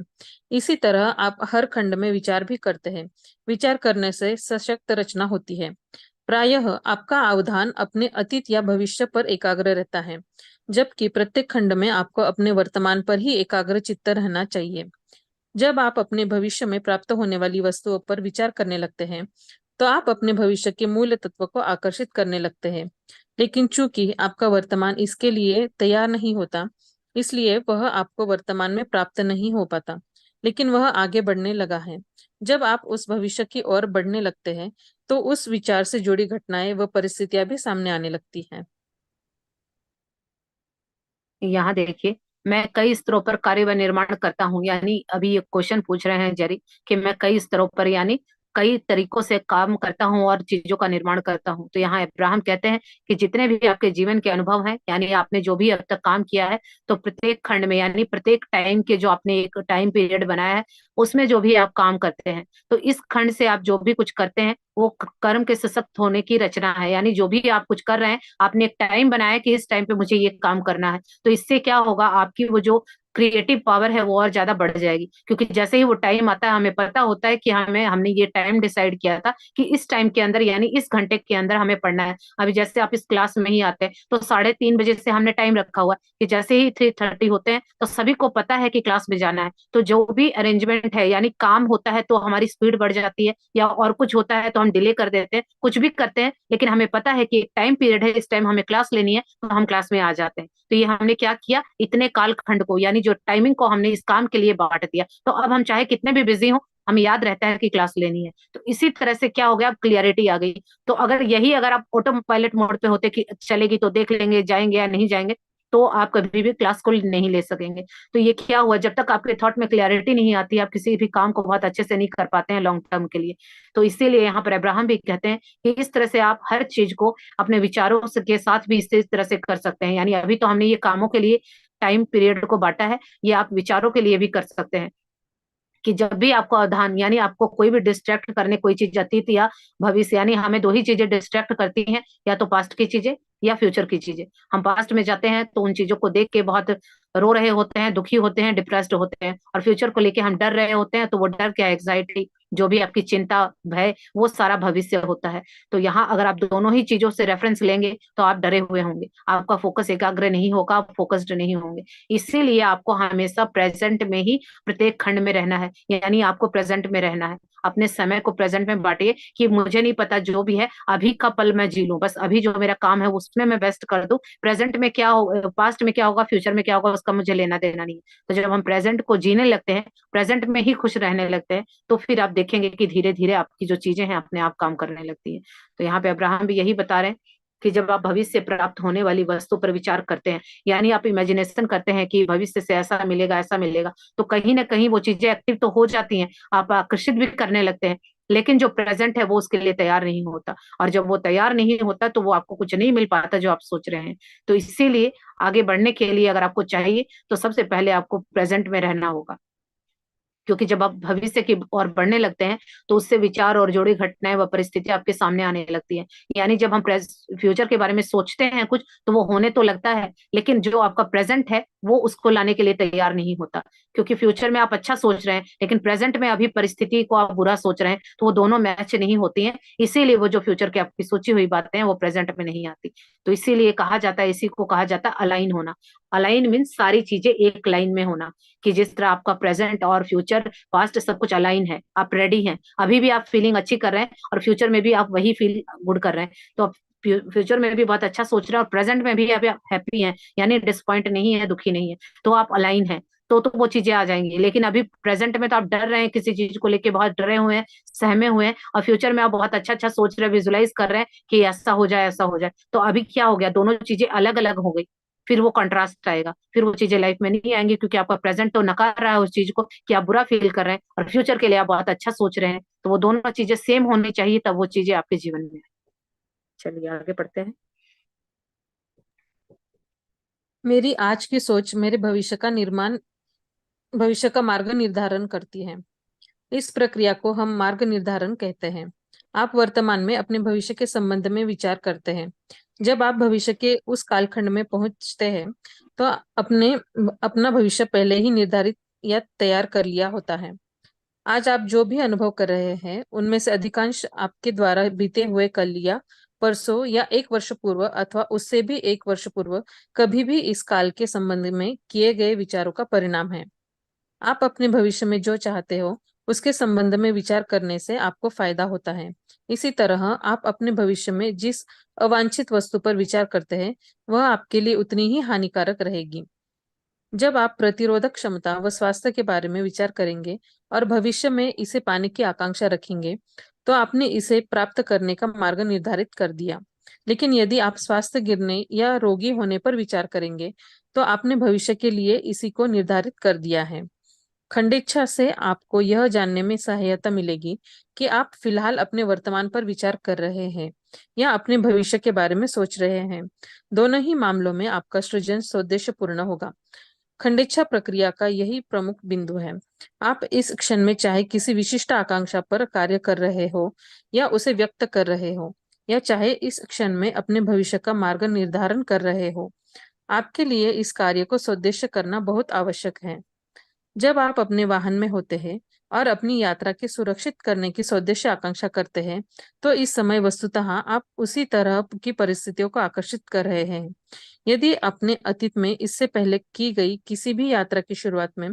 Speaker 5: इसी तरह आप हर खंड में विचार भी करते हैं। विचार करने से सशक्त रचना होती है। प्रायः आपका अवधान अपने अतीत या भविष्य पर एकाग्र रहता है, जबकि प्रत्येक खंड में आपको अपने वर्तमान पर ही एकाग्र चित्त रहना चाहिए। जब आप अपने भविष्य में प्राप्त होने वाली वस्तुओं पर विचार करने लगते हैं, तो आप अपने भविष्य के मूल तत्व को आकर्षित करने लगते हैं। लेकिन चूंकि आपका वर्तमान इसके लिए तैयार नहीं होता, इसलिए वह आपको वर्तमान में प्राप्त नहीं हो पाता, लेकिन वह आगे बढ़ने लगा है। जब आप उस भविष्य की ओर बढ़ने लगते हैं, तो उस विचार से जुड़ी घटनाएं व परिस्थितियां भी सामने आने लगती हैं।
Speaker 1: यहाँ देखिए, मैं कई स्तरों पर कार्य व निर्माण करता हूँ। यानी अभी ये क्वेश्चन पूछ रहे हैं जेरी कि मैं कई स्तरों पर यानी कई तरीकों से काम करता हूँ और चीजों का निर्माण करता हूँ। तो यहाँ अब्राहम कहते हैं कि जितने भी आपके जीवन के अनुभव हैं, यानी आपने जो भी अब तक काम किया है, तो प्रत्येक खंड में यानी प्रत्येक टाइम के जो आपने एक टाइम पीरियड बनाया है, उसमें जो भी आप काम करते हैं, तो इस खंड से आप जो भी कुछ करते हैं वो कर्म के सशक्त होने की रचना है। यानी जो भी आप कुछ कर रहे हैं, आपने एक टाइम बनाया कि इस टाइम पे मुझे ये काम करना है, तो इससे क्या होगा, आपकी वो जो क्रिएटिव पावर है वो और ज्यादा बढ़ जाएगी। क्योंकि जैसे ही वो टाइम आता है, हमें पता होता है कि हमने ये टाइम डिसाइड किया था कि इस टाइम के अंदर यानी इस घंटे के अंदर हमें पढ़ना है। अभी जैसे आप इस क्लास में ही आते हैं, तो 3:30 बजे से हमने टाइम रखा हुआ है कि जैसे ही 3:30 होते हैं, तो सभी को पता है कि क्लास में जाना है। तो जो भी अरेंजमेंट है यानी काम होता है, तो हमारी स्पीड बढ़ जाती है, या और कुछ होता है तो हम डिले कर देते हैं, कुछ भी करते हैं, लेकिन हमें पता है कि एक टाइम पीरियड है, इस टाइम हमें क्लास लेनी है, तो हम क्लास में आ जाते हैं। तो ये हमने क्या किया, इतने कालखंड को यानी जो टाइमिंग को हमने इस काम के लिए बांट दिया। तो अब हम चाहे कितने भी बिजी हो, हमें याद रहता है कि क्लास लेनी है। तो इसी तरह से क्या हो गया, अब क्लियरिटी आ गई। तो अगर आप ऑटो पायलट मोड पे होते कि चलेगी तो देख लेंगे जाएंगे या नहीं जाएंगे, तो आप कभी भी क्लास को नहीं ले सकेंगे। तो ये क्या हुआ, जब तक आपके थॉट में क्लियरिटी नहीं आती, आप किसी भी काम को बहुत अच्छे से नहीं कर पाते हैं लॉन्ग टर्म के लिए। तो इसीलिए यहाँ पर अब्राहम भी कहते हैं कि इस तरह से आप हर चीज को अपने विचारों के साथ भी इस तरह से कर सकते हैं। यानी अभी तो हमने ये कामों के लिए टाइम पीरियड को बांटा है, ये आप विचारों के लिए भी कर सकते हैं। कि जब भी आपको अवधान यानी आपको कोई भी डिस्ट्रैक्ट करने, कोई चीज अतीत या भविष्य, यानी हमें दो ही चीजें डिस्ट्रैक्ट करती हैं, या तो पास्ट की चीजें या फ्यूचर की चीजें। हम पास्ट में जाते हैं तो उन चीजों को देख के बहुत रो रहे होते हैं, दुखी होते हैं, डिप्रेस्ड होते हैं, और फ्यूचर को लेके हम डर रहे होते हैं, तो वो डर क्या, एग्जाइटी, जो भी आपकी चिंता, भय, वो सारा भविष्य होता है। तो यहाँ अगर आप दोनों ही चीजों से रेफरेंस लेंगे, तो आप डरे हुए होंगे, आपका फोकस एकाग्र नहीं होगा, आप फोकस्ड नहीं होंगे। इसीलिए आपको हमेशा प्रेजेंट में ही प्रत्येक खंड में रहना है। यानी आपको प्रेजेंट में रहना है, अपने समय को प्रेजेंट में बांटिए कि मुझे नहीं पता, जो भी है अभी का पल मैं जी लूं, बस अभी जो मेरा काम है उसमें मैं बेस्ट कर दूं। प्रेजेंट में क्या हो, पास्ट में क्या होगा, फ्यूचर में क्या होगा, उसका मुझे लेना देना नहीं है। तो जब हम प्रेजेंट को जीने लगते हैं, प्रेजेंट में ही खुश रहने लगते हैं, तो फिर आप देखेंगे कि धीरे धीरे आपकी जो चीजें हैं अपने आप काम करने लगती है। तो यहाँ पे अब्राहम भी यही बता रहे हैं कि जब आप भविष्य से प्राप्त होने वाली वस्तु पर विचार करते हैं, यानी आप इमेजिनेशन करते हैं कि भविष्य से ऐसा मिलेगा ऐसा मिलेगा, तो कहीं ना कहीं वो चीजें एक्टिव तो हो जाती हैं, आप आकर्षित भी करने लगते हैं, लेकिन जो प्रेजेंट है वो उसके लिए तैयार नहीं होता। और जब वो तैयार नहीं होता, तो वो आपको कुछ नहीं मिल पाता जो आप सोच रहे हैं। तो इसीलिए आगे बढ़ने के लिए अगर आपको चाहिए, तो सबसे पहले आपको प्रेजेंट में रहना होगा। क्योंकि जब आप भविष्य की ओर बढ़ने लगते हैं, तो उससे विचार और जुड़ी घटनाएं व परिस्थितियां आपके सामने आने लगती हैं। यानी जब हम फ्यूचर के बारे में सोचते हैं कुछ, तो वो होने तो लगता है, लेकिन जो आपका प्रेजेंट है वो उसको लाने के लिए तैयार नहीं होता। क्योंकि फ्यूचर में आप अच्छा सोच रहे हैं, लेकिन प्रेजेंट में अभी परिस्थिति को आप बुरा सोच रहे हैं, तो वो दोनों मैच नहीं होती हैं। इसीलिए वो जो फ्यूचर की आपकी सोची हुई बातें हैं वो प्रेजेंट में नहीं आती। तो इसीलिए कहा जाता है, इसी को कहा जाता है अलाइन होना। अलाइन मीन्स सारी चीजें एक लाइन में होना, कि जिस तरह आपका प्रेजेंट और फ्यूचर, पास्ट सब कुछ अलाइन है, आप रेडी हैं, अभी भी आप फीलिंग अच्छी कर रहे हैं, और फ्यूचर में भी आप वही फील गुड कर रहे हैं। तो आप फ्यूचर में भी बहुत अच्छा सोच रहे हैं, और प्रेजेंट में भी आप हैप्पी हैं, यानी डिसपॉइंट नहीं है, दुखी नहीं है, तो आप अलाइन हैं। तो वो चीजें आ जाएंगी। लेकिन अभी प्रेजेंट में तो आप डर रहे हैं, किसी चीज को लेके बहुत डरे हुए हैं, सहमे हुए हैं, और फ्यूचर में आप बहुत अच्छा अच्छा सोच रहे हैं, विजुलाइज कर रहे हैं कि ऐसा हो जाए ऐसा हो जाए। तो अभी क्या हो गया, दोनों चीजें अलग अलग हो गई, फिर वो कंट्रास्ट आएगा, फिर वो चीजें लाइफ में नहीं आएंगी। क्योंकि आपका प्रेजेंट तो नकार रहा है उस चीज को कि आप बुरा फील कर रहे हैं, और फ्यूचर के लिए आप बहुत अच्छा सोच रहे हैं। तो वो दोनों चीजें सेम होनी चाहिए, तब वो चीजें आपके जीवन में आए। चलिए आगे पढ़ते हैं।
Speaker 5: मेरी आज की सोच मेरे भविष्य का मार्ग निर्धारण करती है। इस प्रक्रिया को हम मार्ग निर्धारण कहते हैं। आप वर्तमान में अपने भविष्य के संबंध में विचार करते हैं। जब आप भविष्य के उस कालखंड में पहुंचते हैं तो अपना भविष्य पहले ही निर्धारित या तैयार कर लिया होता है। आज आप जो भी अनुभव कर रहे हैं उनमें से अधिकांश आपके द्वारा बीते हुए कल या परसों या 1 वर्ष पूर्व अथवा उससे भी 1 वर्ष पूर्व कभी भी इस काल के संबंध में किए गए विचारों का परिणाम है। आप अपने भविष्य में जो चाहते हो उसके संबंध में विचार करने से आपको फायदा होता है। इसी तरह आप अपने भविष्य में जिस अवांछित वस्तु पर विचार करते हैं वह आपके लिए उतनी ही हानिकारक रहेगी। जब आप प्रतिरोधक क्षमता व स्वास्थ्य के बारे में विचार करेंगे और भविष्य में इसे पाने की आकांक्षा रखेंगे तो आपने इसे प्राप्त करने का मार्ग निर्धारित कर दिया। लेकिन यदि आप स्वास्थ्य गिरने या रोगी होने पर विचार करेंगे तो आपने भविष्य के लिए इसी को निर्धारित कर दिया है। खंडेच्छा से आपको यह जानने में सहायता मिलेगी कि आप फिलहाल अपने वर्तमान पर विचार कर रहे हैं या अपने भविष्य के बारे में सोच रहे हैं। दोनों ही मामलों में आपका सृजन स्वोद्देश्य पूर्ण होगा। खंडेच्छा प्रक्रिया का यही प्रमुख बिंदु है। आप इस क्षण में चाहे किसी विशिष्ट आकांक्षा पर कार्य कर रहे हो या उसे व्यक्त कर रहे हो या चाहे इस क्षण में अपने भविष्य का मार्ग निर्धारण कर रहे हो, आपके लिए इस कार्य को स्वोद्देश्य करना बहुत आवश्यक है। जब आप अपने वाहन में होते हैं और अपनी यात्रा के सुरक्षित करने की स्वोद्देश्य आकांक्षा करते हैं तो इस समय वस्तुतः आप उसी तरह की परिस्थितियों को आकर्षित कर रहे हैं। यदि अपने अतीत में इससे पहले की गई किसी भी यात्रा की शुरुआत में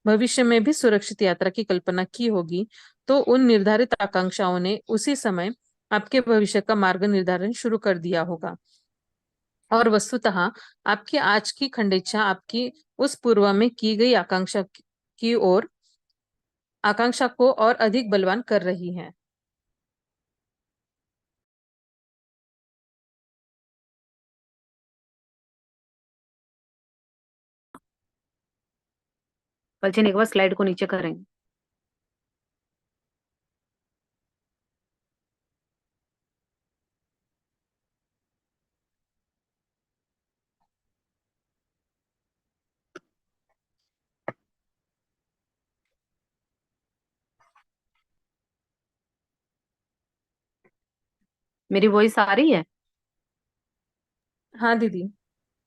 Speaker 5: भविष्य में भी सुरक्षित यात्रा की कल्पना की होगी तो उन निर्धारित आकांक्षाओं ने उसी समय आपके भविष्य का मार्ग निर्धारण शुरू कर दिया होगा। और वस्तुतः आपकी आज की खंडेच्छा आपकी उस पूर्व में की गई की ओर आकांक्षा को और अधिक बलवान कर रही है।
Speaker 1: पलचन एक बार स्लाइड को नीचे करेंगे। मेरी वॉइस आ रही है?
Speaker 5: हाँ दीदी।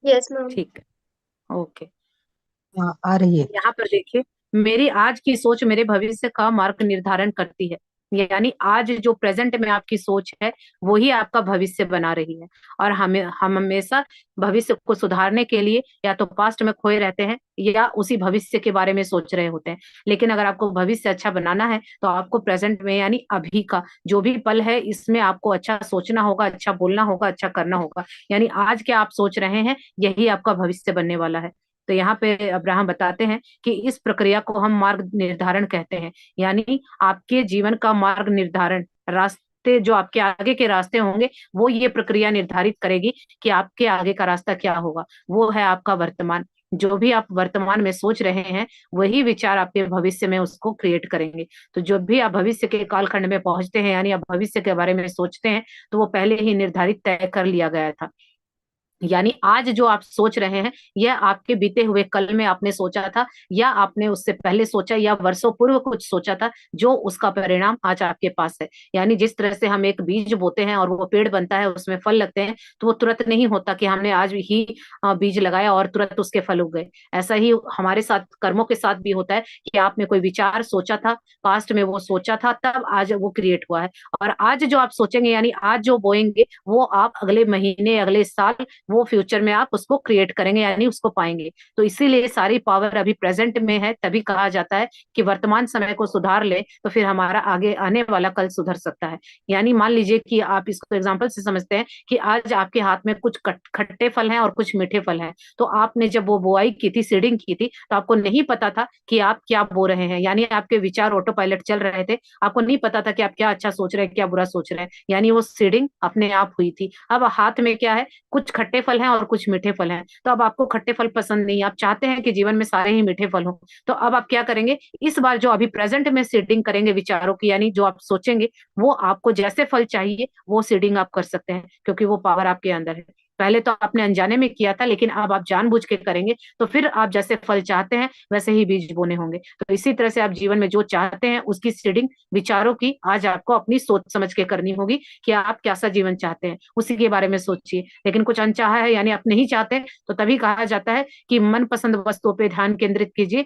Speaker 4: Yes ma'am.
Speaker 1: ठीक है, ओके।
Speaker 6: हाँ, आ रही है।
Speaker 1: यहाँ पर देखिए, मेरी आज की सोच मेरे भविष्य का मार्ग निर्धारण करती है। यानी आज जो प्रेजेंट में आपकी सोच है वही आपका भविष्य बना रही है। और हम हमेशा भविष्य को सुधारने के लिए या तो पास्ट में खोए रहते हैं या उसी भविष्य के बारे में सोच रहे होते हैं। लेकिन अगर आपको भविष्य अच्छा बनाना है तो आपको प्रेजेंट में यानी अभी का जो भी पल है इसमें आपको अच्छा सोचना होगा, अच्छा बोलना होगा, अच्छा करना होगा। यानी आज क्या आप सोच रहे हैं यही आपका भविष्य बनने वाला है। तो यहाँ पे अब्राहम बताते हैं कि इस प्रक्रिया को हम मार्ग निर्धारण कहते हैं। यानी आपके जीवन का मार्ग निर्धारण, रास्ते जो आपके आगे के रास्ते होंगे वो ये प्रक्रिया निर्धारित करेगी कि आपके आगे का रास्ता क्या होगा। वो है आपका वर्तमान। जो भी आप वर्तमान में सोच रहे हैं वही विचार आपके भविष्य में उसको क्रिएट करेंगे। तो जब भी आप भविष्य के कालखंड में पहुंचते हैं यानी आप भविष्य के बारे में सोचते हैं तो वो पहले ही निर्धारित तय कर लिया गया था। यानी आज जो आप सोच रहे हैं यह आपके बीते हुए कल में आपने सोचा था या आपने उससे पहले सोचा या वर्षों पूर्व कुछ सोचा था जो उसका परिणाम आज आपके पास है। यानी जिस तरह से हम एक बीज बोते हैं और वो पेड़ बनता है, उसमें फल लगते हैं, तो वो तुरंत नहीं होता कि हमने आज ही बीज लगाया और तुरंत उसके फल उग गए। ऐसा ही हमारे साथ कर्मों के साथ भी होता है कि आपने कोई विचार सोचा था, पास्ट में वो सोचा था, तब आज वो क्रिएट हुआ है। और आज जो आप सोचेंगे यानी आज जो बोएंगे वो आप अगले महीने, अगले साल, वो फ्यूचर में आप उसको क्रिएट करेंगे यानी उसको पाएंगे। तो इसीलिए सारी पावर अभी प्रेजेंट में है। तभी कहा जाता है कि वर्तमान समय को सुधार ले तो फिर हमारा आगे आने वाला कल सुधर सकता है। यानी मान लीजिए कि आप इसको एग्जांपल से समझते हैं कि आज आपके हाथ में कुछ खट्टे फल हैं और कुछ मीठे फल हैं। तो आपने जब वो बुआई की थी, सीडिंग की थी, तो आपको नहीं पता था कि आप क्या बो रहे हैं। यानी आपके विचार ऑटो पायलट चल रहे थे, आपको नहीं पता था कि आप क्या अच्छा सोच रहे हैं, क्या बुरा सोच रहे हैं। यानी वो सीडिंग अपने आप हुई थी। अब हाथ में क्या है, कुछ खट्टे फल हैं और कुछ मीठे फल हैं। तो अब आपको खट्टे फल पसंद नहीं, आप चाहते हैं कि जीवन में सारे ही मीठे फल हो। तो अब आप क्या करेंगे, इस बार जो अभी प्रेजेंट में सीडिंग करेंगे विचारों की, यानी जो आप सोचेंगे वो आपको जैसे फल चाहिए वो सीडिंग आप कर सकते हैं क्योंकि वो पावर आपके अंदर है। पहले तो आपने अनजाने में किया था, लेकिन अब आप जानबूझ के करेंगे तो फिर आप जैसे फल चाहते हैं वैसे ही बीज बोने होंगे। तो इसी तरह से आप जीवन में जो चाहते हैं उसकी सीडिंग विचारों की आज आपको अपनी सोच समझ के करनी होगी कि आप कैसा जीवन चाहते हैं, उसी के बारे में सोचिए। लेकिन कुछ अनचाहा है यानी आप नहीं चाहते, तो तभी कहा जाता है कि मनपसंद वस्तुओं पे ध्यान केंद्रित कीजिए,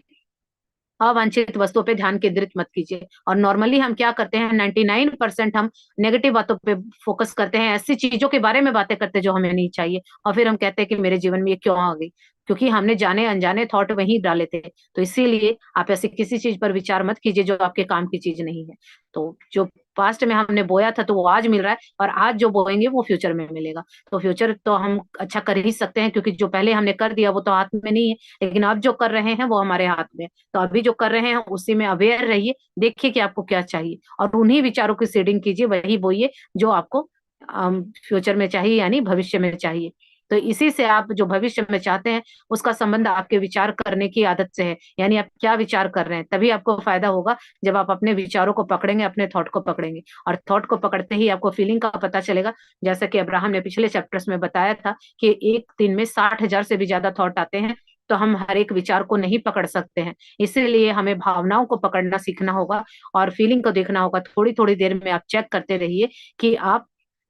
Speaker 1: अवांछित वस्तुओं पे ध्यान केंद्रित मत कीजिए। और नॉर्मली हम क्या करते हैं, 99% हम नेगेटिव बातों पे फोकस करते हैं, ऐसी चीजों के बारे में बातें करते हैं जो हमें नहीं चाहिए, और फिर हम कहते हैं कि मेरे जीवन में ये क्यों आ गई, क्योंकि हमने जाने अनजाने थॉट वहीं डाले थे। तो इसीलिए आप ऐसी किसी चीज पर विचार मत कीजिए जो आपके काम की चीज नहीं है। तो जो पास्ट में हमने बोया था तो वो आज मिल रहा है, और आज जो बोएंगे वो फ्यूचर में मिलेगा। तो फ्यूचर तो हम अच्छा कर ही सकते हैं, क्योंकि जो पहले हमने कर दिया वो तो हाथ में नहीं है, लेकिन अब जो कर रहे हैं वो हमारे हाथ में है। तो अभी जो कर रहे हैं उसी में अवेयर रहिए, देखिए कि आपको क्या चाहिए, और उन्हीं विचारों की सीडिंग कीजिए, वही बोइए जो आपको फ्यूचर में चाहिए, यानी भविष्य में चाहिए। तो इसी से आप जो भविष्य में चाहते हैं उसका संबंध आपके विचार करने की आदत से है, यानी आप क्या विचार कर रहे हैं, तभी आपको फायदा होगा जब आप अपने विचारों को पकड़ेंगे, अपने थॉट को पकड़ेंगे। और थॉट को पकड़ते ही आपको फीलिंग का पता चलेगा, जैसा कि अब्राहम ने पिछले चैप्टर्स में बताया था कि एक दिन में 60,000 से भी ज्यादा थॉट आते हैं। तो हम हर एक विचार को नहीं पकड़ सकते हैं, इसीलिए हमें भावनाओं को पकड़ना सीखना होगा और फीलिंग को देखना होगा। थोड़ी थोड़ी देर में आप चेक करते रहिए कि आप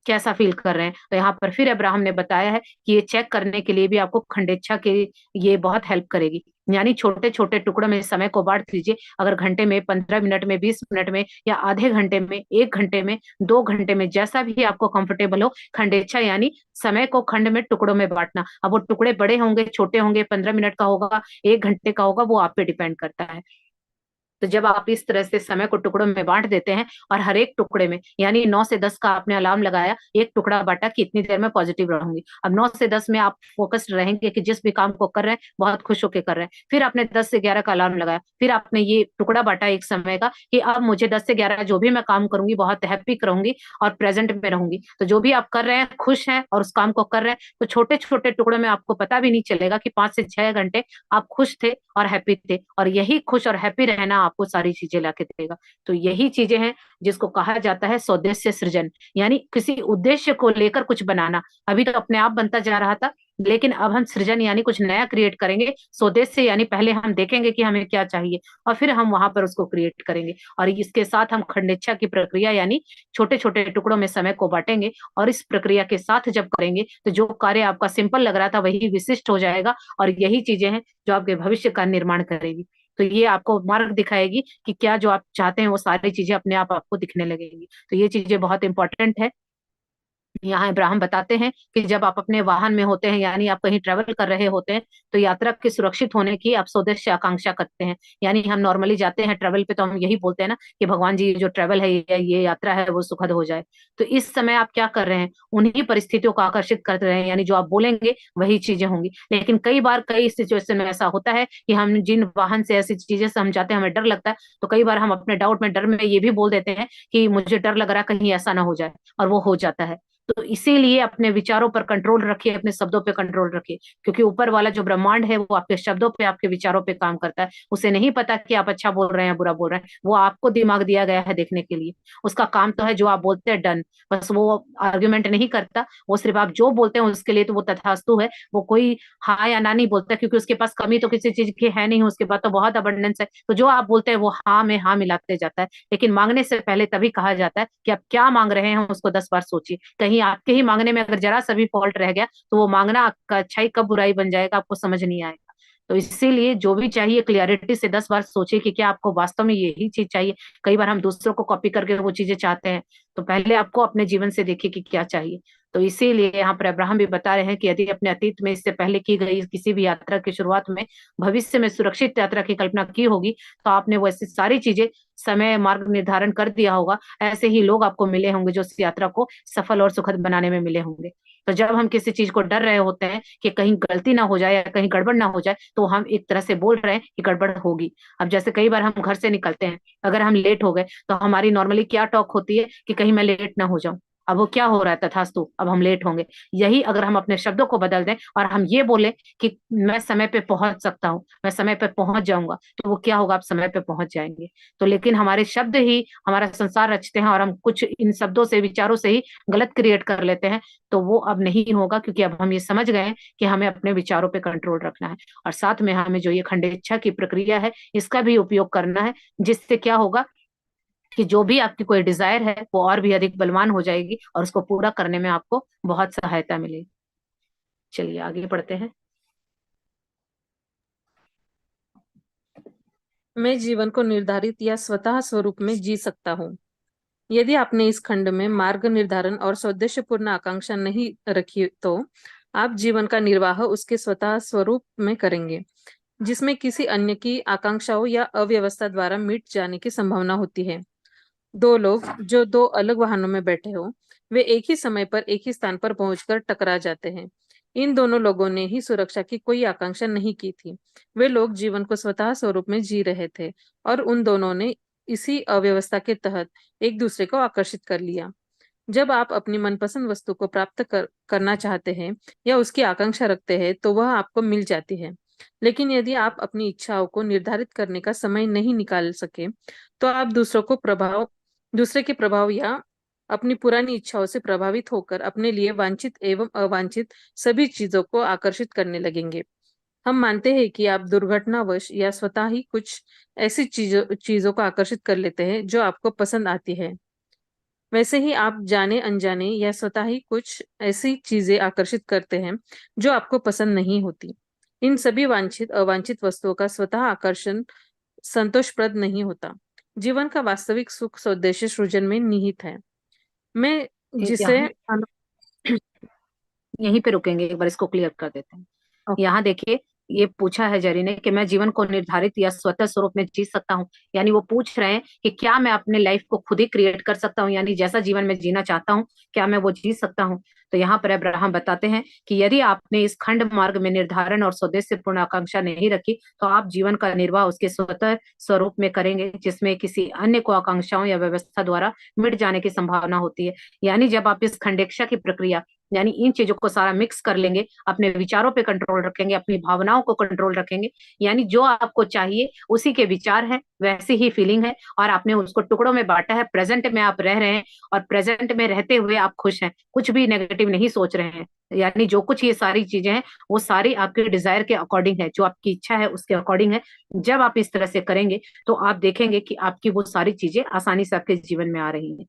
Speaker 1: कैसा फील कर रहे हैं। तो यहाँ पर फिर अब्राहम ने बताया है कि ये चेक करने के लिए भी आपको खंडेच्छा के ये बहुत हेल्प करेगी, यानी छोटे छोटे टुकड़ों में समय को बांट लीजिए। अगर घंटे में, 15 मिनट में, 20 मिनट में, या आधे घंटे में, 1 घंटे में, 2 घंटे में, जैसा भी आपको कंफर्टेबल हो, खंडेच्छा यानी समय को खंड में टुकड़ों में बांटना। अब वो टुकड़े बड़े होंगे, छोटे होंगे, 15 मिनट का होगा, 1 घंटे का होगा, वो आप पे डिपेंड करता है। तो जब आप इस तरह से समय को टुकड़ों में बांट देते हैं, और हर एक टुकड़े में, यानी 9 से 10 का आपने अलार्म लगाया, एक टुकड़ा बांटा कि इतनी देर में पॉजिटिव रहूंगी। अब 9 से 10 में आप फोकस्ड रहेंगे कि जिस भी काम को कर रहे हैं बहुत खुश होकर कर रहे हैं। फिर आपने 10 से 11 का अलार्म लगाया, फिर आपने ये टुकड़ा बांटा एक समय का कि अब मुझे 10 से 11 जो भी मैं काम करूंगी बहुत हैप्पी रहूंगी और प्रेजेंट में रहूंगी। तो जो भी आप कर रहे हैं खुश हैं और उस काम को कर रहे हैं, तो छोटे छोटे टुकड़ों में आपको पता भी नहीं चलेगा कि 5 से 6 घंटे आप खुश थे और हैप्पी थे, और यही खुश और हैप्पी रहना आपको सारी चीजें लाके देगा। तो यही चीजें हैं जिसको कहा जाता है स्वदेश्य सृजन, यानी किसी उद्देश्य को लेकर कुछ बनाना। अभी तो अपने आप बनता जा रहा था, लेकिन अब हम सृजन यानी कुछ नया क्रिएट करेंगे। स्वदेश्य यानी पहले हम देखेंगे कि हमें क्या चाहिए, और फिर हम वहां पर उसको क्रिएट करेंगे। और इसके साथ हम खंडेच्छा की प्रक्रिया यानी छोटे छोटे टुकड़ों में समय को बांटेंगे, और इस प्रक्रिया के साथ जब करेंगे तो जो कार्य आपका सिंपल लग रहा था वही विशिष्ट हो जाएगा। और यही चीजें हैं जो आपके भविष्य का निर्माण करेगी। तो ये आपको मार्ग दिखाएगी कि क्या जो आप चाहते हैं वो सारी चीजें अपने आप आपको दिखने लगेंगी। तो ये चीजें बहुत इंपॉर्टेंट है। यहाँ इब्राहिम बताते हैं कि जब आप अपने वाहन में होते हैं, यानी आप कहीं ट्रेवल कर रहे होते हैं, तो यात्रा के सुरक्षित होने की आप स्वदेश्य आकांक्षा करते हैं। यानी हम नॉर्मली जाते हैं ट्रेवल पे तो हम यही बोलते हैं ना कि भगवान जी जो ट्रेवल है, ये यात्रा है वो सुखद हो जाए। तो इस समय आप क्या कर रहे हैं, उन्हीं परिस्थितियों को आकर्षित कर रहे हैं, यानी जो आप बोलेंगे वही चीजें होंगी। लेकिन कई बार कई सिचुएशन में ऐसा होता है कि हम जिन वाहन से ऐसी चीजें से हम जाते हैं हमें डर लगता है, तो कई बार हम अपने डाउट में, डर में ये भी बोल देते हैं कि मुझे डर लग रहा है कहीं ऐसा ना हो जाए, और वो हो जाता है। तो इसीलिए अपने विचारों पर कंट्रोल रखिए, अपने शब्दों पे कंट्रोल रखिए, क्योंकि ऊपर वाला जो ब्रह्मांड है वो आपके शब्दों पे, आपके विचारों पे काम करता है। उसे नहीं पता कि आप अच्छा बोल रहे हैं बुरा बोल रहे हैं, वो आपको दिमाग दिया गया है देखने के लिए। उसका काम तो है जो आप बोलते हैं डन, बस वो आर्ग्यूमेंट नहीं करता, वो सिर्फ आप जो बोलते हैं उसके लिए तो वो तथास्तु है। वो कोई हाँ या ना नहीं बोलता, क्योंकि उसके पास कमी तो किसी चीज की है नहीं, उसके पास तो बहुत अबंडेंस है। तो जो आप बोलते हैं वो हाँ में हाँ मिलाते जाता है। लेकिन मांगने से पहले तभी कहा जाता है कि आप क्या मांग रहे हैं उसको 10 बार सोचिए। कहीं आपके ही मांगने में अगर जरा सा भी फॉल्ट रह गया तो वो मांगना आपका अच्छाई कब बुराई बन जाएगा आपको समझ नहीं आएगा। तो इसीलिए जो भी चाहिए क्लियरिटी से 10 बार सोचिए कि क्या आपको वास्तव में यही चीज चाहिए। कई बार हम दूसरों को कॉपी करके वो चीजें चाहते हैं, तो पहले आपको अपने जीवन से देखिए कि क्या चाहिए। तो इसीलिए यहाँ पर अब्राहम भी बता रहे हैं कि यदि अपने अतीत में इससे पहले की गई किसी भी यात्रा की शुरुआत में भविष्य में सुरक्षित यात्रा की कल्पना की होगी, तो आपने वो ऐसी सारी चीजें समय मार्ग निर्धारण कर दिया होगा। ऐसे ही लोग आपको मिले होंगे जो इस यात्रा को सफल और सुखद बनाने में मिले होंगे। तो जब हम किसी चीज को डर रहे होते हैं कि कहीं गलती ना हो जाए या कहीं गड़बड़ ना हो जाए, तो हम एक तरह से बोल रहे हैं कि गड़बड़ होगी। अब जैसे कई बार हम घर से निकलते हैं, अगर हम लेट हो गए तो हमारी नॉर्मली क्या टॉक होती है कि कहीं मैं लेट ना हो जाऊं। अब वो क्या हो रहा है, तथास्तु, अब हम लेट होंगे। यही अगर हम अपने शब्दों को बदल दें और हम ये बोले कि मैं समय पे पहुंच सकता हूँ, मैं समय पे पहुंच जाऊंगा, तो वो क्या होगा, आप समय पे पहुंच जाएंगे। तो लेकिन हमारे शब्द ही हमारा संसार रचते हैं, और हम कुछ इन शब्दों से, विचारों से ही गलत क्रिएट कर लेते हैं। तो वो अब नहीं होगा, क्योंकि अब हम ये समझ गए हैं कि हमें अपने विचारों पे कंट्रोल रखना है, और साथ में हमें जो ये खंडेच्छा की प्रक्रिया है इसका भी उपयोग करना है, जिससे क्या होगा कि जो भी आपकी कोई डिजायर है वो और भी अधिक बलवान हो जाएगी, और उसको पूरा करने में आपको बहुत सहायता मिलेगी। चलिए आगे बढ़ते हैं।
Speaker 5: मैं जीवन को निर्धारित या स्वतः स्वरूप में जी सकता हूँ। यदि आपने इस खंड में मार्ग निर्धारण और सौदेश्यपूर्ण आकांक्षा नहीं रखी, तो आप जीवन का निर्वाह उसके स्वतः स्वरूप में करेंगे, जिसमें किसी अन्य की आकांक्षाओं या अव्यवस्था द्वारा मिट जाने की संभावना होती है। दो लोग जो दो अलग वाहनों में बैठे हो, वे एक ही समय पर एक ही स्थान पर पहुंचकर टकरा जाते हैं। इन दोनों लोगों ने ही सुरक्षा की कोई आकांक्षा नहीं की थी। वे लोग जीवन को स्वतः स्वरूप में जी रहे थे, और उन दोनों ने इसी अव्यवस्था के तहत एक दूसरे को आकर्षित कर लिया। जब आप अपनी मनपसंद वस्तु को प्राप्त करना चाहते हैं या उसकी आकांक्षा रखते हैं, तो वह आपको मिल जाती है। लेकिन यदि आप अपनी इच्छाओं को निर्धारित करने का समय नहीं निकाल सके, तो आप दूसरे के प्रभाव या अपनी पुरानी इच्छाओं से प्रभावित होकर अपने लिए वांछित एवं अवांछित सभी चीजों को आकर्षित करने लगेंगे। हम मानते हैं कि आप दुर्घटनावश या स्वतः ही कुछ ऐसी चीजों को आकर्षित कर लेते हैं जो आपको पसंद आती है। वैसे ही आप जाने अनजाने या स्वतः ही कुछ ऐसी चीजें आकर्षित करते हैं जो आपको पसंद नहीं होती। इन सभी वांछित अवांछित वस्तुओं का स्वतः आकर्षण संतोषप्रद नहीं होता। जीवन का वास्तविक सुख स्वदेशी सृजन में निहित है। मैं जिसे
Speaker 1: यहाँ यहीं पे रुकेंगे, एक बार इसको क्लियर कर देते हैं। यहाँ देखिए, ये पूछा है जरी ने कि मैं जीवन को निर्धारित या स्वतः स्वरूप में जी सकता हूँ, यानी वो पूछ रहे हैं कि क्या मैं अपने लाइफ को खुद ही क्रिएट कर सकता हूँ, यानी जैसा जीवन में जीना चाहता हूँ क्या मैं वो जी सकता हूँ। तो यहाँ पर अब्राहम बताते हैं कि यदि आपने इस खंड मार्ग में निर्धारण और स्वदेश पूर्ण आकांक्षा नहीं रखी, तो आप जीवन का निर्वाह उसके स्वतः स्वरूप में करेंगे, जिसमें किसी अन्य को आकांक्षाओं या व्यवस्था द्वारा मिट जाने की संभावना होती है। यानी जब आप इस खंडेक्षा की प्रक्रिया, यानी इन चीजों को सारा मिक्स कर लेंगे, अपने विचारों पे कंट्रोल रखेंगे, अपनी भावनाओं को कंट्रोल रखेंगे, यानी जो आपको चाहिए उसी के विचार है, वैसी ही फीलिंग है, और आपने उसको टुकड़ों में बांटा है। प्रेजेंट में आप रह रहे हैं, और प्रेजेंट में रहते हुए आप खुश हैं, कुछ भी नेगेटिव नहीं सोच रहे हैं। यानी जो कुछ ये सारी चीजें हैं वो सारी आपके डिजायर के अकॉर्डिंग है, जो आपकी इच्छा है उसके अकॉर्डिंग है। जब आप इस तरह से करेंगे तो आप देखेंगे कि आपकी वो सारी चीजें आसानी से आपके जीवन में आ रही हैं।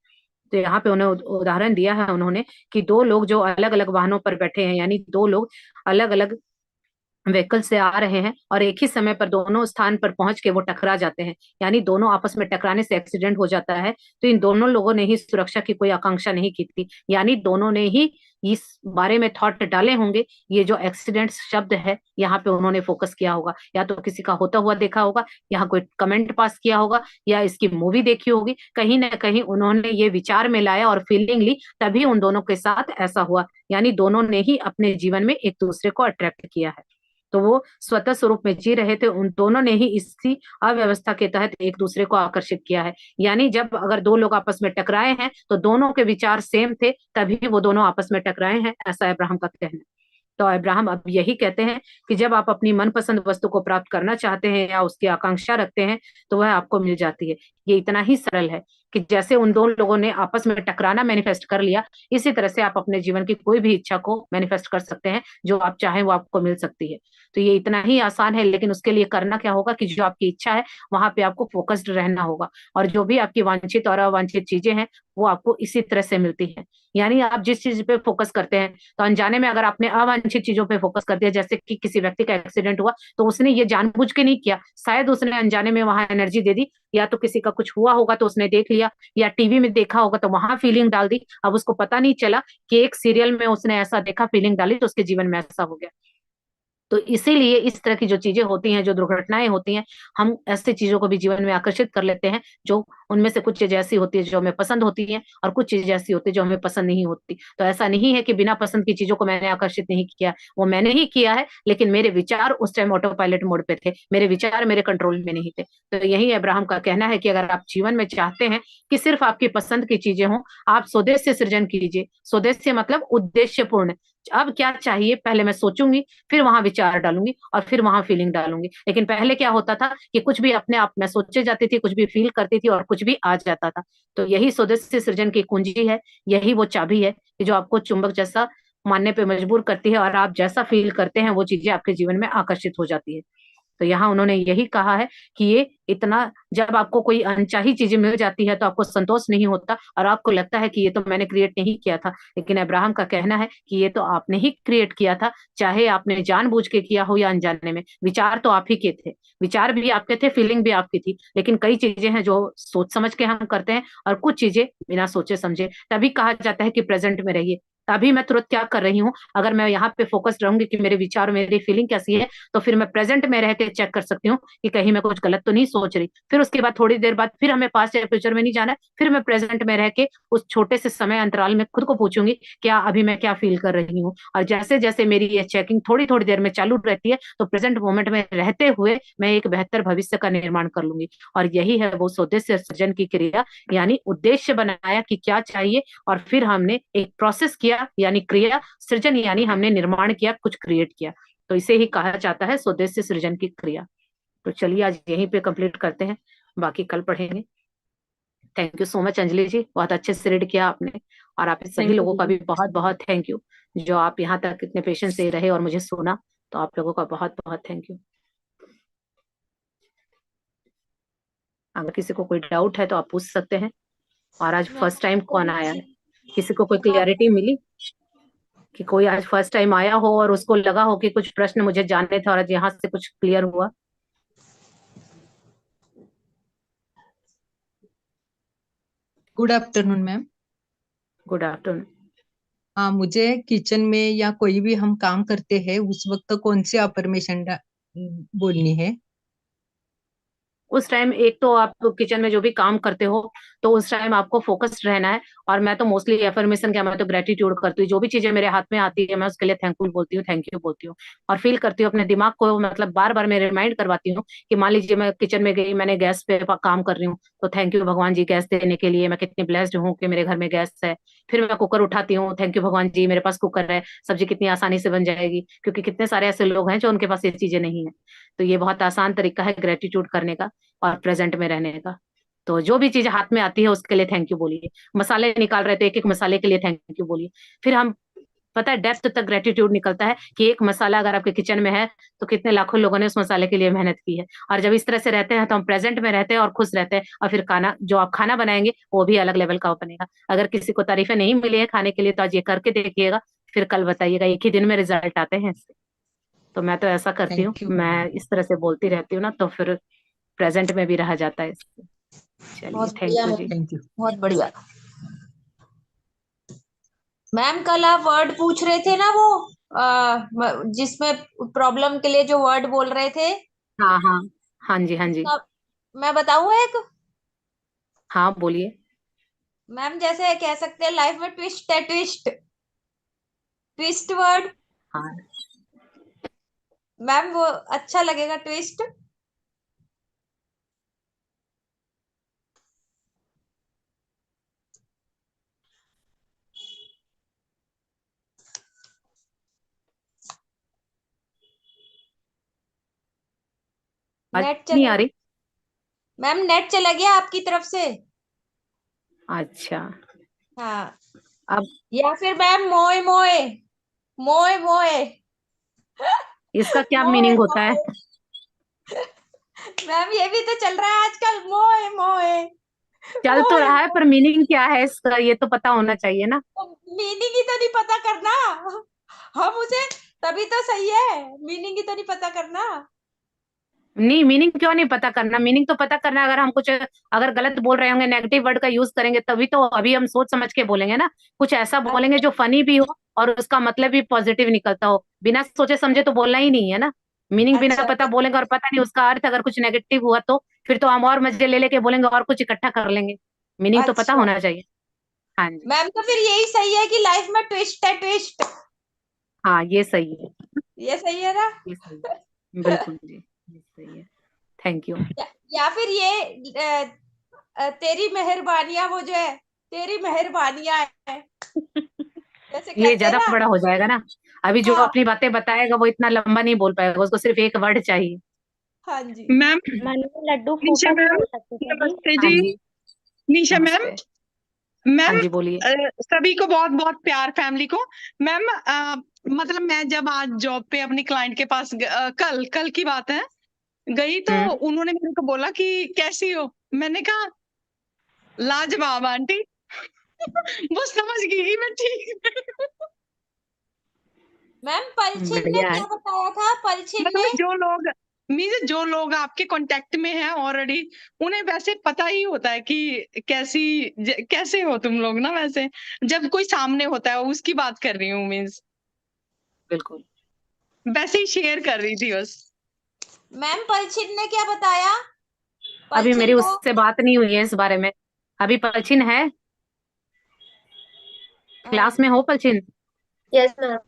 Speaker 1: तो यहाँ पे उन्हें उदाहरण दिया है उन्होंने कि दो लोग जो अलग अलग वाहनों पर बैठे हैं, यानी दो लोग अलग अलग व्हीकल से आ रहे हैं और एक ही समय पर दोनों स्थान पर पहुंच के वो टकरा जाते हैं, यानी दोनों आपस में टकराने से एक्सीडेंट हो जाता है। तो इन दोनों लोगों ने ही सुरक्षा की कोई आकांक्षा नहीं की थी, यानी दोनों ने ही इस बारे में थॉट डाले होंगे। ये जो एक्सीडेंट शब्द है यहाँ पे उन्होंने फोकस किया होगा, या तो किसी का होता हुआ देखा होगा, यहाँ कोई कमेंट पास किया होगा, या इसकी मूवी देखी होगी, कहीं ना कहीं उन्होंने ये विचार में लाया और फीलिंग ली, तभी उन दोनों के साथ ऐसा हुआ। यानी दोनों ने ही अपने जीवन में एक दूसरे को अट्रैक्ट किया है। तो वो स्वतः स्वरूप में जी रहे थे, उन दोनों ने ही इसी अव्यवस्था के तहत एक दूसरे को आकर्षित किया है। यानी जब अगर दो लोग आपस में टकराए हैं तो दोनों के विचार सेम थे, तभी वो दोनों आपस में टकराए हैं, ऐसा अब्राहम का कहना है। तो अब्राहम अब यही कहते हैं कि जब आप अपनी मनपसंद वस्तु को प्राप्त करना चाहते हैं या उसकी आकांक्षा रखते हैं, तो वह आपको मिल जाती है। ये इतना ही सरल है कि जैसे उन दो लोगों ने आपस में टकराना मैनिफेस्ट कर लिया, इसी तरह से आप अपने जीवन की कोई भी इच्छा को मैनिफेस्ट कर सकते हैं, जो आप चाहें वो आपको मिल सकती है। तो ये इतना ही आसान है, लेकिन उसके लिए करना क्या होगा कि जो आपकी इच्छा है वहां पे आपको फोकस्ड रहना होगा, और जो भी आपकी वांछित और अवांछित चीजें हैं वो आपको इसी तरह से मिलती है। यानी आप जिस चीज पे फोकस करते हैं, तो अनजाने में अगर आपने अवांछित चीजों पे फोकस कर दिया, जैसे कि किसी व्यक्ति का एक्सीडेंट हुआ, तो उसने ये जानबूझ के नहीं किया, शायद उसने अनजाने में वहां एनर्जी दे दी, या तो किसी का कुछ हुआ होगा तो उसने देख लिया, या टीवी में देखा होगा तो वहां फीलिंग डाल दी। अब उसको पता नहीं चला कि एक सीरियल में उसने ऐसा देखा, फीलिंग डाली, तो उसके जीवन में ऐसा हो गया। तो इसीलिए इस तरह की जो चीजें होती हैं, जो दुर्घटनाएं होती हैं, हम ऐसी चीजों को भी जीवन में आकर्षित कर लेते हैं, जो उनमें से कुछ चीजें ऐसी होती है जो हमें पसंद होती हैं और कुछ चीजें ऐसी होती है जो हमें पसंद नहीं होती। तो ऐसा नहीं है कि बिना पसंद की चीजों को मैंने आकर्षित नहीं किया, वो मैंने ही किया है, लेकिन मेरे विचार उस टाइम ऑटो पायलट मोड पे थे, मेरे विचार मेरे कंट्रोल में नहीं थे। तो यही अब्राहम का कहना है कि अगर आप जीवन में चाहते हैं कि सिर्फ आपकी पसंद की चीजें हों, आप स्वदेश सृजन कीजिए। स्वदेश मतलब उद्देश्यपूर्ण। अब क्या चाहिए पहले मैं सोचूंगी, फिर वहां विचार डालूंगी और फिर वहां फीलिंग डालूंगी। लेकिन पहले क्या होता था कि कुछ भी अपने आप में सोचे जाती थी, कुछ भी फील करती थी और कुछ भी आ जाता था। तो यही स्वदेश सृजन की कुंजी है, यही वो चाबी है कि जो आपको चुंबक जैसा मानने पे मजबूर करती है और आप जैसा फील करते हैं वो चीजें आपके जीवन में आकर्षित हो जाती है। तो यहाँ उन्होंने यही कहा है कि ये इतना, जब आपको कोई अनचाही चीजें मिल जाती है तो आपको संतोष नहीं होता और आपको लगता है कि ये तो मैंने क्रिएट नहीं किया था। लेकिन अब्राहम का कहना है कि ये तो आपने ही क्रिएट किया था, चाहे आपने जानबूझ के किया हो या अनजाने में। विचार तो आप ही के थे, विचार भी आपके थे, फीलिंग भी आपकी थी। लेकिन कई चीजें हैं जो सोच समझ के हम करते हैं और कुछ चीजें बिना सोचे समझे। तभी कहा जाता है कि प्रेजेंट में रहिए। अभी मैं तुरंत क्या कर रही हूँ, अगर मैं यहाँ पे फोकस रहूंगी कि मेरे विचार और मेरी फीलिंग कैसी है, तो फिर मैं प्रेजेंट में रह के चेक कर सकती हूँ कि कहीं मैं कुछ गलत तो नहीं सोच रही। फिर उसके बाद थोड़ी देर बाद फिर हमें पास्ट या फ्यूचर में नहीं जाना है, फिर मैं प्रेजेंट में रह के उस छोटे से समय अंतराल में खुद को पूछूंगी क्या अभी मैं क्या फील कर रही हूँ। और जैसे जैसे मेरी ये चेकिंग थोड़ी थोड़ी देर में चालू रहती है, तो प्रेजेंट मोमेंट में रहते हुए मैं एक बेहतर भविष्य का निर्माण कर लूंगी। और यही है वो स्वदेश सृजन की क्रिया, यानी उद्देश्य बनाया कि क्या चाहिए और फिर हमने एक प्रोसेस किया, यानी क्रिया। सृजन यानी हमने निर्माण किया, कुछ क्रिएट किया। तो इसे ही कहा जाता है स्वदेश सृजन की क्रिया। तो चलिए आज यहीं पे कंप्लीट करते हैं, बाकी कल पढ़ेंगे। Thank you so much Anjali ji, बहुत अच्छे से रीड किया आपने। और आप सभी
Speaker 5: थैंक यू
Speaker 1: लोगों का
Speaker 5: दीदी।
Speaker 1: भी बहुत बहुत थैंक यू, जो आप यहाँ तक इतने पेशेंस से रहे और मुझे सुना। तो आप लोगों का बहुत बहुत थैंक यू। अगर किसी को कोई डाउट है तो आप पूछ सकते हैं। और आज फर्स्ट टाइम कौन आया है, किसी को कोई क्लियरिटी मिली कि कोई आज फर्स्ट टाइम आया हो और उसको लगा हो कि कुछ प्रश्न मुझे जानने थे और आज यहाँ से कुछ क्लियर हुआ?
Speaker 6: Good afternoon ma'am.
Speaker 1: Good afternoon.
Speaker 6: हाँ, मुझे किचन में या कोई भी हम काम करते हैं उस वक्त कौन सी अफर्मेशन बोलनी है?
Speaker 1: उस टाइम एक तो आप किचन में जो भी काम करते हो तो उस टाइम आपको फोकस्ड रहना है। और मैं तो मोस्टली एफर्मेशन क्या, मैं तो ग्रेटिट्यूड करती हूँ। जो भी चीजें मेरे हाथ में आती है मैं उसके लिए थैंकफुल बोलती हूँ, थैंक यू बोलती हूँ। और फील करती हूँ अपने दिमाग को, मतलब बार बार मैं रिमाइंड करवाती हूँ कि मान लीजिए मैं किचन में गई, मैंने गैस पे काम कर रही हूँ, तो थैंक यू भगवान जी गैस देने के लिए, मैं कितनी ब्लेस्ड हूँ कि मेरे घर में गैस है। फिर मैं कुकर उठाती हूँ, थैंक यू भगवान जी मेरे पास कुकर है, सब्जी कितनी आसानी से बन जाएगी, क्योंकि कितने सारे ऐसे लोग हैं जो उनके पास ये चीजें नहीं है। तो ये बहुत आसान तरीका है ग्रेटिट्यूड करने का और प्रेजेंट में रहने का। तो जो भी चीज हाथ में आती है उसके लिए थैंक यू बोलिए। मसाले निकाल रहे थे, एक एक मसाले के लिए थैंक यू बोलिए। फिर हम, पता है, डेप्थ तक ग्रेटिट्यूड निकलता है कि एक मसाला अगर आपके किचन में है तो कितने लाखों लोगों ने उस मसाले के लिए मेहनत की है। और जब इस तरह से रहते हैं तो हम प्रेजेंट में रहते हैं और खुश रहते हैं। और फिर खाना जो आप खाना बनाएंगे वो भी अलग लेवल का बनेगा। अगर किसी को तारीफें नहीं मिली है खाने के लिए तो आज ये करके देखिएगा, फिर कल बताइएगा, एक ही दिन में रिजल्ट आते हैं इससे। तो मैं तो ऐसा करती हूँ,
Speaker 6: थैंक यू मैम।
Speaker 1: मैं इस तरह से बोलती रहती हूँ ना, तो फिर प्रेजेंट में भी रहा जाता है इससे। चलिए
Speaker 4: बहुत
Speaker 1: थैंक
Speaker 4: बढ़िया
Speaker 1: यू
Speaker 4: मैम,
Speaker 1: जी।
Speaker 6: Thank you.
Speaker 4: बहुत बढ़िया। मैम कल आप वर्ड पूछ रहे थे ना, वो जिसमें प्रॉब्लम के लिए जो वर्ड बोल रहे थे,
Speaker 1: हाँ हाँ, हाँ जी हाँ जी।
Speaker 4: उसका मैं बताऊं एक?
Speaker 1: हाँ बोलिए।
Speaker 4: मैम जैसे कह सकते हैं लाइफ में ट्विस्ट है, ट्विस्ट, ट्विस्ट वर्ड।
Speaker 1: हाँ
Speaker 4: मैम वो अच्छा लगेगा, ट्विस्ट।
Speaker 1: आज
Speaker 4: नेट
Speaker 1: नहीं
Speaker 4: चला
Speaker 1: आ
Speaker 4: गया
Speaker 1: रही?
Speaker 4: मैम, नेट चला गया आपकी तरफ से।
Speaker 1: अच्छा।
Speaker 4: हाँ,
Speaker 1: अब
Speaker 4: या फिर मैम मोए मोए, मोए मोए,
Speaker 1: इसका क्या
Speaker 4: मोए
Speaker 1: मीनिंग होता है?
Speaker 4: मोए। मैम ये भी तो चल रहा है आजकल, मोए मोए,
Speaker 1: चल तो
Speaker 4: मोए
Speaker 1: रहा है
Speaker 4: मोए।
Speaker 1: पर मीनिंग क्या है इसका ये तो पता होना चाहिए ना।
Speaker 4: मीनिंग ही तो नहीं पता करना, हम उसे, तभी तो सही है, मीनिंग ही तो नहीं पता करना।
Speaker 1: नहीं, मीनिंग क्यों नहीं पता करना, मीनिंग तो पता करना। अगर हम कुछ, अगर गलत बोल रहे होंगे, नेगेटिव वर्ड का यूज करेंगे, तभी तो अभी हम सोच समझ के बोलेंगे ना। कुछ ऐसा बोलेंगे
Speaker 4: अच्छा,
Speaker 1: जो फनी भी हो और उसका मतलब भी पॉजिटिव निकलता हो। बिना सोचे समझे तो बोलना ही नहीं है ना। मीनिंग बिना
Speaker 4: अच्छा
Speaker 1: पता
Speaker 4: तो
Speaker 1: बोलेंगे और पता नहीं उसका अर्थ अगर कुछ नेगेटिव हुआ तो फिर तो हम और मजे ले लेके बोलेंगे और कुछ इकट्ठा कर लेंगे। मीनिंग तो पता
Speaker 4: अच्छा
Speaker 1: होना चाहिए। हाँ जी।
Speaker 4: मैम, तो फिर यही सही है कि लाइफ में ट्विस्ट है, ट्विस्ट।
Speaker 1: हाँ ये सही है।
Speaker 4: ये सही है ना?
Speaker 1: ये सही है बिल्कुल जी, ये सही है। Thank you.
Speaker 4: या फिर ये तेरी मेहरबानियां, वो जो है तेरी मेहरबानियां है, जैसे
Speaker 1: ये
Speaker 4: कहते हैं
Speaker 1: ज्यादा
Speaker 4: ना।
Speaker 1: बड़ा हो जाएगा ना। अभी जो
Speaker 4: हाँ
Speaker 1: अपनी बातें बताएगा वो इतना लंबा नहीं बोल पाएगा, उसको सिर्फ एक वर्ड चाहिए।
Speaker 4: हाँ जी।
Speaker 7: मैम,
Speaker 8: मन में लड्डू
Speaker 7: निशा
Speaker 8: फूटा भी
Speaker 7: मैम,
Speaker 8: बोल सकते थे जी।
Speaker 7: नमस्ते
Speaker 1: हाँ
Speaker 7: जी।
Speaker 1: जी।
Speaker 7: निशा मैम,
Speaker 1: नमस्ते। हाँ
Speaker 7: मैम
Speaker 1: जी बोलिए।
Speaker 7: सभी को बहुत बहुत प्यार, फैमिली को। मैम मतलब मैं जब आज जॉब पे अपनी क्लाइंट के पास कल कल की बात है, गई तो
Speaker 1: हम्म।
Speaker 7: उन्होंने मेरे को बोला कि कैसी हो। मैंने कहा लाजवाब आंटी। वो समझ गई कि मैं ठीक हूँ।
Speaker 4: मैम, पलछिन ने
Speaker 1: बढ़िया है।
Speaker 4: क्या बताया था? पलछिन ने
Speaker 7: मतलब जो लोग आपके कांटेक्ट में हैं ऑलरेडी, उन्हें वैसे पता ही होता है कि कैसे हो तुम लोग ना। वैसे जब कोई सामने होता है, उसकी बात कर रही हूँ मीन्स,
Speaker 1: बिल्कुल।
Speaker 7: वैसे ही शेयर कर रही थी बस।
Speaker 4: मैम, पलछिन ने क्या बताया?
Speaker 1: अभी मेरी
Speaker 4: पलछिन को
Speaker 1: उससे बात नहीं हुई है इस बारे में। अभी पलचिन है, क्लास में हो पलचिन?
Speaker 8: Yes ma'am.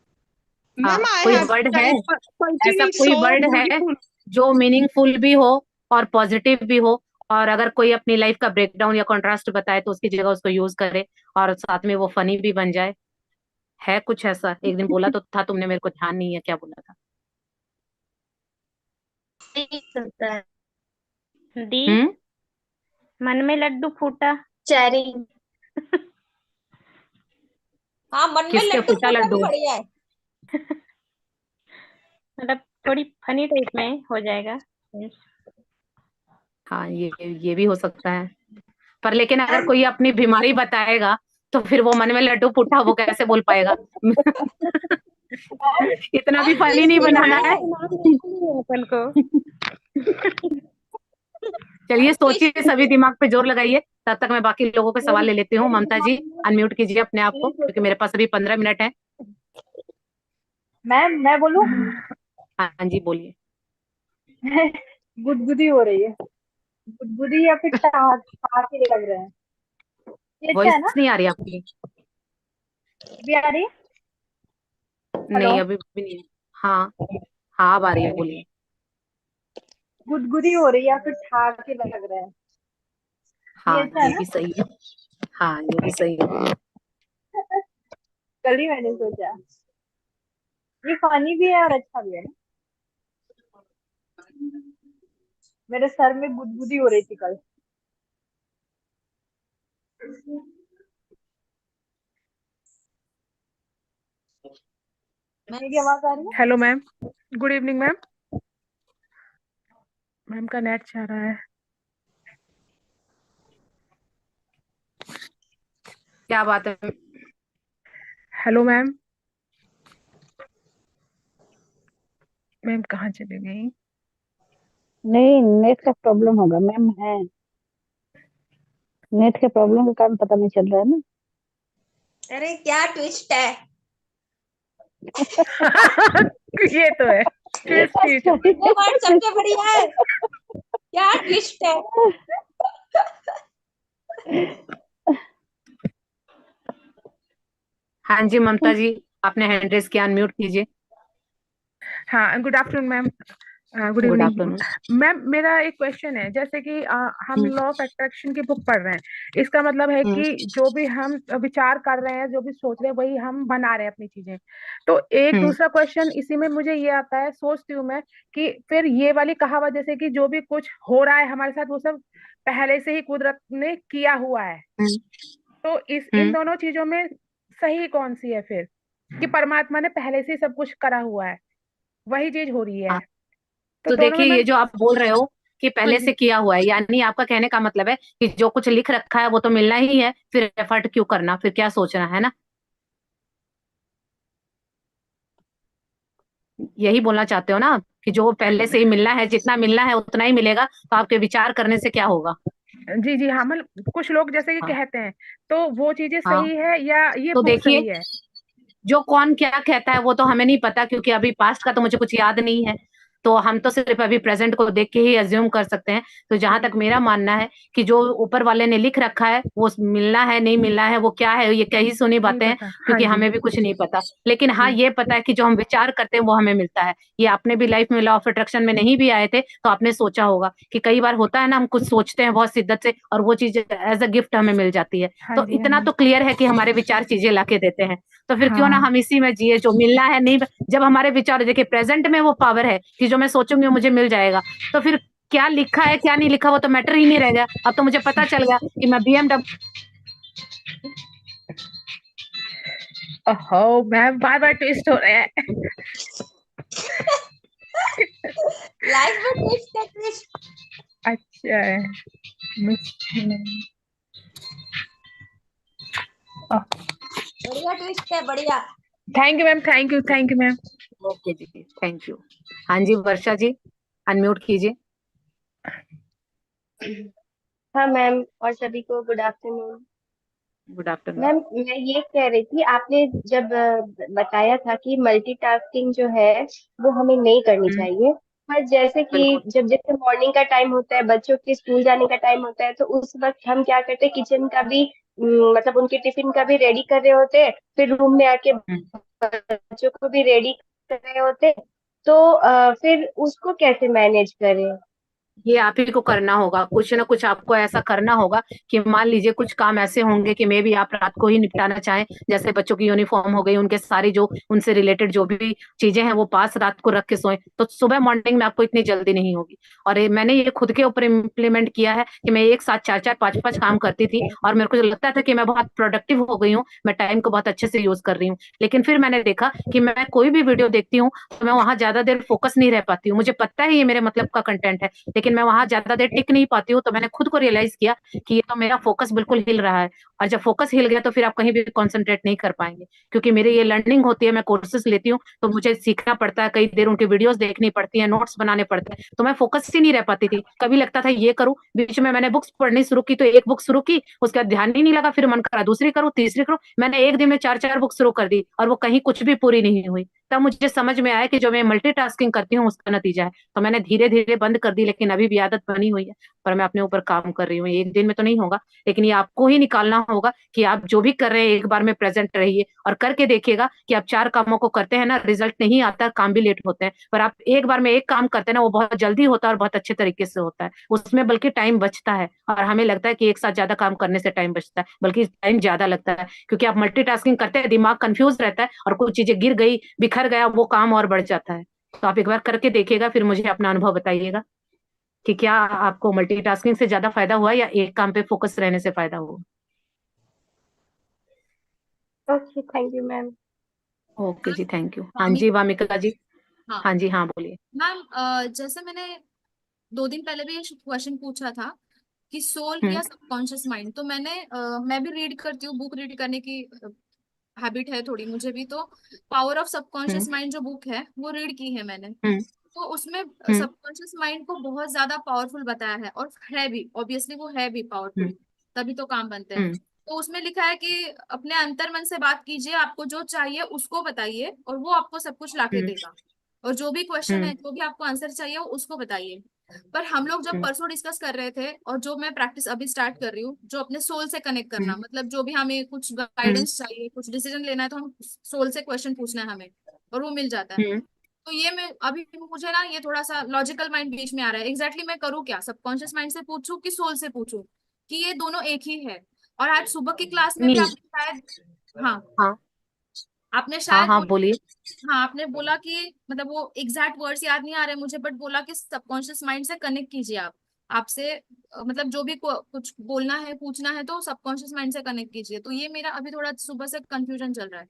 Speaker 7: मैम
Speaker 1: हाँ
Speaker 7: आई
Speaker 1: कोई
Speaker 7: हैव
Speaker 1: वर्ड है,
Speaker 7: टाइप
Speaker 1: ऐसा
Speaker 7: पंचिंग
Speaker 1: कोई
Speaker 7: सो
Speaker 1: वर्ड है
Speaker 7: ब्यूटीफुल।
Speaker 1: जो मीनिंगफुल भी हो और पॉजिटिव भी हो, और अगर कोई अपनी लाइफ का ब्रेकडाउन या कॉन्ट्रास्ट बताए तो उसकी जगह उसको यूज करे और साथ में वो फनी भी बन जाए। है कुछ ऐसा? एक दिन बोला तो था तुमने, मेरे को ध्यान नहीं है क्या बोला था।
Speaker 8: डी सकता है। डी।
Speaker 1: हम्म।
Speaker 8: मन में लड्डू फूटा। चेरी।
Speaker 4: हाँ, मन में
Speaker 1: किसके
Speaker 4: लड्डू
Speaker 1: फूटा
Speaker 4: फूटा भी
Speaker 1: लड्डू?
Speaker 4: बढ़िया है।
Speaker 8: मतलब थोड़ी फनी टाइप में हो जाएगा।
Speaker 1: हाँ ये भी हो सकता है। पर लेकिन अगर कोई अपनी बीमारी बताएगा तो फिर वो मन में लड्डू फूटा वो कैसे बोल पाएगा? इतना भी
Speaker 4: मैम,
Speaker 1: फनी
Speaker 4: ट्विस्ट
Speaker 1: नहीं
Speaker 4: भी तो
Speaker 1: बनाना है।
Speaker 4: है।
Speaker 8: दिमाग बिल्कुल नहीं है अपन को।
Speaker 1: चलिए
Speaker 4: ट्विस्ट
Speaker 1: सोचिए, सभी दिमाग पे जोर लगाइए, तब तक मैं बाकी लोगों के सवाल ले लेती हूँ।
Speaker 8: मेरे
Speaker 1: ममता जी
Speaker 8: दिमाग में
Speaker 1: अनम्यूट कीजिए अपने आप को,
Speaker 8: यही
Speaker 1: क्योंकि
Speaker 8: सोचा।
Speaker 1: मेरे पास अभी 15 मिनट है।
Speaker 2: मैम, मैं बोलूं?
Speaker 1: हाँ जी बोलिए।
Speaker 2: गुदगुदी हो रही है। गुदगुदी या फिर ठहाके लग रहे हैं। ये अच्छा
Speaker 1: वॉइस
Speaker 2: है ना?
Speaker 1: नहीं आ रही आपकी?
Speaker 2: अभी आ रही है? हेलो।
Speaker 1: नहीं अभी भी नहीं। हाँ हाँ अब आ रही है, बोलिए।
Speaker 2: गुदगुदी हो रही है या फिर ठहाके लग रहे हैं। ये
Speaker 1: हाँ
Speaker 2: अच्छा है
Speaker 1: ये
Speaker 2: ना?
Speaker 1: भी सही है। हाँ ये भी सही है।
Speaker 2: कल ही मैंने सोचा। ये फनी भी है और अच्छा भी है ना। मेरे सर में गुदगुदी हो रही थी कल। मेरी आवाज आ रही है? Hello ma'am, good evening ma'am. Ma'am का नेट चाह रहा है।
Speaker 1: क्या बात है?
Speaker 2: Hello ma'am. मैम कहाँ चली गई?
Speaker 3: नहीं, नेट का प्रॉब्लम होगा मैम। है, नेट के प्रॉब्लम के कारण पता नहीं चल रहा है ना।
Speaker 4: अरे क्या ट्विस्ट है।
Speaker 2: ये तो है। ट्विस्ट ही
Speaker 3: अच्छा,
Speaker 2: ट्विस्ट।
Speaker 4: ये वर्ड सबसे बढ़िया है। क्या ट्विस्ट है।
Speaker 1: हाँ जी ममता जी, आपने हैंड रेस किया, अनम्यूट कीजिए।
Speaker 2: हाँ, good afternoon ma'am. Good
Speaker 1: good
Speaker 2: evening
Speaker 1: afternoon.
Speaker 2: Ma'am. मेरा एक क्वेश्चन है, जैसे कि हम लॉ ऑफ अट्रैक्शन की बुक पढ़ रहे हैं। इसका मतलब है कि जो भी हम विचार कर रहे हैं, जो भी सोच रहे हैं, वही हम बना रहे हैं अपनी चीजें। तो एक दूसरा क्वेश्चन इसी में मुझे ये आता है, सोचती हूँ मैं कि फिर ये वाली कहावत, जैसे कि जो भी कुछ हो रहा है हमारे साथ वो सब पहले से ही कुदरत ने किया हुआ है। तो इन दोनों चीजों में सही कौन सी है फिर? कि परमात्मा ने पहले से ही सब कुछ करा हुआ है, वही चीज हो रही है। तो
Speaker 1: तो
Speaker 2: दोनों में
Speaker 1: देखिए,
Speaker 2: मैं।
Speaker 1: ये जो आप बोल रहे हो कि
Speaker 2: हाँ
Speaker 1: पहले
Speaker 2: जी।
Speaker 1: से किया हुआ है, यानी आपका कहने का मतलब है कि जो कुछ लिख रखा है वो तो मिलना ही है, फिर एफर्ट क्यों करना, फिर क्या सोचना, है ना? यही बोलना चाहते हो ना आप, कि जो पहले से ही मिलना है, जितना मिलना है उतना ही मिलेगा, तो आपके विचार करने से क्या होगा?
Speaker 2: जी जी हाँ, मतलब कुछ लोग जैसे कि
Speaker 1: हाँ
Speaker 2: कहते हैं, तो वो चीजें
Speaker 1: हाँ।
Speaker 2: सही है या ये
Speaker 1: तो
Speaker 2: बुक
Speaker 1: देखिए,
Speaker 2: सही है?
Speaker 1: जो कौन क्या कहता है वो तो हमें नहीं पता, क्योंकि अभी पास्ट का तो मुझे कुछ याद नहीं है, तो हम तो सिर्फ अभी प्रेजेंट को देख के ही अज्यूम कर सकते हैं। तो जहां तक मेरा मानना है कि जो ऊपर वाले ने लिख रखा है वो मिलना है नहीं मिलना है वो क्या है, ये कही सुनी
Speaker 2: नहीं
Speaker 1: बातें हैं,
Speaker 2: पता। हाँ
Speaker 1: क्योंकि
Speaker 2: जी।
Speaker 1: हमें भी कुछ नहीं पता। लेकिन हाँ
Speaker 2: जी।
Speaker 1: ये पता है कि जो हम विचार करते हैं वो हमें मिलता है। ये आपने भी लाइफ में लॉ ऑफ अट्रैक्शन में नहीं भी आए थे तो आपने सोचा होगा कि कई बार होता है ना, हम कुछ सोचते हैं बहुत शिद्दत से और वो चीज एज अ गिफ्ट हमें मिल जाती है।
Speaker 2: हाँ
Speaker 1: तो
Speaker 2: जी। हाँ
Speaker 1: इतना
Speaker 2: जी।
Speaker 1: तो क्लियर है कि हमारे विचार चीजें लाके देते हैं। तो फिर क्यों ना
Speaker 2: हाँ।
Speaker 1: हम इसी में जिए, जो मिलना है नहीं, जब हमारे विचार देखिए प्रेजेंट में वो पावर है कि जो मैं सोचूंगी वो मुझे मिल जाएगा। तो फिर क्या लिखा है क्या नहीं लिखा वो तो मैटर ही नहीं रह गया। अब तो मुझे पता चल गया कि मैं BMW।
Speaker 2: ओहो मैम, बार बार ट्विस्ट हो रहे हैं।
Speaker 4: लाइफ में ट्विस्ट है, ट्विस्ट।
Speaker 2: अच्छा है। मिस- ओह,
Speaker 4: बढ़िया ट्विस्ट है, बढ़िया।
Speaker 2: Thank you ma'am, thank you ma'am.
Speaker 1: Okay जी, थैंक यू। हाँ जी वर्षा जी, अनम्यूट कीजिए।
Speaker 8: हाँ मैम, और सभी को good afternoon.
Speaker 1: Good afternoon.
Speaker 8: Ma'am मैं ये कह रही थी, आपने जब बताया था कि मल्टीटास्किंग जो है वो हमें नहीं करनी चाहिए, पर जैसे कि
Speaker 1: बिल्कुल।
Speaker 8: जब जैसे मॉर्निंग का टाइम होता है, बच्चों के स्कूल जाने का टाइम होता है, तो उस वक्त हम क्या करते हैं, किचन का भी मतलब उनके टिफिन का भी रेडी कर रहे होते हैं, फिर रूम में आके बच्चों को भी रेडी कर रहे होते हैं, तो फिर उसको कैसे मैनेज करें?
Speaker 1: ये आप ही को करना होगा, कुछ ना कुछ आपको ऐसा करना होगा कि मान लीजिए कुछ काम ऐसे होंगे कि मे भी आप रात को ही निपटाना चाहें। जैसे बच्चों की यूनिफॉर्म हो गई, उनके सारी जो उनसे रिलेटेड जो भी चीजें हैं वो पास रात को रख के सोएं, तो सुबह मॉर्निंग में आपको इतनी जल्दी नहीं होगी। और मैंने ये खुद के ऊपर इम्प्लीमेंट किया है कि मैं एक साथ चार चार पांच पांच काम करती थी और मेरे को जो लगता था कि मैं बहुत प्रोडक्टिव हो गई हूँ, मैं टाइम को बहुत अच्छे से यूज कर रही हूँ। लेकिन फिर मैंने देखा कि मैं कोई भी वीडियो देखती हूँ तो मैं वहां ज्यादा देर फोकस नहीं रह पाती हूँ। मुझे पता है ये मेरे मतलब का कंटेंट है, लेकिन मैं वहां ज्यादा देर टिक नहीं पाती हूँ। तो मैंने खुद को रियलाइज किया कि ये तो मेरा फोकस बिल्कुल हिल रहा है। और जब फोकस हिल गया तो फिर आप कहीं भी कॉन्सेंट्रेट नहीं कर पाएंगे, क्योंकि मेरी ये लर्निंग होती है, मैं कोर्सेज लेती हूँ तो मुझे सीखना पड़ता है, कई देर उनकी वीडियोस देखनी पड़ती है, नोट्स बनाने पड़ते हैं, तो मैं फोकस ही नहीं रह पाती थी। कभी लगता था ये करूँ, बीच में मैंने बुक्स पढ़नी शुरू की तो एक बुक शुरू की, उसके बाद ध्यान ही नहीं लगा, फिर मन करा दूसरी करूँ तीसरी करूँ, मैंने एक दिन में चार चार बुक शुरू कर दी और वो कहीं कुछ भी पूरी नहीं हुई। तब मुझे समझ में आया कि जो मैं मल्टीटास्किंग करती हूँ उसका नतीजा है। तो मैंने धीरे धीरे बंद कर दी, लेकिन अभी भी आदत बनी हुई है। पर मैं अपने ऊपर काम कर रही हूँ, एक दिन में तो नहीं होगा, लेकिन ये आपको ही निकालना होगा कि आप जो भी कर रहे हैं एक बार में प्रेजेंट रहिए और करके देखिएगा कि आप चार कामों को करते हैं ना, रिजल्ट नहीं आता, काम भी लेट होते हैं, पर आप एक बार में एक काम करते हैं ना, वो बहुत जल्दी होता है और बहुत अच्छे तरीके से होता है, उसमें बल्कि टाइम बचता है। और हमें लगता है कि एक साथ ज्यादा काम करने से टाइम बचता है, बल्कि टाइम ज्यादा लगता है, क्योंकि आप मल्टीटास्किंग करते हैं, दिमाग कंफ्यूज रहता है और कुछ चीजें गिर गई बिखर गया वो काम और बढ़ जाता है। तो आप एक बार करके देखिएगा, फिर मुझे अपना अनुभव बताइएगा कि क्या आपको मल्टीटास्किंग से ज्यादा फायदा हुआ या एक काम पे फोकस रहने से फायदा हुआ।
Speaker 8: Okay, thank you ma'am.
Speaker 1: Okay जी, थैंक यू। हाँ
Speaker 9: वामी।
Speaker 1: जी वामिका जी।
Speaker 9: हाँ
Speaker 1: हाँ जी, हाँ बोलिए।
Speaker 9: मैम, जैसे मैंने 2 दिन पहले भी ये क्वेश्चन पूछा था कि सोल
Speaker 1: हम्म।
Speaker 9: या सबकॉन्शियस माइंड, तो मैं भी रीड करती हूँ, बुक रीड करने की हैबिट है थोड़ी मुझे भी, तो power of
Speaker 1: hmm.
Speaker 9: Subconscious mind जो बुक है वो रीड की है मैंने।
Speaker 1: हम्म।
Speaker 9: तो उसमें
Speaker 1: हम्म।
Speaker 9: सबकॉन्शियस माइंड को बहुत ज्यादा पावरफुल बताया है, और है भी, ऑब्वियसली वो है भी पावरफुल,
Speaker 1: हम्म।
Speaker 9: तभी तो काम बनते हैं।
Speaker 1: हम्म।
Speaker 9: तो उसमें लिखा है कि अपने अंतर मन से बात कीजिए, आपको जो चाहिए उसको बताइए और वो आपको सब कुछ लाके
Speaker 1: हम्म।
Speaker 9: देगा। और जो भी क्वेश्चन है,
Speaker 1: हम्म।
Speaker 9: जो भी आपको आंसर चाहिए वो उसको बताइए। पर हम लोग जब
Speaker 1: हम्म।
Speaker 9: परसों डिस्कस कर रहे थे, और जो मैं प्रैक्टिस अभी स्टार्ट कर रही हूँ, जो अपने सोल से कनेक्ट करना,
Speaker 1: हम्म।
Speaker 9: मतलब जो भी हमें कुछ
Speaker 1: हम्म।
Speaker 9: गाइडेंस चाहिए, कुछ डिसीजन लेना है, तो हम सोल से क्वेश्चन पूछना है हमें, और वो मिल जाता है।
Speaker 1: हम्म।
Speaker 9: तो ये मैं अभी, मुझे ना ये थोड़ा सा लॉजिकल माइंड बीच में आ रहा है, एग्जैक्टली मैं करूँ क्या, सबकॉन्शियस माइंड से पूछूं कि सोल से पूछूं, कि ये दोनों एक ही है। और आज सुबह की क्लास में भी
Speaker 1: नहीं।
Speaker 9: आपने शायद, हाँ,
Speaker 1: हाँ
Speaker 9: आपने
Speaker 1: हाँ
Speaker 9: शायद
Speaker 1: हाँ
Speaker 9: बोला,
Speaker 1: बोलिए।
Speaker 9: हाँ आपने बोला कि मतलब वो एग्जैक्ट वर्ड्स याद नहीं आ रहे मुझे, बट बोला कि सबकॉन्शियस माइंड से कनेक्ट कीजिए आप, आपसे मतलब जो भी कुछ बोलना है पूछना है तो सबकॉन्शियस माइंड से कनेक्ट कीजिए। तो ये मेरा अभी थोड़ा सुबह से कंफ्यूजन चल रहा है।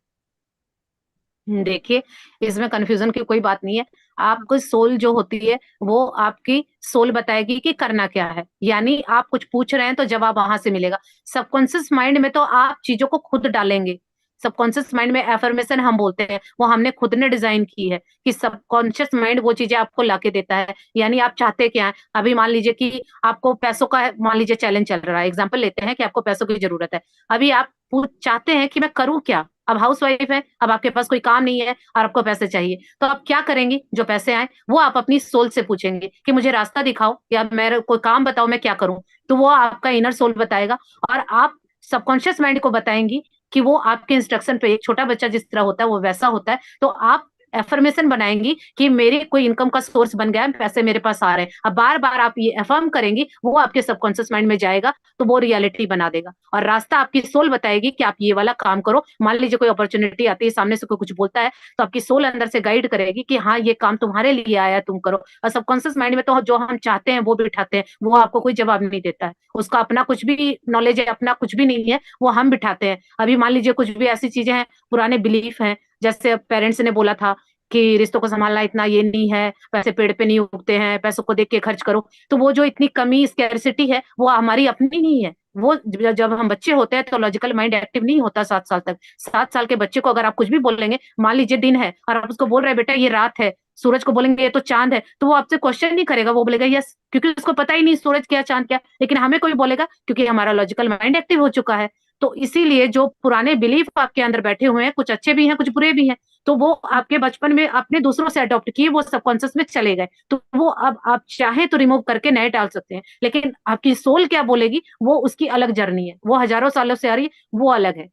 Speaker 1: देखिए, इसमें कंफ्यूजन की कोई बात नहीं है।
Speaker 9: हाँ।
Speaker 1: आपको सोल जो होती है वो आपकी सोल बताएगी कि करना क्या है, यानी आप कुछ पूछ रहे हैं तो जवाब वहां से मिलेगा। सबकॉन्शियस माइंड में तो आप चीजों को खुद डालेंगे। सबकॉन्शियस माइंड में एफर्मेशन हम बोलते हैं, वो हमने खुद ने डिजाइन की है कि सबकॉन्शियस माइंड वो चीजें आपको लाके देता है। यानी आप चाहते क्या है, अभी मान लीजिए कि आपको पैसों का मान लीजिए चैलेंज चल रहा है, एग्जाम्पल लेते हैं कि आपको पैसों की जरूरत है। अभी आप चाहते हैं कि मैं करूँ क्या, अब हाउस वाइफ है, अब आपके पास कोई काम नहीं है और आपको पैसे चाहिए, तो आप क्या करेंगी? जो पैसे आए वो आप अपनी सोल से पूछेंगे कि मुझे रास्ता दिखाओ या मेरे कोई काम बताओ, मैं क्या करूं। तो वो आपका इनर सोल बताएगा और आप सबकॉन्शियस माइंड को बताएंगी कि वो आपके इंस्ट्रक्शन पे, एक छोटा बच्चा जिस तरह होता है वो वैसा होता है। तो आप एफर्मेशन बनाएंगी कि मेरी कोई इनकम का सोर्स बन गया है, पैसे मेरे पास आ रहे हैं। अब बार बार आप ये एफर्म करेंगी, वो आपके सबकॉन्शियस माइंड में जाएगा, तो वो रियलिटी बना देगा। और रास्ता आपकी सोल बताएगी कि आप ये वाला काम करो। मान लीजिए कोई अपॉर्चुनिटी आती है, सामने से कोई कुछ बोलता है, तो आपकी सोल अंदर से गाइड करेगी कि हाँ ये काम तुम्हारे लिए आया है, तुम करो। और सबकॉन्शियस माइंड में तो जो हम चाहते हैं वो बिठाते हैं, वो आपको कोई जवाब नहीं देता है, उसका अपना कुछ भी नॉलेज है, अपना कुछ भी नहीं है, वो हम बिठाते हैं। अभी मान लीजिए कुछ भी ऐसी चीजें हैं, पुराने बिलीफ हैं, जैसे पेरेंट्स ने बोला था कि रिश्तों को संभालना इतना ये नहीं है, पैसे पेड़ पे नहीं उगते हैं, पैसों को देख के खर्च करो। तो वो जो इतनी कमी, स्कैर्सिटी है, वो हमारी अपनी नहीं है। वो जब हम बच्चे होते हैं तो लॉजिकल माइंड एक्टिव नहीं होता 7 साल तक। 7 साल के बच्चे को अगर आप कुछ भी बोलेंगे, मान लीजिए दिन है और आप उसको बोल रहे हैं बेटा ये रात है, सूरज को बोलेंगे ये तो चांद है, तो वो आपसे क्वेश्चन नहीं करेगा, वो बोलेगा यस, क्योंकि उसको पता ही नहीं सूरज क्या चांद क्या। लेकिन हमें कोई बोलेगा क्योंकि हमारा लॉजिकल माइंड एक्टिव हो चुका है। तो इसीलिए जो पुराने बिलीफ आपके अंदर बैठे हुए हैं, कुछ अच्छे भी हैं कुछ बुरे भी हैं, तो वो आपके बचपन में आपने दूसरों से अडॉप्ट किए, वो सबकॉन्शियस में चले गए, तो वो अब आप चाहे तो रिमूव करके नए डाल सकते हैं। लेकिन आपकी सोल क्या बोलेगी, वो उसकी अलग जर्नी है, वो हजारों सालों से आ रही है, वो अलग है।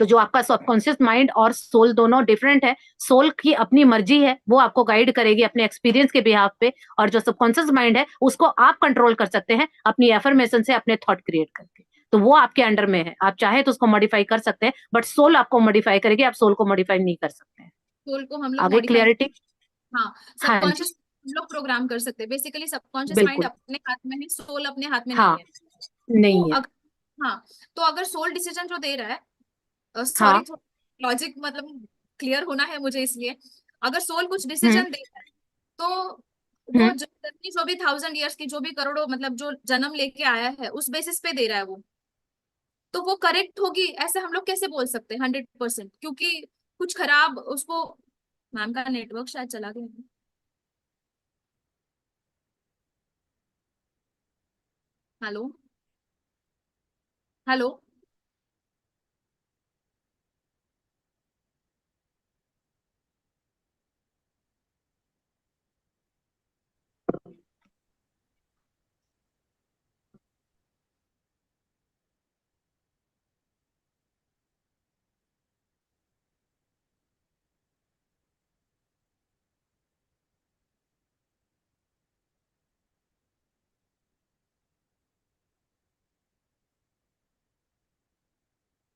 Speaker 1: तो जो आपका सबकॉन्शियस माइंड और सोल दोनों डिफरेंट है। सोल की अपनी मर्जी है, वो आपको गाइड करेगी अपने एक्सपीरियंस के बिहाफ पे, और जो सबकॉन्शियस माइंड है उसको आप कंट्रोल कर सकते हैं अपनी एफर्मेशन से, अपने थॉट क्रिएट करके। तो वो आपके अंडर में है, आप चाहे तो उसको मॉडिफाई कर सकते हैं, बट सोल आपको मॉडिफाई करेगी, आप सोल को मॉडिफाई नहीं कर सकते हैं।
Speaker 9: सोल को हम लोग
Speaker 1: आगे
Speaker 9: मॉडिफाई,
Speaker 1: क्लियरिटी?
Speaker 9: हाँ,
Speaker 1: हाँ जी,
Speaker 9: सबकॉन्शियस हम लोग प्रोग्राम कर सकते हैं। बेसिकली सबकॉन्शियस माइंड
Speaker 1: बिल्कुल।
Speaker 9: अपने हाथ में है, सोल अपने हाथ में नहीं
Speaker 1: हाँ,
Speaker 9: है। तो
Speaker 1: नहीं है।
Speaker 9: अगर, हाँ, तो अगर सोल डिसीजन जो दे रहा है, सॉरी
Speaker 1: हाँ।
Speaker 9: लॉजिक मतलब क्लियर होना है मुझे, इसलिए अगर सोल कुछ
Speaker 1: हम्म।
Speaker 9: डिसीजन दे रहा है, तो वो
Speaker 1: हम्म।
Speaker 9: जो भी 1000 years की, जो भी करोड़ों मतलब जो जन्म लेके आया है, उस बेसिस पे दे रहा है वो, तो वो करेक्ट होगी ऐसे हम लोग कैसे बोल सकते हैं 100%? क्योंकि कुछ खराब उसको, मैम का नेटवर्क शायद चला गया है। Hello, hello.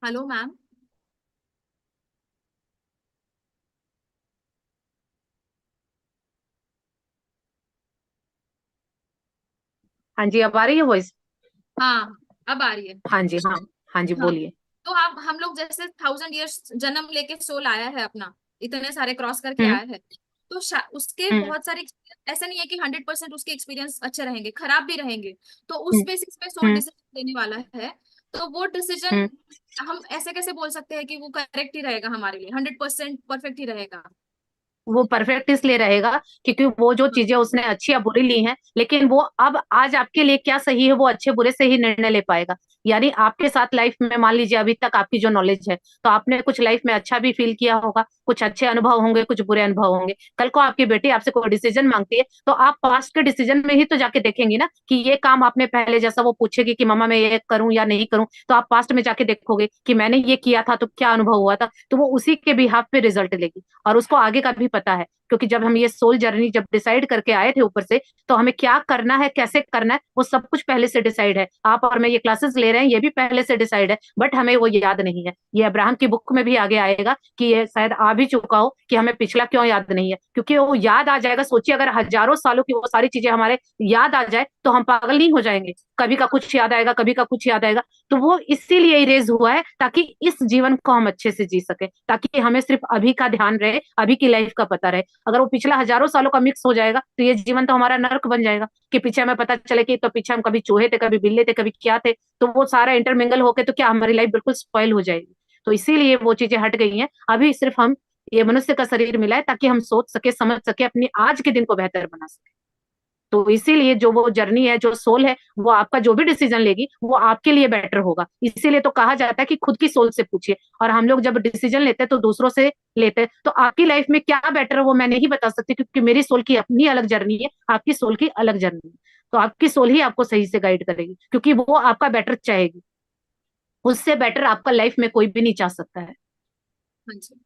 Speaker 9: Hello ma'am.
Speaker 1: हाँ जी, अब आ रही है वॉइस?
Speaker 9: हाँ, अब आ रही है।
Speaker 1: हाँ जी, हाँ। हाँ जी,
Speaker 9: हाँ,
Speaker 1: बोलिए।
Speaker 9: तो हम लोग जैसे 1000 years जन्म लेके सोल आया है अपना, इतने सारे क्रॉस करके
Speaker 1: हम्म।
Speaker 9: आया है, तो उसके
Speaker 1: हम्म।
Speaker 9: बहुत सारे ऐसा नहीं है कि 100% उसके एक्सपीरियंस अच्छे रहेंगे, खराब भी रहेंगे। तो उस
Speaker 1: हम्म।
Speaker 9: बेसिस पे सोल
Speaker 1: हम्म।
Speaker 9: डिसीजन देने वाला है। तो वो डिसीजन
Speaker 1: हम्म।
Speaker 9: हम ऐसे कैसे बोल सकते हैं कि वो करेक्ट ही रहेगा हमारे लिए, 100% परफेक्ट ही रहेगा?
Speaker 1: वो परफेक्ट इसलिए रहेगा क्योंकि वो जो चीजें उसने अच्छी या बुरी ली हैं, लेकिन वो अब आज आपके लिए क्या सही है, वो अच्छे बुरे से ही निर्णय ले पाएगा। यानी आपके साथ लाइफ में मान लीजिए अभी तक आपकी जो नॉलेज है, तो आपने कुछ लाइफ में अच्छा भी फील किया होगा, कुछ अच्छे अनुभव होंगे, कुछ बुरे अनुभव होंगे। कल को आपकी बेटी आपसे कोई डिसीजन मांगती है, तो आप पास्ट के डिसीजन में ही तो जाके देखेंगी ना कि ये काम आपने पहले, जैसा वो पूछेगी कि मम्मा मैं ये करूं या नहीं करूं, तो आप पास्ट में जाके देखोगे कि मैंने ये किया था तो क्या अनुभव हुआ था, तो वो उसी के बिहाफ पे रिजल्ट लेगी। और उसको आगे का भी पता है, क्योंकि जब हम ये सोल जर्नी जब डिसाइड करके आए थे ऊपर से, तो हमें क्या करना है, कैसे करना है, वो सब कुछ पहले से डिसाइड है। आप और मैं ये क्लासेस ले रहे हैं, ये भी पहले से डिसाइड है, बट हमें वो याद नहीं है। ये अब्राहम की बुक में भी आगे आएगा कि ये शायद आ भी चुका हो कि हमें पिछला क्यों याद नहीं है, क्योंकि वो याद आ जाएगा। सोचिए अगर हजारों सालों की वो सारी चीजें हमारे याद आ जाए तो हम पागल नहीं हो जाएंगे? कभी का कुछ याद आएगा, कभी का कुछ याद आएगा। तो वो इसीलिए इरेज हुआ है ताकि इस जीवन को हम अच्छे से जी सके, ताकि हमें सिर्फ अभी का ध्यान रहे, अभी की लाइफ का पता रहे। अगर वो पिछला हजारों सालों का मिक्स हो जाएगा तो ये जीवन तो हमारा नर्क बन जाएगा, कि पीछे हमें पता चले कि तो पीछे हम कभी चूहे थे, कभी बिल्ले थे, कभी क्या थे। तो वो सारा इंटरमिंगल होके तो क्या हमारी लाइफ बिल्कुल स्पॉइल हो जाएगी। तो इसीलिए वो चीजें हट गई हैं। अभी सिर्फ हम, ये मनुष्य का शरीर मिला है ताकि हम सोच सके, समझ सके, अपनी आज के दिन को बेहतर बना सके। तो इसीलिए जो वो जर्नी है, जो सोल है, वो आपका जो भी डिसीजन लेगी वो आपके लिए बेटर होगा। इसीलिए तो कहा जाता है कि खुद की सोल से पूछिए। और हम लोग जब डिसीजन लेते हैं तो दूसरों से लेते हैं। तो आपकी लाइफ में क्या बेटर है वो मैं नहीं बता सकती, क्योंकि मेरी सोल की अपनी अलग जर्नी है, आपकी सोल की अलग जर्नी है। तो आपकी सोल ही आपको सही से गाइड करेगी, क्योंकि वो आपका बेटर चाहेगी। उससे बेटर आपका लाइफ में कोई भी नहीं चाह सकता है।
Speaker 9: हाँ जी।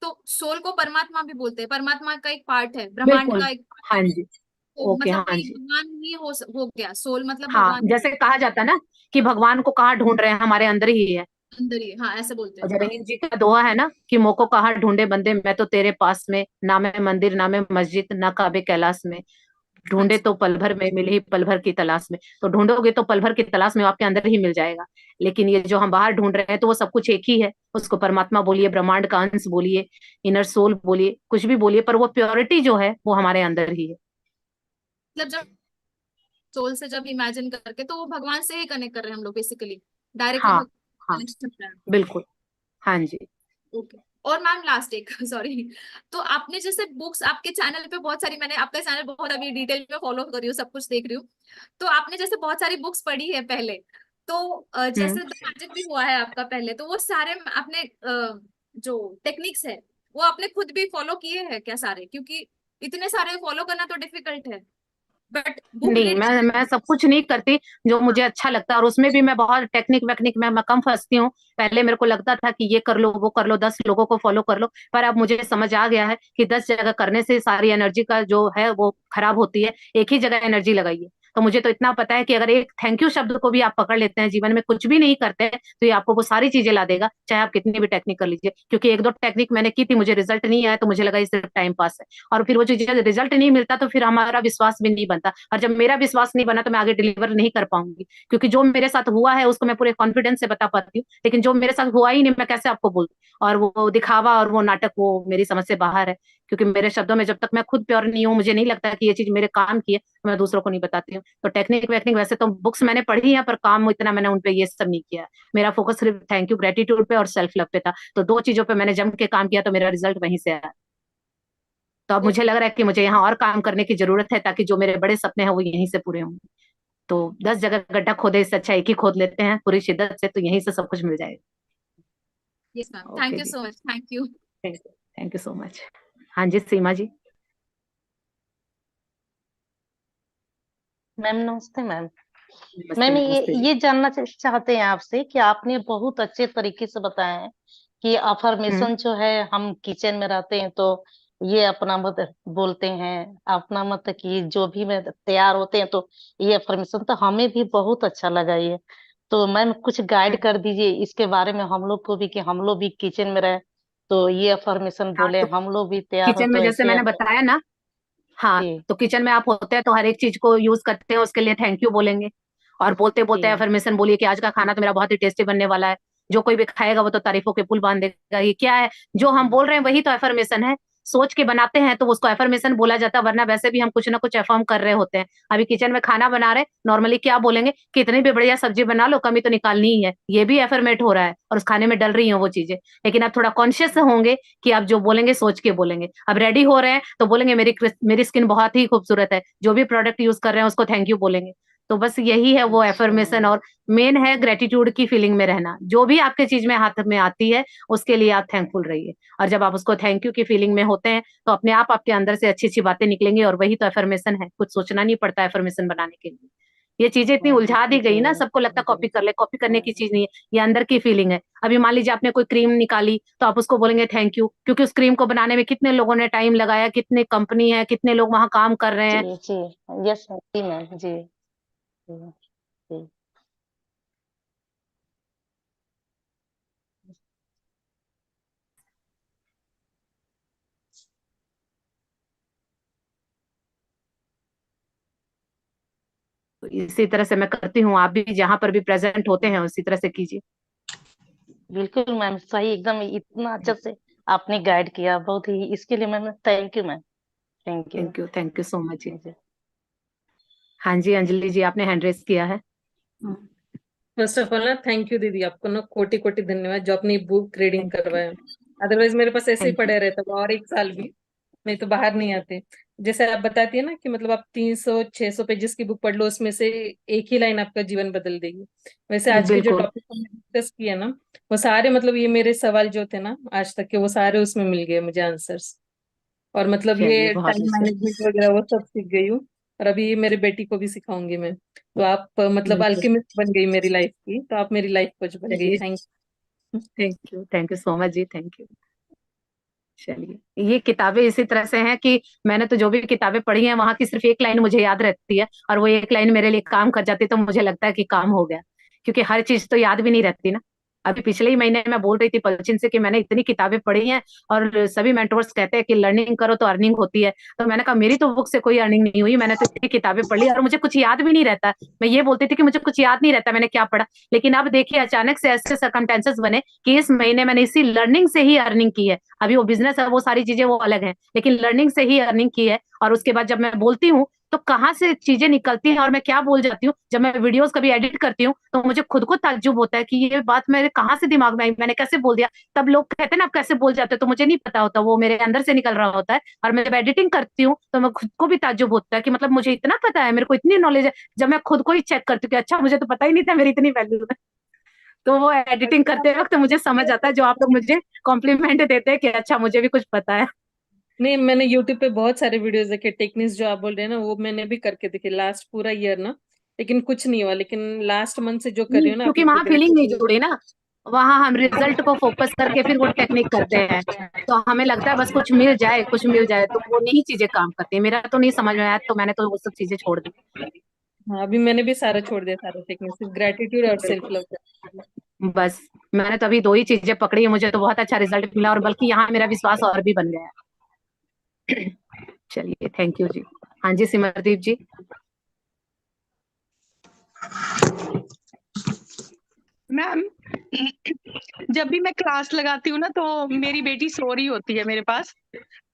Speaker 9: तो सोल को परमात्मा भी बोलते हैं, परमात्मा का एक पार्ट है, ब्रह्मांड
Speaker 1: बिल्कुल।
Speaker 9: का एक part
Speaker 1: हाँ
Speaker 9: है।
Speaker 1: जी।
Speaker 9: तो
Speaker 1: ओके।
Speaker 9: मतलब
Speaker 1: हाँ
Speaker 9: वही
Speaker 1: जी।
Speaker 9: भगवान ही हो गया, सोल मतलब
Speaker 1: हाँ,
Speaker 9: भगवान
Speaker 1: जैसे कहा जाता है ना कि भगवान को कहाँ ढूंढ रहे हैं, हमारे अंदर ही है।
Speaker 9: अंदर ही है। हाँ, ऐसे बोलते
Speaker 1: और
Speaker 9: हैं। हाँ
Speaker 1: रहीम जी का दुआ है ना कि मोको कहाँ ढूंढे बंदे, मैं तो तेरे पास में, ना मैं मंदिर ना मैं मस्जिद ना काबे कैलाश में,
Speaker 9: हाँ
Speaker 1: ढूंढे
Speaker 9: जी।
Speaker 1: तो पल भर में मिले ही पल भर की तलाश में। तो ढूंढोगे तो पल भर की तलाश में वो आपके अंदर ही मिल जाएगा। लेकिन ये जो हम बाहर ढूंढ रहे हैं तो वो सब कुछ एक ही है। उसको परमात्मा बोलिए, ब्रह्मांड का अंश बोलिए, इनर सोल बोलिए, कुछ भी बोलिए, पर वो प्योरिटी जो है वो हमारे अंदर ही है।
Speaker 9: मतलब जब सोल से जब इमेजिन करके, तो वो भगवान से ही कनेक्ट कर रहे हैं हम लोग बेसिकली, डायरेक्टली
Speaker 1: हाँ।
Speaker 9: भगवान
Speaker 1: हाँ।
Speaker 9: कनेक्ट कर रहे हैं।
Speaker 1: बिल्कुल। हाँ जी।
Speaker 9: ओके। और मैम लास्ट एक सॉरी, तो आपने जैसे बुक्स, आपके चैनल पे बहुत सारी, मैंने आपका चैनल बहुत अभी डिटेल में फॉलो कर रही हूँ, सब कुछ देख रही हूँ। तो आपने जैसे बहुत सारी बुक्स पढ़ी है पहले, तो
Speaker 1: हम्म।
Speaker 9: जैसे द मैजिक भी हुआ है आपका पहले, तो वो सारे आपने जो टेक्निक्स है वो आपने खुद भी फॉलो किए हैं क्या सारे? क्योंकि इतने सारे फॉलो करना तो डिफिकल्ट है, बट बुक
Speaker 1: नहीं,
Speaker 9: रीडिंग।
Speaker 1: मैं सब कुछ नहीं करती जो मुझे अच्छा लगता है, और उसमें भी मैं बहुत टेक्निक वेक्निक में मैं कम फंसती हूँ। पहले मेरे को लगता था कि ये कर लो वो कर लो, 10 लोगों को फॉलो कर लो, पर अब मुझे समझ आ गया है कि 10 जगह करने से सारी एनर्जी का जो है वो खराब होती है। एक ही जगह एनर्जी लगाइए। तो मुझे तो इतना पता है कि अगर एक थैंक यू शब्द को भी आप पकड़ लेते हैं, जीवन में कुछ भी नहीं करते हैं, तो ये आपको वो सारी चीजें ला देगा, चाहे आप कितनी भी टेक्निक कर लीजिए। क्योंकि एक दो टेक्निक मैंने की थी, मुझे रिजल्ट नहीं आया, तो मुझे लगा ये सिर्फ टाइम पास है। और फिर वो चीजें रिजल्ट नहीं मिलता तो फिर हमारा विश्वास भी नहीं बनता, और जब मेरा विश्वास नहीं बना तो मैं आगे डिलीवर नहीं कर पाऊंगी। क्योंकि जो मेरे साथ हुआ है उसको मैं पूरे कॉन्फिडेंस से बता पाती हूँ, लेकिन जो मेरे साथ हुआ ही नहीं मैं कैसे आपको बोलूं। और वो दिखावा और वो नाटक वो मेरी समझ से बाहर है। क्योंकि मेरे शब्दों में जब तक मैं खुद प्योर नहीं हूँ, मुझे नहीं लगता कि ये चीज मेरे काम की है, तो मैं दूसरों को नहीं बताती हूँ। तो टेक्निक वेक्निक वैसे तो बुक्स मैंने पढ़ी है, पर काम इतना मैंने उनपे ये सब नहीं किया। मेरा फोकस सिर्फ थैंक यू ग्रेटिट्यूड पे और सेल्फ लव पे था। तो दो चीजों पे मैंने जम के काम किया, तो मेरा रिजल्ट वहीं से आया। तो अब मुझे लग रहा है कि मुझे यहाँ और काम करने की जरूरत है, ताकि जो मेरे बड़े सपने हैं वो यहीं से पूरे होंगे। तो 10 जगह गड्ढा खोदे इससे अच्छा एक ही खोद लेते हैं पूरी शिद्दत से, तो यहीं से सब कुछ मिल जाएगा।
Speaker 9: Yes ma'am, thank
Speaker 1: okay
Speaker 9: you
Speaker 1: जी।
Speaker 9: So much, thank you.
Speaker 1: Thank you so much. हाँ जी, सीमा जी।
Speaker 3: मैम नमस्ते मैम।
Speaker 1: नमस्ते
Speaker 3: मैम
Speaker 1: नमस्ते जी।
Speaker 3: ये जानना चाहते हैं आपसे कि आपने बहुत अच्छे तरीके से बताया है कि
Speaker 1: हम्म।
Speaker 3: अफर्मेशन जो है, हम किचन में रहते हैं तो ये अपना मत बोलते हैं, अपना मत कि जो भी में तैयार होते हैं तो ये अफर्मेशन, तो हमें भी बहुत अच्छा लगा ये। तो मैम कुछ गाइड कर दीजिए इसके बारे में हम लोग को भी, कि हम लोग भी किचन में रहे तो ये अफर्मेशन
Speaker 1: हाँ,
Speaker 3: बोले,
Speaker 1: तो
Speaker 3: हम लोग भी तैयार हो
Speaker 1: किचन में
Speaker 3: तो
Speaker 1: जैसे
Speaker 3: ऐसे
Speaker 1: मैंने बताया ना, हाँ,
Speaker 3: जी
Speaker 1: तो किचन में आप होते हैं तो हर एक चीज को यूज करते हैं, उसके लिए थैंक यू बोलेंगे। और बोलते बोलते
Speaker 3: जी
Speaker 1: अफर्मेशन बोलिए कि आज का खाना तो मेरा बहुत ही टेस्टी बनने वाला है। जो कोई भी खाएगा वो तो तारीफों के पुल बांध देगा। ये क्या है जो हम बोल रहे हैं, वही तो अफर्मेशन है। सोच के बनाते हैं तो उसको अफर्मेशन बोला जाता है, वरना वैसे भी हम कुछ ना कुछ अफर्म कर रहे होते हैं। अभी किचन में खाना बना रहे, नॉर्मली क्या बोलेंगे, कितनी भी बढ़िया सब्जी बना लो, कमी तो निकालनी ही है। ये भी एफर्मेट हो रहा है और उस खाने में डल रही हैं वो चीजें। लेकिन आप थोड़ा कॉन्शियस होंगे कि आप जो बोलेंगे सोच के बोलेंगे। अब रेडी हो रहे हैं तो बोलेंगे मेरी स्किन बहुत ही खूबसूरत है। जो भी प्रोडक्ट यूज कर रहे हैं उसको थैंक यू बोलेंगे। तो बस यही है वो
Speaker 3: अच्छा
Speaker 1: एफर्मेशन। और मेन है ग्रेटिट्यूड की फीलिंग में रहना। जो भी आपके चीज में हाथ में आती है उसके लिए आप थैंकफुल रहिए। और जब आप उसको थैंक यू की फीलिंग में होते हैं तो अपने आप आपके अंदर से अच्छी अच्छी बातें निकलेंगी। और वही तो एफर्मेशन है, कुछ सोचना नहीं पड़ता एफर्मेशन बनाने के लिए। ये चीजें इतनी उलझा दी गई ना, सबको लगता है कॉपी कर ले। कॉपी करने की चीज नहीं है, ये अंदर की फीलिंग है। अभी मान लीजिए आपने कोई क्रीम निकाली तो आप उसको बोलेंगे थैंक यू, क्योंकि उस क्रीम को बनाने में कितने लोगों ने टाइम लगाया, कितने कंपनी है, कितने लोग वहां काम कर रहे
Speaker 3: जी
Speaker 1: हैं।
Speaker 3: जी यस जी मैम जी जी जी।
Speaker 1: तो इसी तरह से मैं करती हूँ, आप भी जहां पर भी प्रेजेंट होते हैं उसी तरह से कीजिए।
Speaker 3: बिल्कुल मैम, सही एकदम, इतना अच्छे से आपने गाइड किया, बहुत ही, इसके लिए ma'am thank you ma'am, thank you.
Speaker 1: Thank you so much जी।
Speaker 3: जी
Speaker 1: हाँ जी, अंजलि जी आपने हैंड रेस किया है।
Speaker 5: फर्स्ट ऑफ ऑल ना, थैंक यू दीदी, आपको ना कोटि कोटि धन्यवाद जो अपनी बुक रीडिंग करवाया। अदरवाइज मेरे पास ऐसे ही
Speaker 1: थैंक यू।
Speaker 5: पड़े रहता था और 1 साल भी। नहीं तो बाहर नहीं आते। जैसे आप बताती है ना कि मतलब आप 300-600 पेजेस की बुक पढ़ लो, उसमें से एक ही लाइन आपका जीवन बदल देगी। वैसे आज के जो
Speaker 1: बिल्कुल।
Speaker 5: टॉपिक हमने डिस्कस किया ना, वो सारे मतलब ये मेरे सवाल जो थे ना आज तक के, वो सारे उसमें मिल गए मुझे आंसर्स। और मतलब
Speaker 1: चलिए
Speaker 5: ये
Speaker 1: बहुत
Speaker 5: टाइम
Speaker 1: अच्छा।
Speaker 5: मैनेजमेंट वगैरह वो सब सीख गई हूँ। और अभी ये मेरे बेटी को भी सिखाऊंगी मैं। तो आप मतलब
Speaker 1: बिल्कुल।
Speaker 5: अल्केमिस्ट बन गई मेरी लाइफ की, तो आप मेरी लाइफ कोच बन गई।
Speaker 1: चलिए,
Speaker 5: thank
Speaker 1: thank you so much जी, थैंक यू। चलिए, ये किताबें इसी तरह से हैं कि मैंने तो जो भी किताबें पढ़ी हैं वहां की सिर्फ एक लाइन मुझे याद रहती है, और वो एक लाइन मेरे लिए काम कर जाती है, तो मुझे लगता है कि काम हो गया। क्योंकि हर चीज तो याद भी नहीं रहती ना। अभी पिछले ही महीने मैं बोल रही थी पलचिन से कि मैंने इतनी किताबें पढ़ी हैं, और सभी मेंटोर्स कहते हैं कि लर्निंग करो तो अर्निंग होती है। तो मैंने कहा मेरी तो बुक से कोई अर्निंग नहीं हुई, मैंने तो इतनी किताबें पढ़ ली और मुझे कुछ याद भी नहीं रहता। मैं ये बोलती थी कि मुझे कुछ याद नहीं रहता मैंने क्या पढ़ा। लेकिन अब देखिए अचानक से ऐसे सर्कमटेंसेस बने कि इस महीने मैंने इसी लर्निंग से ही अर्निंग की है। अभी वो बिजनेस है, वो सारी चीजें वो अलग हैं, लेकिन लर्निंग से ही अर्निंग की है। और उसके बाद जब मैं बोलती हूँ तो कहाँ से चीजें निकलती हैं और मैं क्या बोल जाती हूँ। जब मैं वीडियोस कभी एडिट करती हूँ तो मुझे खुद को ताज्जुब होता है कि ये बात मेरे कहाँ से दिमाग में आई, मैंने कैसे बोल दिया। तब लोग कहते हैं ना आप कैसे बोल जाते हो, तो मुझे नहीं पता होता, वो मेरे अंदर से निकल रहा होता है। और मैं जब एडिटिंग करती हूँ तो मैं खुद को भी ताज्जुब होता है कि मतलब मुझे इतना पता है, मेरे को इतनी नॉलेज है। जब मैं खुद को ही चेक करती हूँ कि अच्छा मुझे तो पता ही नहीं था मेरी इतनी वैल्यू है। तो वो एडिटिंग करते वक्त मुझे समझ आता है, जो आप लोग मुझे कॉम्प्लीमेंट देते हैं कि अच्छा मुझे भी कुछ पता है।
Speaker 5: नहीं, मैंने यूट्यूब पे बहुत सारे वीडियोस देखे, टेक्निक्स जो आप बोल रहे हैं ना वो मैंने भी करके देखे लास्ट पूरा ईयर ना। लेकिन कुछ नहीं हुआ। लेकिन लास्ट मंथ से जो कर रही हूँ ना
Speaker 1: क्योंकि
Speaker 5: अपने
Speaker 1: वहां फीलिंग नहीं
Speaker 5: ग्रेजुएशन।
Speaker 1: जुड़ी ना। वहां हम रिजल्ट को फोकस करके फिर वो टेक्निक करते हैं, तो हमें लगता है बस कुछ मिल जाए कुछ मिल जाए, तो वो नहीं चीजें काम करती है। मेरा तो नहीं समझ में आया, तो मैंने तो वो सब चीजें छोड़ दी।
Speaker 5: हाँ, अभी मैंने भी सारा छोड़ दिया, सारा टेक्निक, सिर्फ ग्रेटिट्यूड और सेल्फ लव।
Speaker 1: बस मैंने तो अभी दो ही चीजें पकड़ी है, मुझे तो बहुत अच्छा रिजल्ट मिला, और बल्कि यहाँ मेरा विश्वास और भी बन गया है। चलिए, थैंक यू जी। हाँ जी, सिमरदीप जी।
Speaker 7: मैम, जब भी मैं क्लास लगाती हूँ ना तो मेरी बेटी सो रही होती है मेरे पास,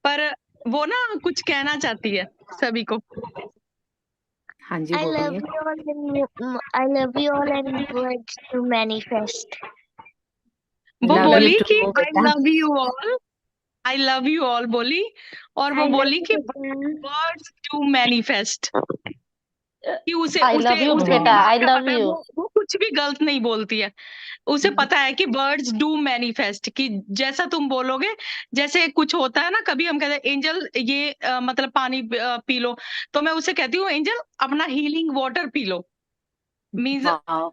Speaker 7: पर वो ना कुछ कहना चाहती है सभी को।
Speaker 1: हाँ जी,
Speaker 10: I love
Speaker 1: बोलिए।
Speaker 10: you all and I love you all and words to manifest.
Speaker 7: वो
Speaker 1: लव यू
Speaker 7: बोली कि
Speaker 1: टू
Speaker 7: आई
Speaker 1: बेटा।
Speaker 7: Love you all, I love you all बोली, और वो
Speaker 10: I love
Speaker 7: बोली
Speaker 10: you,
Speaker 7: कि
Speaker 10: Baba.
Speaker 7: वर्ड्स टू मैनिफेस्ट, कि उसे
Speaker 3: आई लव
Speaker 7: उसे
Speaker 3: यू
Speaker 7: उसे
Speaker 3: बेटा,
Speaker 7: दिमाग
Speaker 3: आई
Speaker 7: में
Speaker 3: लव
Speaker 7: पता है,
Speaker 3: यू।
Speaker 7: वो कुछ भी गलत नहीं बोलती है। उसे पता है कि वर्ड्स डू मैनिफेस्ट, कि जैसा तुम बोलोगे, जैसे कुछ होता है ना, कभी हम कहते हैं एंजल ये मतलब पानी पी लो, तो मैं उसे कहती हूँ एंजल अपना healing water P low. Means
Speaker 1: वाह।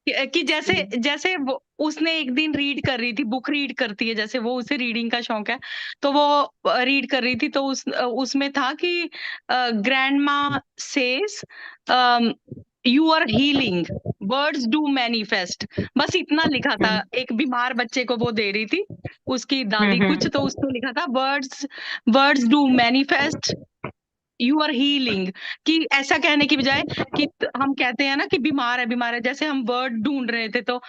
Speaker 7: कि जैसे जैसे वो उसने एक दिन रीड कर रही थी, बुक रीड करती है, जैसे वो उसे रीडिंग का शौक है, तो वो रीड कर रही थी, तो उसमें था कि grandma says you are healing, words do manifest, बस इतना लिखा था। एक बीमार बच्चे को वो दे रही थी, उसकी दादी कुछ, तो उसने लिखा था words words do manifest, you are healing. कि ऐसा कहने की बजाय कि हम कहते हैं ना कि बीमार है, जैसे हम वर्ड ढूंढ रहे थे, तो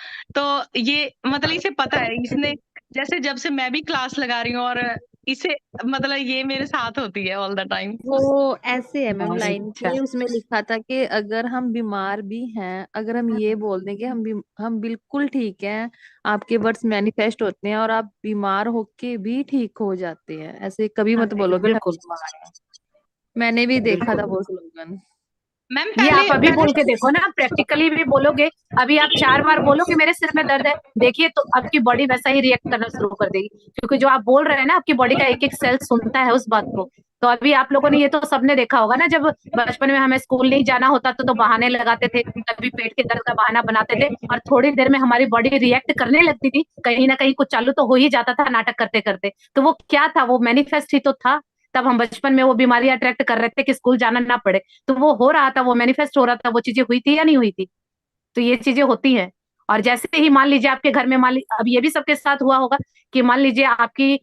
Speaker 7: ये मतलब इसे पता है, इसने जैसे जब से मैं भी क्लास लगा रही हूँ, और इसे मतलब ये मेरे साथ होती है ऑल द टाइम।
Speaker 11: वो ऐसे है मैम,
Speaker 1: बहुत
Speaker 11: लाइन
Speaker 1: अच्छा।
Speaker 11: की उसमें लिखा था कि अगर हम बीमार भी हैं, अगर हम ये बोल दें कि हम बिल्कुल ठीक हैं, आपके वर्ड्स मैनिफेस्ट होते हैं और आप बीमार होके भी ठीक हो जाते हैं, ऐसे कभी मत बोलो कि हम
Speaker 1: बिल्कुल
Speaker 11: बीमार हैं। मैंने भी देखा था
Speaker 1: बिल्कुल।
Speaker 11: वो स्लोगन।
Speaker 7: मैम
Speaker 1: ये
Speaker 7: पहले
Speaker 1: आप अभी
Speaker 7: पहले
Speaker 1: बोल के देखो ना, प्रैक्टिकली भी बोलोगे। अभी आप 4 बार बोलो कि मेरे सिर में दर्द है, देखिए तो आपकी बॉडी वैसा ही रिएक्ट करना शुरू कर देगी, क्योंकि जो आप बोल रहे हैं ना आपकी बॉडी का एक एक सेल सुनता है उस बात को। तो अभी आप लोगों ने ये तो सबने देखा होगा ना, जब बचपन में हमें स्कूल नहीं जाना होता तो बहाने लगाते थे, कभी पेट के दर्द का बहाना बनाते थे, और थोड़ी देर में हमारी बॉडी रिएक्ट करने लगती थी, कहीं ना कहीं कुछ चालू तो हो ही जाता था नाटक करते करते। तो वो क्या था, वो मैनिफेस्ट ही तो था। तब हम बचपन में वो बीमारी अट्रैक्ट कर रहे थे कि स्कूल जाना ना पड़े, तो वो हो रहा था, वो मैनिफेस्ट हो रहा था, वो चीजें हुई थी या नहीं हुई थी। तो ये चीजें होती हैं। और जैसे ही मान लीजिए आपके घर में, मान लीजिए अब ये भी सबके साथ हुआ होगा कि मान लीजिए आपकी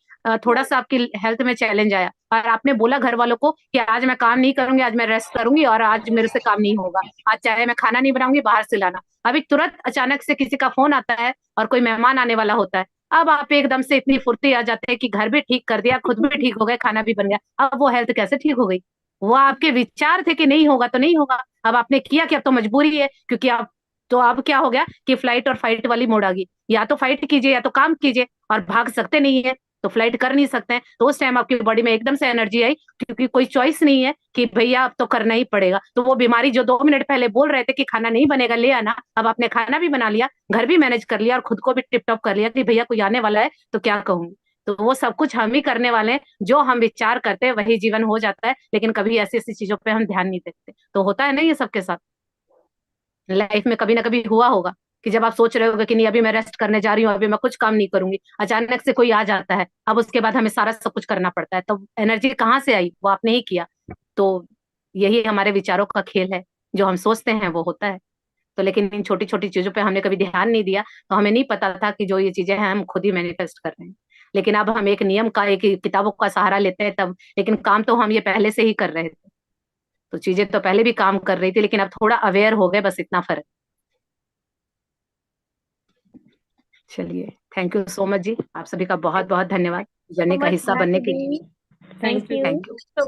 Speaker 1: थोड़ा सा आपकी हेल्थ में चैलेंज आया, और आपने बोला घर वालों को कि आज मैं काम नहीं करूंगी, आज मैं रेस्ट करूंगी, और आज मेरे से काम नहीं होगा, आज चाहे मैं खाना नहीं बनाऊंगी, बाहर से लाना। अभी तुरंत अचानक से किसी का फोन आता है और कोई मेहमान आने वाला होता है, अब आप एकदम से इतनी फुर्ती आ जाते हैं कि घर भी ठीक कर दिया, खुद भी ठीक हो गए, खाना भी बन गया। अब वो हेल्थ कैसे ठीक हो गई? वो आपके विचार थे कि नहीं होगा तो नहीं होगा, अब आपने किया कि अब तो मजबूरी है, क्योंकि आप तो अब क्या हो गया कि फ्लाइट और फाइट वाली मोड आ गई, या तो फाइट कीजिए या तो काम कीजिए, और भाग सकते नहीं है। तो फ्लाइट कर नहीं सकते हैं, तो उस टाइम आपकी बॉडी में एकदम से एनर्जी आई, क्योंकि कोई चॉइस नहीं है कि भैया अब तो करना ही पड़ेगा। तो वो बीमारी जो 2 मिनट पहले बोल रहे थे कि खाना नहीं बनेगा, ले आना, अब आपने खाना भी बना लिया, घर भी मैनेज कर लिया और खुद को भी टिप टॉप कर लिया कि भैया कोई आने वाला है तो क्या कहूंगी। तो वो सब कुछ हम ही करने वाले हैं, जो हम विचार करते हैं वही जीवन हो जाता है, लेकिन कभी ऐसी ऐसी चीजों पे हम ध्यान नहीं देते। तो होता है ना ये सबके साथ, लाइफ में कभी ना कभी हुआ होगा कि जब आप सोच रहे होगे कि नहीं अभी मैं रेस्ट करने जा रही हूँ, अभी मैं कुछ काम नहीं करूंगी, अचानक से कोई आ जाता है, अब उसके बाद हमें सारा सब कुछ करना पड़ता है, तो एनर्जी कहाँ से आई, वो आपने ही किया। तो यही हमारे विचारों का खेल है, जो हम सोचते हैं वो होता है। तो लेकिन इन छोटी छोटी चीजों पे हमने कभी ध्यान नहीं दिया, तो हमें नहीं पता था कि जो ये चीजें हैं हम खुद ही मैनिफेस्ट कर रहे हैं। लेकिन अब हम एक नियम का, एक किताबों का सहारा लेते हैं तब, लेकिन काम तो हम ये पहले से ही कर रहे थे। तो चीजें तो पहले भी काम कर रही थी, लेकिन अब थोड़ा अवेयर हो गए, बस इतना फर्क। चलिए, थैंक यू सो मच जी, आप सभी का बहुत बहुत धन्यवाद जर्नी का हिस्सा बनने के लिए।
Speaker 10: Thank you.
Speaker 1: Thank you.